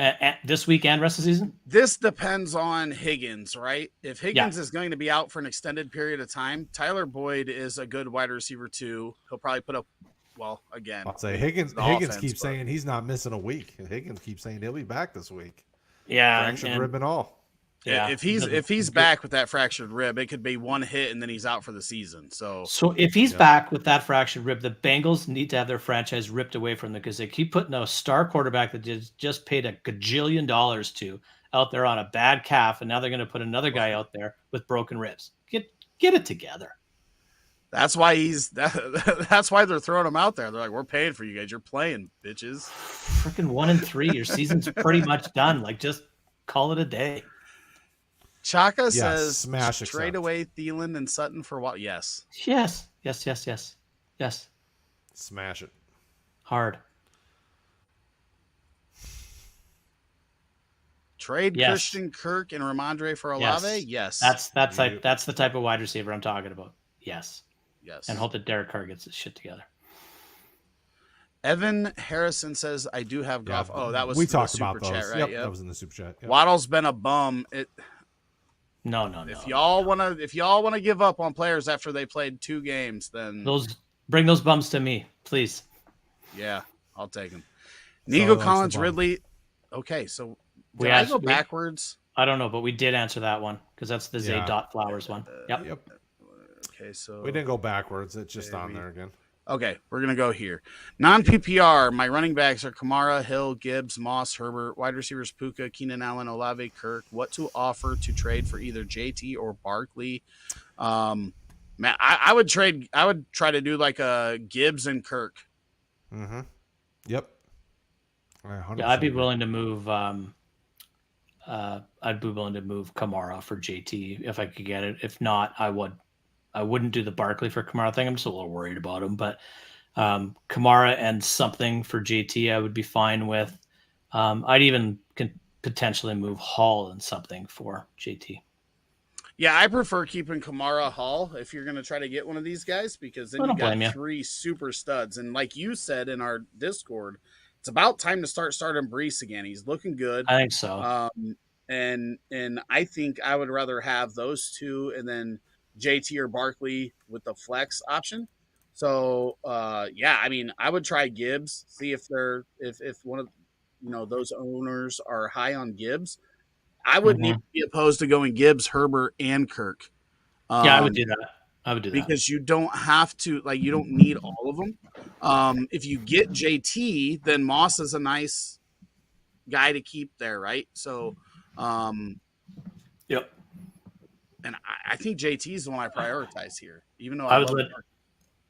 this week and rest of the season? This depends on Higgins, right? If Higgins is going to be out for an extended period of time, Tyler Boyd is a good wide receiver too. He'll probably put up, well, again. I'll say Higgins keeps saying he's not missing a week. Higgins keeps saying he'll be back this week. Yeah, fractured rib and all. Yeah, if he's back with that fractured rib, it could be one hit and then he's out for the season. So if he's back with that fractured rib, the Bengals need to have their franchise ripped away from them because they keep putting a star quarterback that just paid $1 gajillion to out there on a bad calf, and now they're going to put another guy out there with broken ribs. Get it together. That's why that's why they're throwing him out there. They're like, we're paying for you guys. You're playing, bitches. Freaking 1-3. Your season's pretty much done. Like, just call it a day. Chaka says, smash trade away Thielen and Sutton for what? Yes. Yes. Smash it. Hard. Trade Christian Kirk and Ramondre for Olave? Yes. That's the type of wide receiver I'm talking about. Yes. And hope that Derek Carr gets his shit together. Evan Harrison says, I do have Goff. Yeah, that was we the talked super about those. chat, right? Yep, that was in the super chat. Yep. Waddle's been a bum. No. If y'all wanna give up on players after they played 2 games, then bring those bums to me, please. Yeah, I'll take them. Nico Collins, Ridley. Okay, so did I go backwards? I don't know, but we did answer that one because that's the Zay Dot Flowers one. Yep. Okay, so we didn't go backwards. It's just on there again. Okay, we're going to go here. Non-PPR, my running backs are Kamara, Hill, Gibbs, Moss, Herbert. Wide receivers, Puka, Keenan Allen, Olave, Kirk. What to offer to trade for either JT or Barkley? Man, I would trade. I would try to do like a Gibbs and Kirk. Mm-hmm. Yep. Yeah, I'd be willing to move. I'd be willing to move Kamara for JT if I could get it. If not, I wouldn't do the Barkley for Kamara thing. I'm just a little worried about him, but Kamara and something for JT, I would be fine with. I'd even potentially move Hall and something for JT. Yeah, I prefer keeping Kamara Hall if you're going to try to get one of these guys because then you got 3 super studs. And like you said in our Discord, it's about time to start starting Breece again. He's looking good. I think so. And I think I would rather have those 2 and then JT or Barkley with the flex option. So yeah, I mean, I would try Gibbs, see if one of those owners are high on Gibbs. I wouldn't even be opposed to going Gibbs, Herbert, and Kirk. Yeah, I would do that. Because you don't have to, you don't need all of them. If you get JT, then Moss is a nice guy to keep there, right? So, yep. And I think JT is the one I prioritize here, even though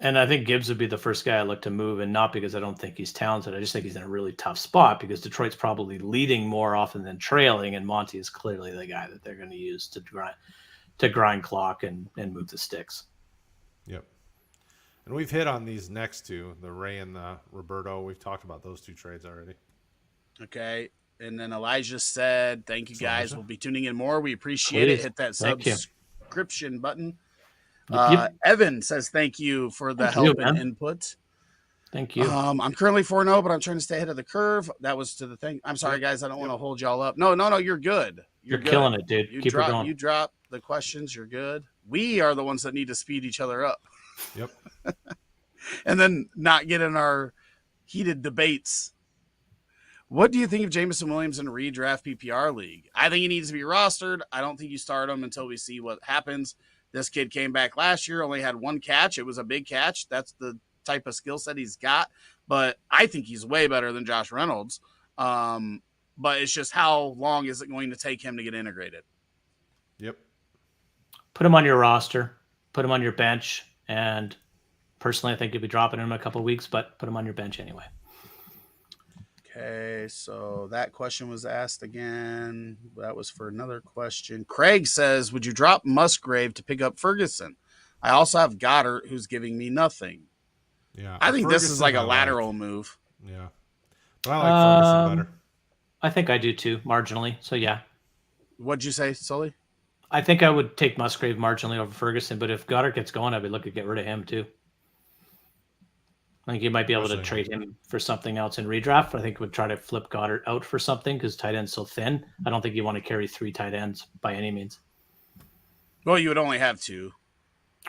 and I think Gibbs would be the first guy I look to move, and not because I don't think he's talented. I just think he's in a really tough spot because Detroit's probably leading more often than trailing, and Monty is clearly the guy that they're going to use to grind clock and move the sticks. Yep. And we've hit on these next 2, the Ray and the Roberto. We've talked about those 2 trades already. Okay. And then Elijah said, thank you guys. Elijah. We'll be tuning in more. We appreciate it. Please. Hit that Thank you. subscription button. Yep. Evan says, thank you for the Thank you, help and man. input. Thank you. I'm currently 4-0, but I'm trying to stay ahead of the curve. That was to the thing. I'm sorry, guys. I don't want to hold y'all up. No, you're good. You're good. killing it, dude. You Keep it going. You drop the questions. You're good. We are the ones that need to speed each other up. Yep. And then not get in our heated debates. What do you think of Jameson Williams in a redraft PPR league? I think he needs to be rostered. I don't think you start him until we see what happens. This kid came back last year, only had one catch. It was a big catch. That's the type of skill set he's got. But I think he's way better than Josh Reynolds. But it's just how long is it going to take him to get integrated? Yep. Put him on your roster. Put him on your bench. And personally, I think you'll be dropping him in a couple of weeks, but put him on your bench anyway. Okay, so that question was asked again. That was for another question. Craig says, would you drop Musgrave to pick up Ferguson? I also have Goddard, who's giving me nothing. Yeah. I think this is like a lateral move. Yeah. But I like Ferguson better. I think I do too, marginally. So, yeah. What'd you say, Sully? I think I would take Musgrave marginally over Ferguson, but if Goddard gets going, I would look at get rid of him too. I think you might be able to trade him for something else in redraft. I think would try to flip Goddard out for something because tight end's so thin. I don't think you want to carry 3 tight ends by any means. Well, you would only have 2.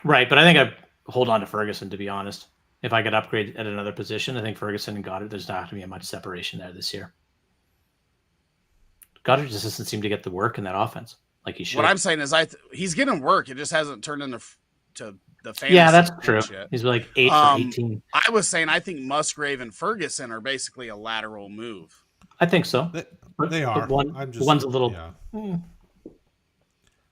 Right, but I think I'd hold on to Ferguson, to be honest. If I could upgrade at another position, I think Ferguson and Goddard, there's not going to be much separation there this year. Goddard just doesn't seem to get the work in that offense like he should. What I'm saying is he's getting work. It just hasn't turned into the fantasy. Yeah, that's true. Yet. He's like 8 for 18. I was saying I think Musgrave and Ferguson are basically a lateral move. I think so. They are. One's a little. Yeah.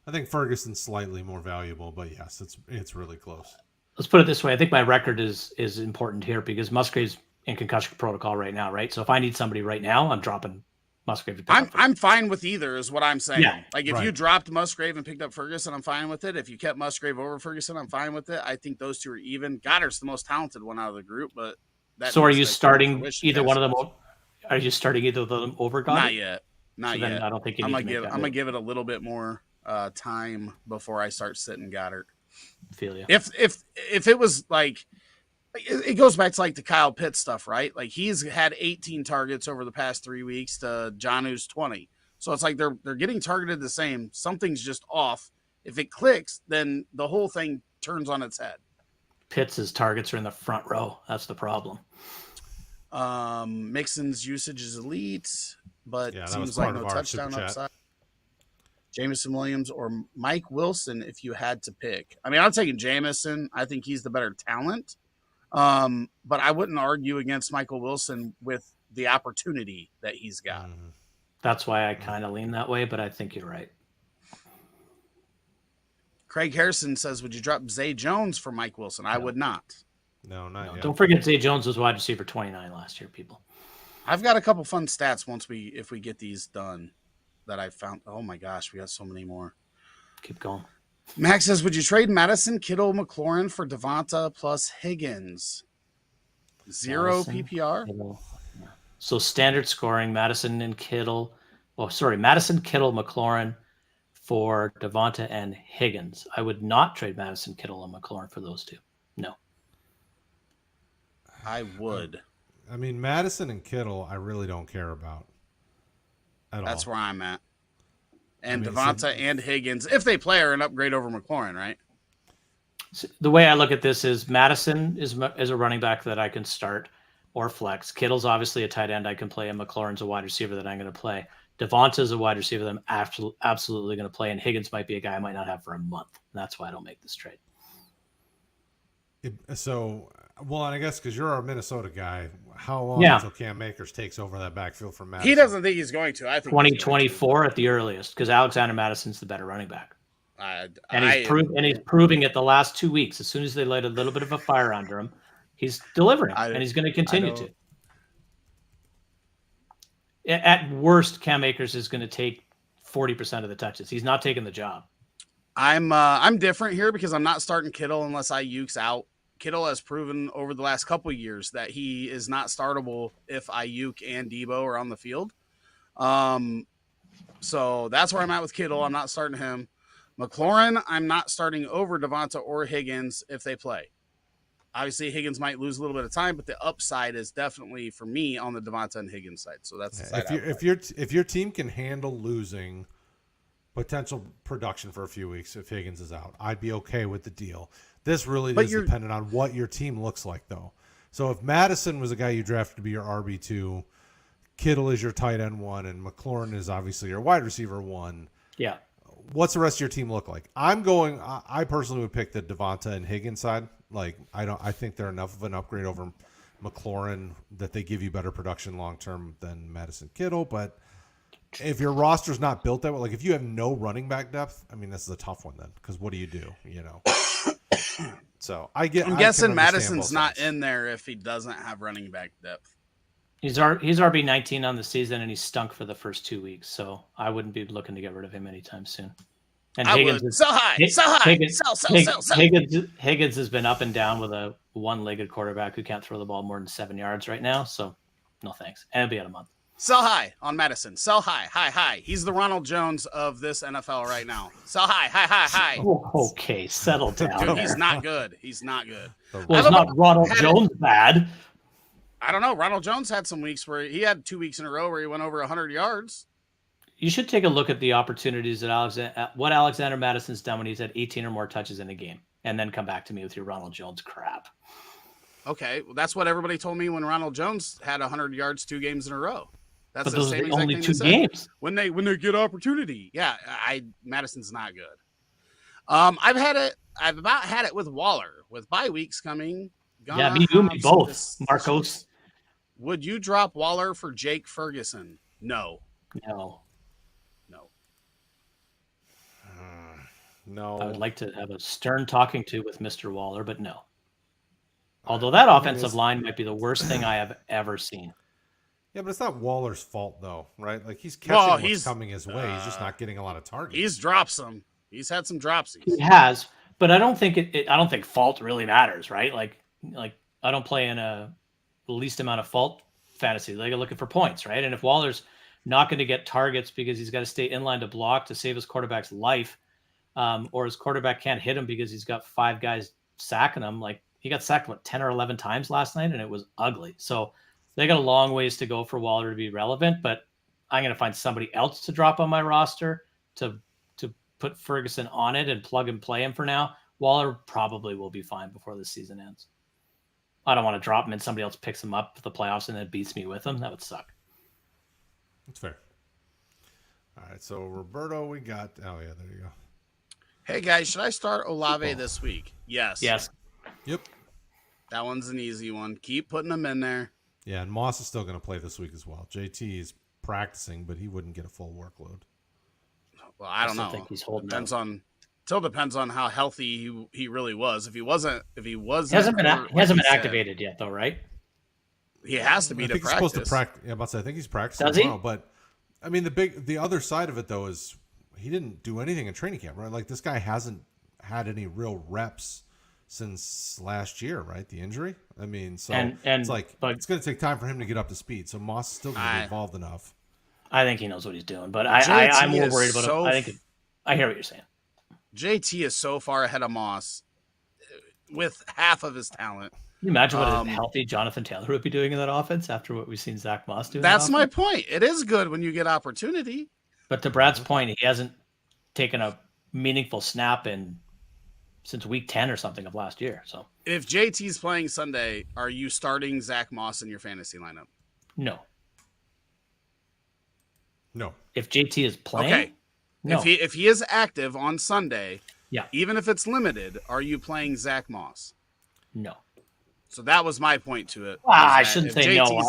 I think Ferguson's slightly more valuable, but yes, it's really close. Let's put it this way. I think my record is important here because Musgrave's in concussion protocol right now, right? So if I need somebody right now, I'm dropping Musgrave. I'm fine with either is what I'm saying. Yeah, like if you dropped Musgrave and picked up Ferguson, I'm fine with it. If you kept Musgrave over Ferguson, I'm fine with it. I think those two are even. Goddard's the most talented one out of the group, but so are you starting either one of them? Are you starting either of them over Goddard? Not yet. I don't think you I'm need I'm gonna give it a little bit more time before I start sitting Goddard. Feel you. If it was like it goes back to like the Kyle Pitts stuff, right? Like he's had 18 targets over the past 3 weeks to Jonnu's 20. So it's like they're getting targeted the same. Something's just off. If it clicks, then the whole thing turns on its head. Pitts' targets are in the front row. That's the problem. Mixon's usage is elite, but seems like no touchdown upside. Jameson Williams or Mike Wilson if you had to pick. I mean, I'm taking Jameson. I think he's the better talent. But I wouldn't argue against Michael Wilson with the opportunity that he's got. That's why I kind of lean that way, but I think you're right. Craig Harrison says, would you drop Zay Jones for Mike Wilson? I would not. No, not yet. Don't forget Zay Jones was wide receiver 29 last year, people. I've got a couple fun stats if we get these done that I found. Oh my gosh, we got so many more. Keep going. Max says, would you trade Madison, Kittle, McLaurin for Devonta plus Higgins? 0 PPR? Kittle. So standard scoring, Madison, Kittle, McLaurin for Devonta and Higgins. I would not trade Madison, Kittle, and McLaurin for those two. No. I would. I mean, Madison and Kittle, I really don't care about at all. That's where I'm at. And Devonta and Higgins, if they play, are an upgrade over McLaurin, right? So the way I look at this is Madison is a running back that I can start or flex. Kittle's obviously a tight end I can play, and McLaurin's a wide receiver that I'm going to play. Devonta's a wide receiver that I'm absolutely going to play, and Higgins might be a guy I might not have for a month. And that's why I don't make this trade. And I guess because you're our Minnesota guy, how long until Cam Akers takes over that backfield from Madison? He doesn't think he's going to. I think 2024 at the earliest, because Alexander Madison's the better running back. He's proving it the last 2 weeks. As soon as they light a little bit of a fire under him, he's delivering, and he's going to continue to. At worst, Cam Akers is going to take 40% of the touches. He's not taking the job. I'm different here because I'm not starting Kittle unless Ayuk's out. Kittle has proven over the last couple of years that he is not startable if Ayuk and Debo are on the field. So that's where I'm at with Kittle. I'm not starting him. McLaurin, I'm not starting over Devonta or Higgins if they play. Obviously, Higgins might lose a little bit of time, but the upside is definitely for me on the Devonta and Higgins side. So that's the side. If your team can handle losing potential production for a few weeks if Higgins is out, I'd be okay with the deal. This really is dependent on what your team looks like, though. So if Madison was a guy you drafted to be your RB2, Kittle is your tight end 1, and McLaurin is obviously your wide receiver 1. Yeah. What's the rest of your team look like? I personally would pick the Devonta and Higgins side. Like, I think they're enough of an upgrade over McLaurin that they give you better production long term than Madison Kittle. But if your roster's not built that way, like if you have no running back depth, I mean, this is a tough one then, because what do? You know. So I'm guessing Madison's not in there if he doesn't have running back depth. He's RB 19 on the season, and he stunk for the first 2 weeks. So I wouldn't be looking to get rid of him anytime soon. And Higgins Higgins has been up and down with a one-legged quarterback who can't throw the ball more than 7 yards right now. So no thanks. And it'll be out a month. Sell high on Madison. Sell high. He's the Ronald Jones of this NFL right now. Sell high. Okay, settle down. Dude, he's not good. Well, it's not Ronald Jones bad. I don't know. Ronald Jones had some weeks where he had 2 weeks in a row where he went over 100 yards. You should take a look at the opportunities that what Alexander Madison's done when he's had 18 or more touches in a game, and then come back to me with your Ronald Jones crap. Okay, well, that's what everybody told me when Ronald Jones had 100 yards 2 games in a row. That's but those are the only 2 games. When they get opportunity. Yeah, Madison's not good. I've about had it with Waller with bye weeks coming. Yeah, me both. Marcos. Would you drop Waller for Jake Ferguson? No. No. I would like to have a stern talking to with Mr. Waller, but no. Although that offensive line might be the worst thing I have ever seen. Yeah, but it's not Waller's fault, though, right? Like, he's catching what's coming his way. He's just not getting a lot of targets. He's dropped some. He's had some dropsies. He has, but I don't think I don't think fault really matters, right? Like I don't play in the least amount of fault fantasy. Like, I'm looking for points, right? And if Waller's not going to get targets because he's got to stay in line to block to save his quarterback's life, or his quarterback can't hit him because he's got 5 guys sacking him. Like, he got sacked 10 or 11 times last night, and it was ugly. So they got a long ways to go for Waller to be relevant, but I'm going to find somebody else to drop on my roster to put Ferguson on it and plug and play him for now. Waller probably will be fine before the season ends. I don't want to drop him and somebody else picks him up for the playoffs and then beats me with him. That would suck. That's fair. All right, so Roberto, we got. Oh yeah, there you go. Hey guys, should I start Olave this week? Yes. Yep. That one's an easy one. Keep putting them in there. Yeah, and Moss is still going to play this week as well. JT is practicing, but he wouldn't get a full workload. Well, I don't know. Think he's holding depends on how healthy he really was. If he wasn't, he hasn't been activated yet, though, right? He has to be to practice. He's supposed to practice. Yeah, I think he's practicing tomorrow. But I mean, the other side of it though is he didn't do anything in training camp, right? Like, this guy hasn't had any real reps since last year, right? The injury. I mean, so it's like it's going to take time for him to get up to speed. So Moss is still going to be involved enough. I think he knows what he's doing, but I'm more worried about him. I hear what you're saying. JT is so far ahead of Moss with half of his talent. Can you imagine what a healthy Jonathan Taylor would be doing in that offense after what we've seen Zach Moss do? That's my point. It is good when you get opportunity. But to Brad's point, he hasn't taken a meaningful snap since week 10 or something of last year. So if JT's playing Sunday, are you starting Zach Moss in your fantasy lineup? No. If JT is playing, okay. No. If he is active on Sunday, yeah, even if it's limited, are you playing Zach Moss? No. So that was my point to it. I shouldn't say no.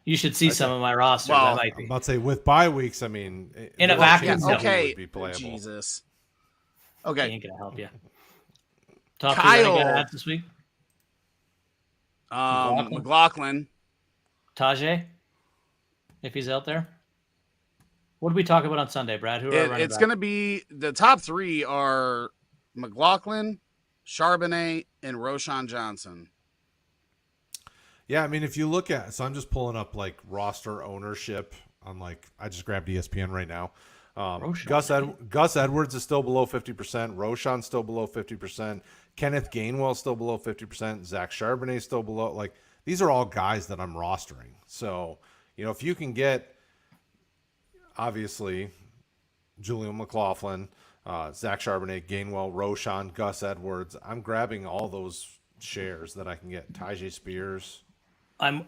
You should see some of my roster. Well, I'm about to say with bye weeks. I mean, in a vacuum, okay. Would be playable. Jesus. Okay. He ain't gonna help you. Kyle add this week. McLaughlin. Tajay, if he's out there. What did we talk about on Sunday, Brad? Who are it's going to be the top 3 are McLaughlin, Charbonnet, and Roshan Johnson. Yeah, I mean, if you look at, so I'm just pulling up like roster ownership on like I just grabbed ESPN right now. Roshan. Gus Edwards is still below 50%. Roshan's still below 50%. Kenneth Gainwell's still below 50%. Zach Charbonnet's still below. Like, these are all guys that I'm rostering. So, if you can get, obviously, Jaleel McLaughlin, Zach Charbonnet, Gainwell, Roshan, Gus Edwards, I'm grabbing all those shares that I can get. Tyjae Spears. I'm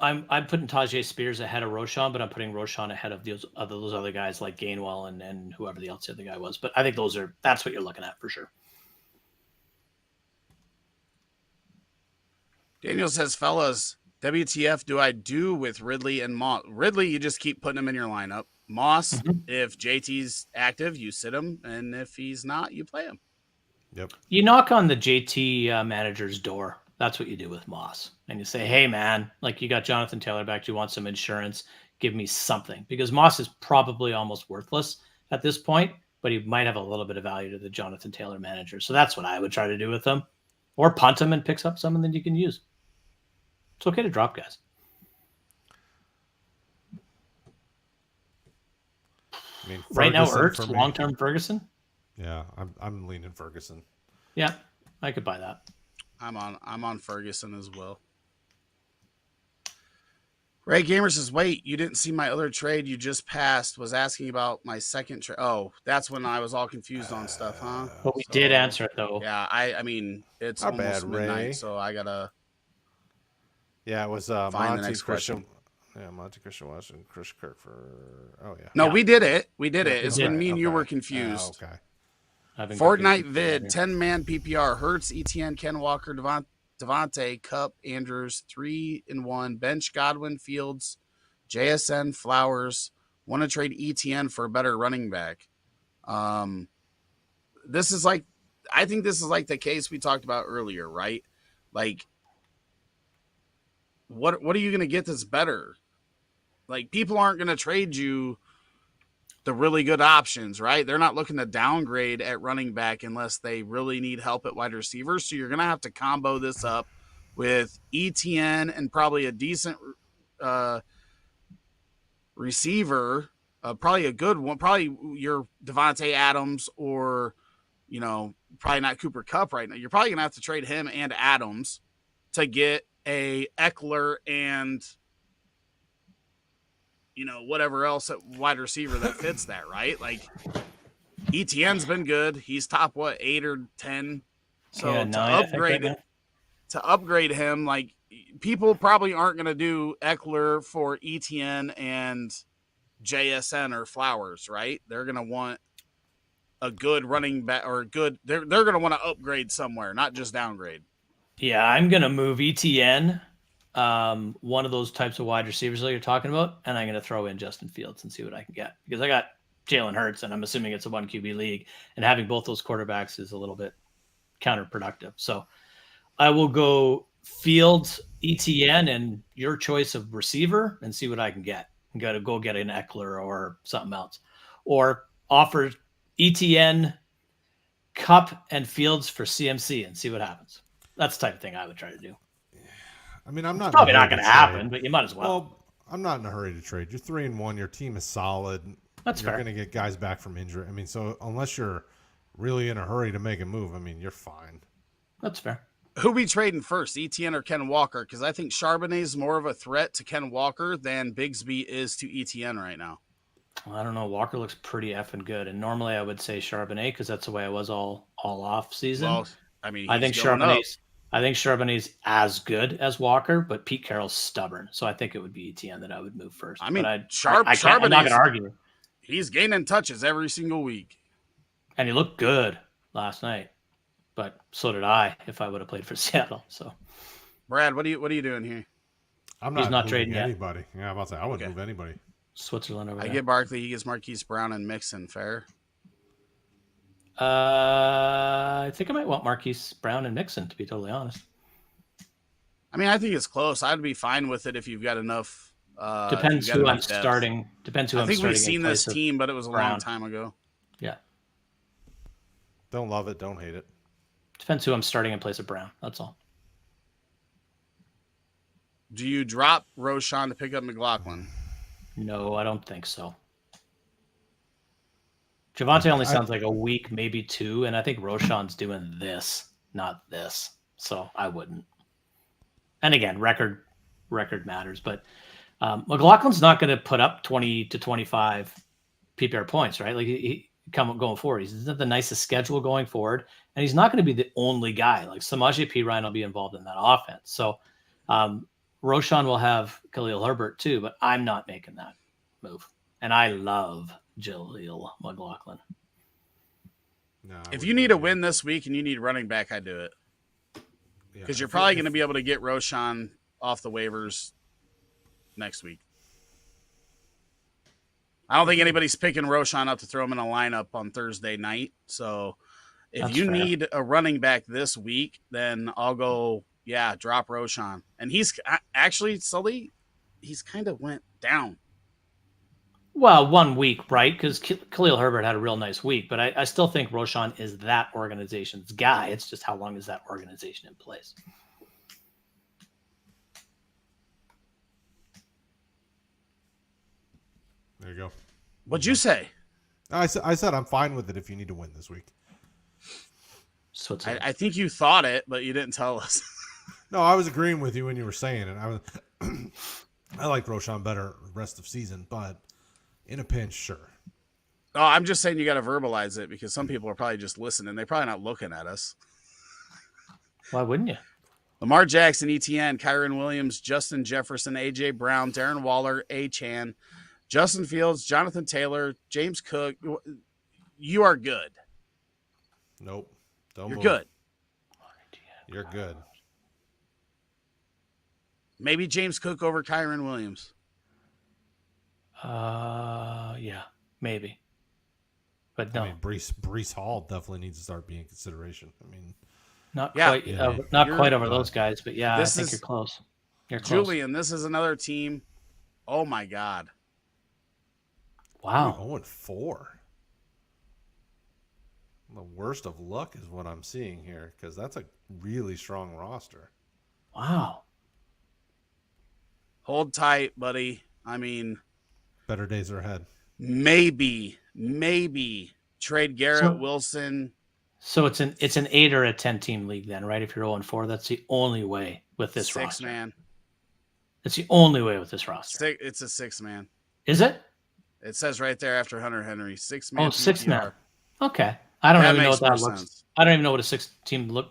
putting Tajay Spears ahead of Roshan, but I'm putting Roshan ahead of those other guys like Gainwell and whoever the other guy was. But I think that's what you're looking at for sure. Daniel says, fellas, WTF do I do with Ridley and Moss? Ridley, you just keep putting him in your lineup. Moss, if JT's active, you sit him, and if he's not, you play him. Yep. You knock on the JT manager's door. That's what you do with Moss. And you say, hey, man, like, you got Jonathan Taylor back. Do you want some insurance? Give me something. Because Moss is probably almost worthless at this point, but he might have a little bit of value to the Jonathan Taylor manager. So that's what I would try to do with him. Or punt him and picks up someone that you can use. It's okay to drop guys. I mean, right now, Ertz, long-term Ferguson. Yeah, I'm leaning Ferguson. Yeah, I could buy that. I'm on Ferguson as well. Ray Gamer says, wait, you didn't see my other trade you just passed. Was asking about my second trade. Oh, that's when I was all confused on stuff, huh? But we did answer it, though. Yeah, I mean, it's Not almost bad, midnight, Ray. so I gotta. Yeah, it was Find the Monty next Christian. Yeah, Monty Christian Washington, Chris Kirk for. Oh yeah. No, Yeah. we did it. We did Yeah, it. It's okay, when me and you okay. were confused. Okay. Fortnite vid, 10-man PPR. Hurts, ETN, Ken Walker, Devontae, Cup, Andrews, 3-1. Bench, Godwin, Fields, JSN, Flowers. Want to trade ETN for a better running back. This is like, I think this is like the case we talked about earlier, right? Like, what are you going to get that's better? Like, people aren't going to trade you the really good options, right? They're not looking to downgrade at running back unless they really need help at wide receiver. So you're going to have to combo this up with ETN and probably a decent receiver, probably a good one, probably your Devontae Adams or, probably not Cooper Kupp right now. You're probably going to have to trade him and Adams to get a Eckler and whatever else at wide receiver that fits that, right? Like, ETN's been good. He's top 8 or 10. So Yeah, to upgrade him, like, people probably aren't going to do Eckler for ETN and JSN or Flowers, right? They're going to want a good running back or they're going to want to upgrade somewhere, not just downgrade. Yeah, I'm going to move ETN, one of those types of wide receivers that you're talking about, and I'm going to throw in Justin Fields and see what I can get. Because I got Jalen Hurts, and I'm assuming it's a 1 QB league, and having both those quarterbacks is a little bit counterproductive. So I will go Fields, ETN, and your choice of receiver and see what I can get. I'm going to go get an Eckler or something else. Or offer ETN, Cup, and Fields for CMC and see what happens. That's the type of thing I would try to do. I mean, I'm not. It's probably not going to happen, but you might as well. Well, I'm not in a hurry to trade. You're 3-1. Your team is solid. That's You're fair. going to get guys back from injury. I mean, so unless you're really in a hurry to make a move, I mean, you're fine. That's fair. Who be trading first, ETN or Ken Walker? Because I think Charbonnet is more of a threat to Ken Walker than Bigsby is to ETN right now. I don't know. Walker looks pretty effing good, and normally I would say Charbonnet because that's the way I was all off season. Well, I mean, I think Charbonnet's as good as Walker, but Pete Carroll's stubborn, so I think it would be ETN that I would move first. I mean, I'm not Charbonnet's going to argue. He's gaining touches every single week, And he looked good last night, but so did I if I would have played for Seattle. So, Brad, what are you doing here? He's not trading yet. anybody. Yeah, I'm about to say I wouldn't move anybody. Switzerland over I there. get Barkley, he gets Marquise Brown and Mixon. Fair. I think I might want Marquise Brown and Mixon, to be totally honest. I mean, I think it's close. I'd be fine with it if you've got enough. Depends if you've who got I'm enough depth. starting. Depends who I I'm think starting. we've seen this in place of team, but it was a long Brown. time ago. Yeah. Don't love it. Don't hate it. Depends who I'm starting in place of Brown. That's all. Do you drop Roshan to pick up McLaughlin? No, I don't think so. Javonte only sounds like a week, maybe 2, and I think Roshan's doing this, not this. So I wouldn't. And again, record matters, but McLaughlin's not going to put up 20 to 25 PPR points, right? Like he going forward. He's not the nicest schedule going forward, and he's not going to be the only guy. Like Samaje Perine will be involved in that offense. So Roshan will have Khalil Herbert too, but I'm not making that move. And I love Jaleel McLaughlin. No, if you need a win this week and you need running back, I do it. Because you're probably going to be able to get Roshan off the waivers next week. I don't think anybody's picking Roshan up to throw him in a lineup on Thursday night. So if you need a running back this week, then I'll go, drop Roshan. And he's actually, Sully, he's kind of went down. Well, 1 week, right? Because Khalil Herbert had a real nice week, but I still think Roshan is that organization's guy. It's just how long is that organization in place? There you go. What'd you say? I said I'm fine with it if you need to win this week. So I think you thought it, but you didn't tell us. No, I was agreeing with you when you were saying it. I like Roshan better rest of season, but in a pinch, sure. Oh, I'm just saying you got to verbalize it because some people are probably just listening. They're probably not looking at us. Why wouldn't you? Lamar Jackson, ETN, Kyron Williams, Justin Jefferson, A.J. Brown, Darren Waller, A-Chan, Justin Fields, Jonathan Taylor, James Cook. You are good. Nope. You're good. You're good. Maybe James Cook over Kyron Williams. Yeah, maybe. But no. I mean, Breece Hall definitely needs to start being in consideration. I mean, not quite over those guys, but I think you're close. You're close. Julian, this is another team. Oh my God. Wow. 0-4. The worst of luck is what I'm seeing here because that's a really strong roster. Wow. Hold tight, buddy. I mean, better days are ahead. Maybe trade Garrett Wilson. So it's an 8 or a 10 team league then, right? If you're 0-4, that's the only way with this roster. 6-man. It's the only way with this roster. It's a 6-man. Is it? It says right there after Hunter Henry, 6-man. Oh, 6-man. Okay. I don't even know what that looks. Sense. I don't even know what a 6-team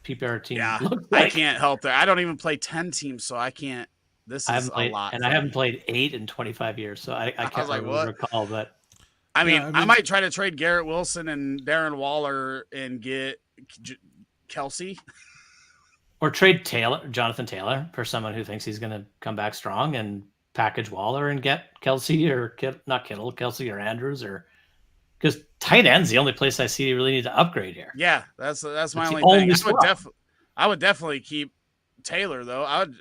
PPR team looks like. I can't help that. I don't even play 10 teams, so I can't. This is a lot. And I haven't played 8 in 25 years, so I can't recall. But I mean, I might try to trade Garrett Wilson and Darren Waller and get Kelsey. Or trade Jonathan Taylor, for someone who thinks he's going to come back strong, and package Waller and get Kelsey or not Kittle, Kelsey or Andrews, or because tight end's the only place I see you really need to upgrade here. Yeah, that's my only thing. I would definitely keep Taylor though. I would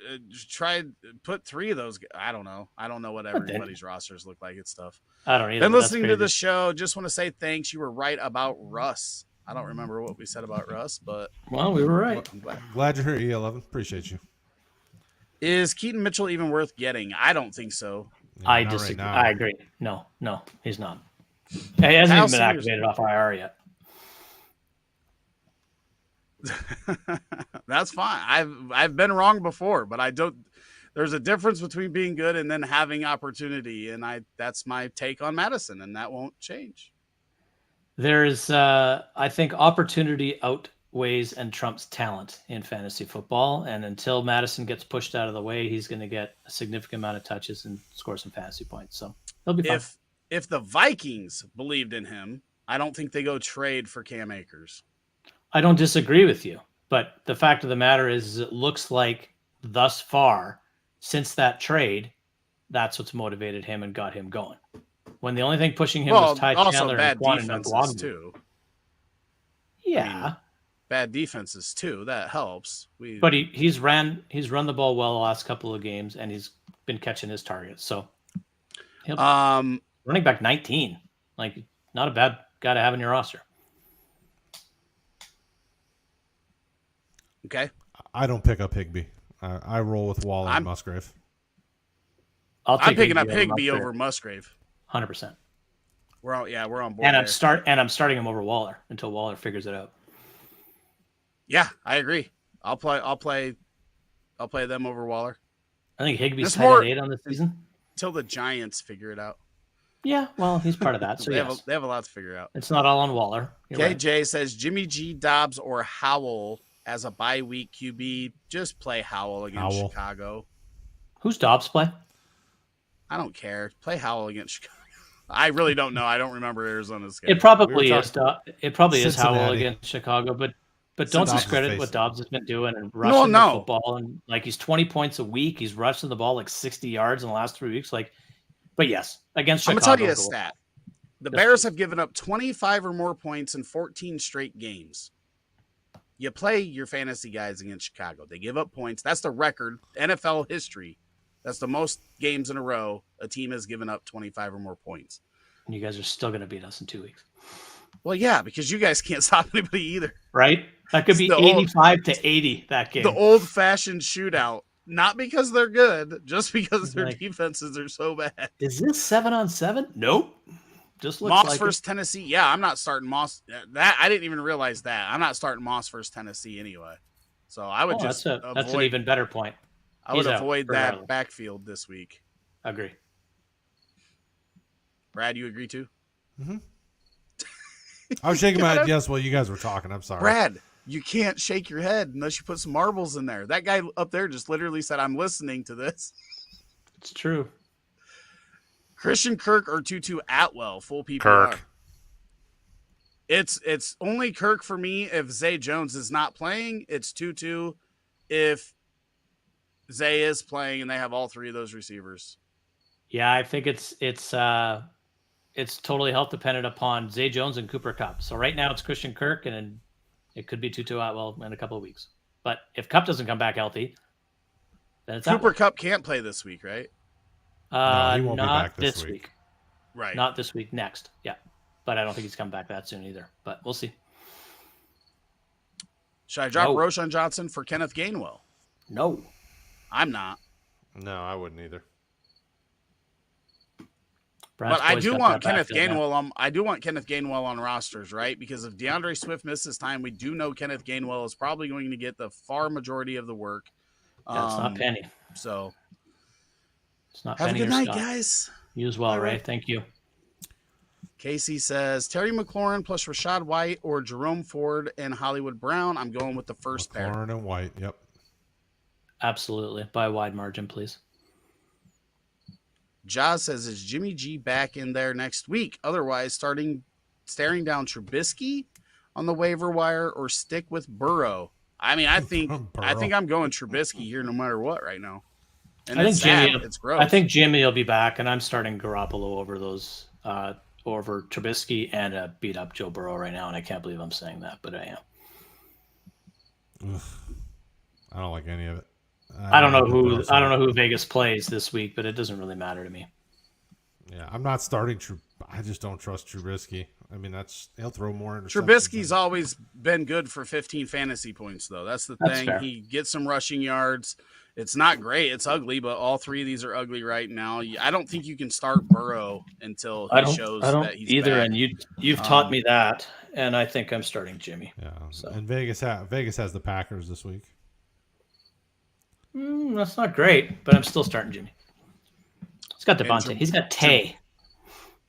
try to put 3 of those. I don't know what everybody's rosters look like. It's tough. I don't either. Been listening to the show. Just want to say thanks. You were right about Russ. I don't remember what we said about Russ, but we were right. Glad you're here, E11. Appreciate you. Is Keaton Mitchell even worth getting? I don't think so. Yeah, I disagree. I agree. No, he's not. He hasn't even been activated off IR yet. That's fine. I've been wrong before, but I don't. There's a difference between being good and then having opportunity, and that's my take on Madison, and that won't change. There's, I think, opportunity outweighs and trumps talent in fantasy football, and until Madison gets pushed out of the way, he's going to get a significant amount of touches and score some fantasy points. So he'll be fine. If the Vikings believed in him, I don't think they go trade for Cam Akers. I don't disagree with you, but the fact of the matter is it looks like thus far, since that trade, that's what's motivated him and got him going. When the only thing pushing him was Ty Chandler and Quan McLaughlin too. Yeah. Bad defenses too. That helps. But he's run the ball well the last couple of games, and he's been catching his targets. So running back 19, like not a bad guy to have in your roster. Okay. I don't pick up Higbee. I roll with Waller and Musgrave. I'm picking up Higbee over Musgrave. 100%. We're on board. And I'm starting him over Waller until Waller figures it out. Yeah, I agree. I'll play them over Waller. I think Higbee's tight at 8 on this season. Until the Giants figure it out. Yeah, well, he's part of that. So they have a lot to figure out. It's not all on Waller. KJ right. Says Jimmy G, Dobbs, or Howell as a bye week QB. Just play Howell against Chicago. Who's Dobbs play? I don't care. Play Howell against Chicago. I really don't know. I don't remember Arizona's game. It probably is Howell against Chicago, but don't discredit what Dobbs has been doing and rushing the football. And like he's 20 points a week. He's rushing the ball like 60 yards in the last 3 weeks. But yes, against Chicago. I'm going to tell you a stat. The Bears have given up 25 or more points in 14 straight games. You play your fantasy guys against Chicago. They give up points. That's the record, NFL history. That's the most games in a row a team has given up 25 or more points. And you guys are still going to beat us in 2 weeks. Well, yeah, because you guys can't stop anybody either. Right? That could be 85-80, that game. The old-fashioned shootout. Not because they're good, just because their defenses are so bad. Is this 7-on-7? Nope. Just looks Moss like versus Tennessee. Yeah, I'm not starting Moss. That I didn't even realize that. I'm not starting Moss versus Tennessee anyway. So I would that's an even better point. I would avoid that backfield this week. Agree. Brad, you agree too? Mm-hmm. I was shaking my head yes while you guys were talking. I'm sorry. Brad, you can't shake your head unless you put some marbles in there. That guy up there just literally said, I'm listening to this. It's true. Christian Kirk or Tutu Atwell, full PPR. Kirk. It's only Kirk for me if Zay Jones is not playing. It's Tutu if Zay is playing and they have all three of those receivers. Yeah, I think it's totally health dependent upon Zay Jones and Cooper Kupp. So right now it's Christian Kirk and it could be Tutu Atwell in a couple of weeks. But if Kupp doesn't come back healthy, then it's Cooper Kupp can't play this week, right? No, he won't be back this week. Right. Not this week, next. Yeah. But I don't think he's coming back that soon either. But we'll see. Should I drop Roshan Johnson for Kenneth Gainwell? No. I'm not. No, I wouldn't either. But I do want Kenneth Gainwell. I do want Kenneth Gainwell on rosters, right? Because if DeAndre Swift misses time, we do know Kenneth Gainwell is probably going to get the far majority of the work. Yeah, it's not Penny. So it's not have Penny a good night, Scott. guys. You as well, Ray. Thank you. Casey says Terry McLaurin plus Rashad White or Jerome Ford and Hollywood Brown. I'm going with the first pair. McLaurin and White. Yep. Absolutely. By a wide margin, please. Jazz says, is Jimmy G back in there next week? Otherwise, staring down Trubisky on the waiver wire or stick with Burrow? I mean, I think I'm going Trubisky here no matter what right now. And it's gross. I think Jimmy will be back, and I'm starting Garoppolo over those over Trubisky and beat up Joe Burrow right now, and I can't believe I'm saying that, but I am. I don't like any of it. I don't know who Vegas plays this week, but it doesn't really matter to me. Yeah, I'm not starting I just don't trust Trubisky. I mean, he'll throw more interceptions. Trubisky's always been good for 15 fantasy points, though. That's the thing. Fair. He gets some rushing yards. It's not great. It's ugly, but all three of these are ugly right now. I don't think you can start Burrow until he shows that he's either. back. And you've taught me that, and I think I'm starting Jimmy. Yeah, so. And Vegas has the Packers this week. That's not great, but I'm still starting Jimmy. He's got Devontae. He's got Tay.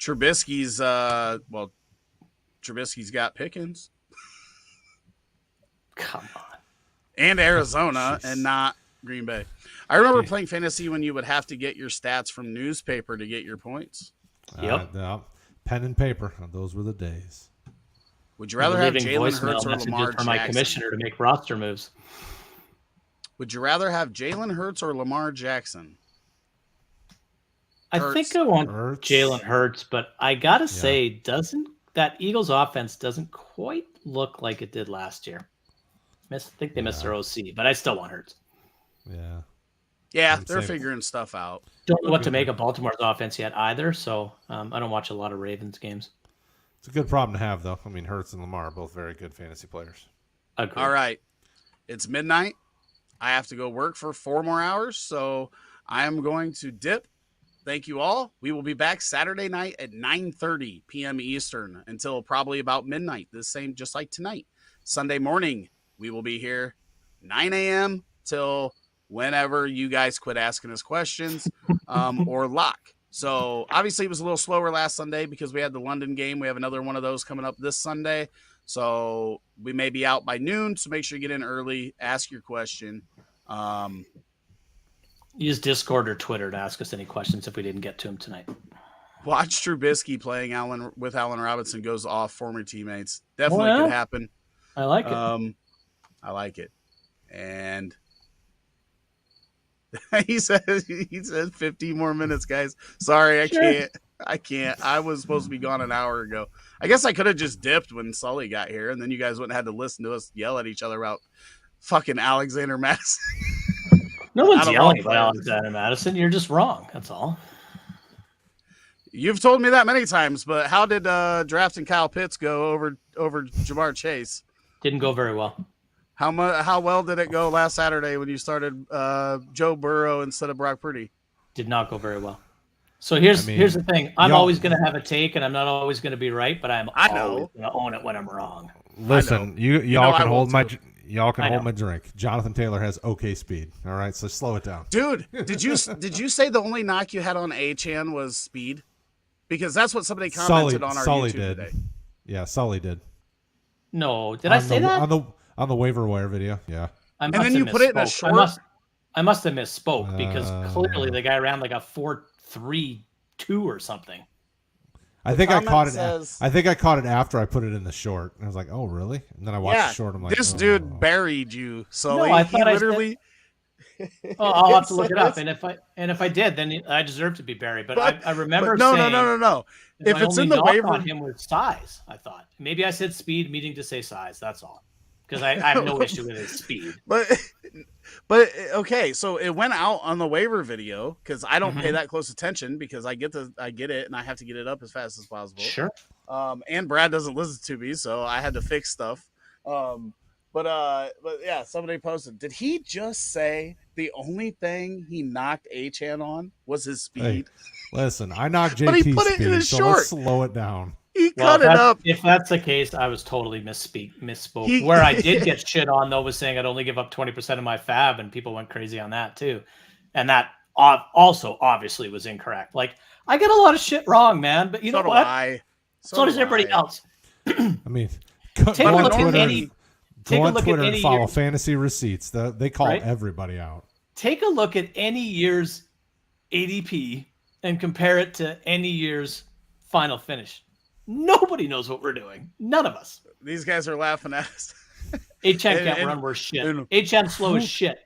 Trubisky's Trubisky's got Pickens. Come on. And Arizona and not Green Bay. I remember playing fantasy when you would have to get your stats from newspaper to get your points. Yep. Pen and paper. Those were the days. Would you rather have Jalen Hurts or Lamar Jackson? For my commissioner to make roster moves. Would you rather have Jalen Hurts or Lamar Jackson? I think I want Jalen Hurts, but I gotta say, that Eagles offense doesn't quite look like it did last year. I think they missed their OC, but I still want Hurts. Yeah. Yeah, they're figuring stuff out. Don't know what to make of Baltimore's offense yet either, so I don't watch a lot of Ravens games. It's a good problem to have, though. I mean, Hurts and Lamar are both very good fantasy players. Agreed. All right. It's midnight. I have to go work for 4 more hours, so I am going to dip thank you all. We will be back Saturday night at 9:30 p.m. Eastern until probably about midnight. The same, just like tonight. Sunday morning, we will be here 9 a.m. till whenever you guys quit asking us questions or lock. So obviously it was a little slower last Sunday because we had the London game. We have another one of those coming up this Sunday. So we may be out by noon. So make sure you get in early, ask your question. Use Discord or Twitter to ask us any questions if we didn't get to them tonight. Watch Trubisky playing Allen Robinson goes off former teammates. Definitely could happen. I like it. I like it. And he says 15 more minutes, guys. Sorry, I can't. I was supposed to be gone an hour ago. I guess I could have just dipped when Sully got here, and then you guys wouldn't have had to listen to us yell at each other about fucking Alexander Madison. No one's yelling about Alexander Madison. You're just wrong. That's all. You've told me that many times, but how did drafting Kyle Pitts go over Jamar Chase? Didn't go very well. How well did it go last Saturday when you started Joe Burrow instead of Brock Purdy? Did not go very well. So here's the thing. I'm always going to have a take, and I'm not always going to be right, but I'm always going to own it when I'm wrong. Listen, y'all can hold my drink. Jonathan Taylor has okay speed. All right, so slow it down, dude. Did you say the only knock you had on Achane was speed? Because that's what somebody commented on our YouTube today. Yeah, Sully did. No, did I say that on the waiver wire video? Yeah. And then you put it in a short. I must have misspoke because clearly the guy ran like a 4.32 or something. I think I caught it. I think I caught it after I put it in the short. I was like, "Oh, really?" And then I watched the short. I'm like, "This dude buried you." So no, I thought literally. I'll have to look it up. And if I did, then I deserve to be buried. But I remember saying no. If it's in the waiver, on him with size, I thought maybe I said speed, meaning to say size. That's all. Because I have no issue with his speed. But okay, so it went out on the waiver video because I don't pay that close attention because I get it and I have to get it up as fast as possible. Sure. And Brad doesn't listen to me, so I had to fix stuff. But yeah, somebody posted. Did he just say the only thing he knocked Achane on was his speed? Hey, listen, I knocked JT's speed, so let's slow it down. He cut it up. If that's the case, I was totally misspoke. Where I did get shit on, though, was saying I'd only give up 20% of my fab, and people went crazy on that, too. And that also obviously was incorrect. Like, I get a lot of shit wrong, man, but you know what? So does everybody else. I mean, take a look at any... Go on Twitter and follow Fantasy Receipts. They call everybody out. Take a look at any year's ADP and compare it to any year's final finish. Nobody knows what we're doing. None of us. These guys are laughing at us. Achane can't run worse shit. Achane's slow as shit.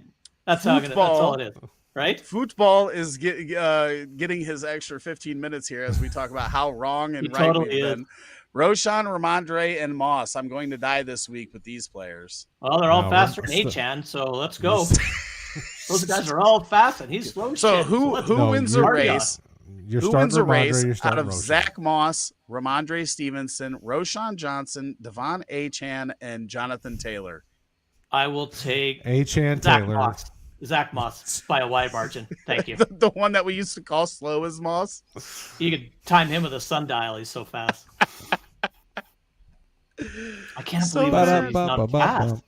That's all it is. Right? Football is getting his extra 15 minutes here as we talk about how wrong and right totally we've been. Roshan, Ramondre, and Moss. I'm going to die this week with these players. Well, they're all faster than Achane, so let's go. Those guys are all fast, and he's slow. So shit. who wins a race? Who wins a race out of Zach Moss, Ramondre Stevenson, Roshan Johnson, Devon Achane, and Jonathan Taylor? I will take Achane Taylor. Zach Moss by a wide margin. Thank you. the one that we used to call slow as Moss. You could time him with a sundial. He's so fast. I can't believe he's not fast.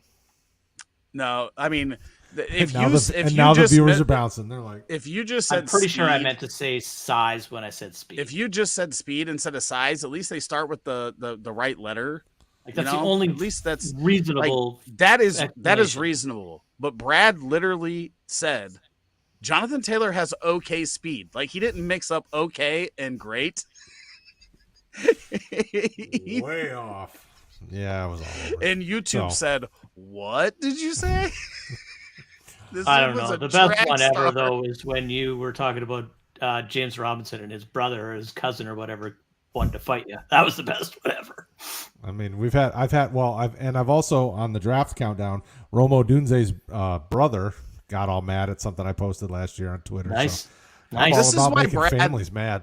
No, I mean, the viewers are bouncing. They're like, if you just said, I'm pretty speed, sure I meant to say size when I said speed. If you just said speed instead of size, at least they start with the right letter. Like that's the only. At least that's reasonable. Like, that is reasonable. But Brad literally said, Jonathan Taylor has okay speed. Like he didn't mix up okay and great. Way off. Yeah, I was all over. And YouTube said, "What did you say?" I don't know. The best one ever though is when you were talking about James Robinson and his brother or his cousin or whatever wanted to fight you. That was the best one ever. I mean, I've also on the draft countdown, Romo Dunze's brother got all mad at something I posted last year on Twitter. Nice. So nice. This is why families mad.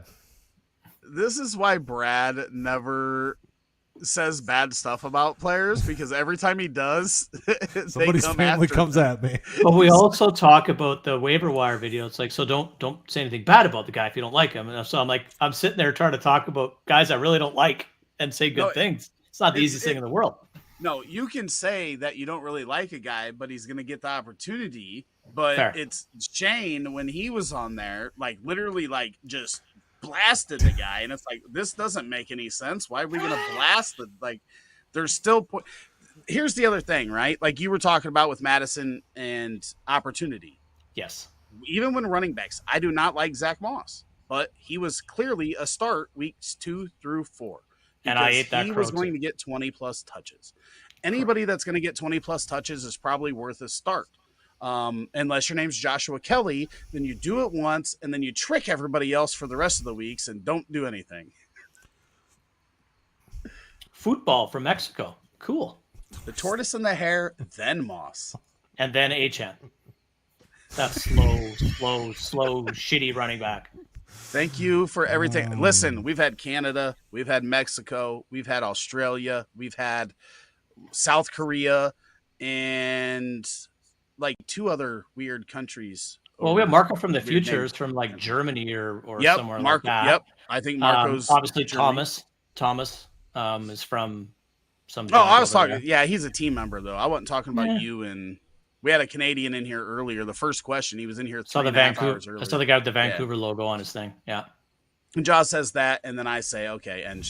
This is why Brad never says bad stuff about players because every time he does, Somebody's family comes at me. But we also talk about the waiver wire video. It's like, so don't say anything bad about the guy if you don't like him. And so I'm sitting there trying to talk about guys I really don't like and say good things. It's not the easiest thing in the world. No, you can say that you don't really like a guy, but he's going to get the opportunity. But Fair. It's Shane when he was on there, like literally, like just blasted the guy, and it's like this doesn't make any sense. Why are we going to blast the like? There's still. Here's the other thing, right? Like you were talking about with Madison and opportunity. Yes. Even when running backs, I do not like Zach Moss, but he was clearly a start weeks 2 through 4. And I ate that. He was going to get 20 plus touches. Anybody that's going to get 20 plus touches is probably worth a start. Unless your name's Joshua Kelly, then you do it once and then you trick everybody else for the rest of the weeks and don't do anything. Football from Mexico. Cool. The tortoise and the hare, then Moss. And then Achan. That's slow, shitty running back. Thank you for everything. Listen, we've had Canada, we've had Mexico, we've had Australia, we've had South Korea, and like 2 other weird countries. Well, we have Marco from the Futures from like Germany or somewhere like that. Yep, I think Marco's obviously Germany. Thomas is from some. Oh, I was talking. There. Yeah, he's a team member though. I wasn't talking about you and. We had a Canadian in here earlier. The first question, he was in here 3.5 hours earlier. I saw the guy with the Vancouver logo on his thing. Yeah. And Josh says that, and then I say, okay, and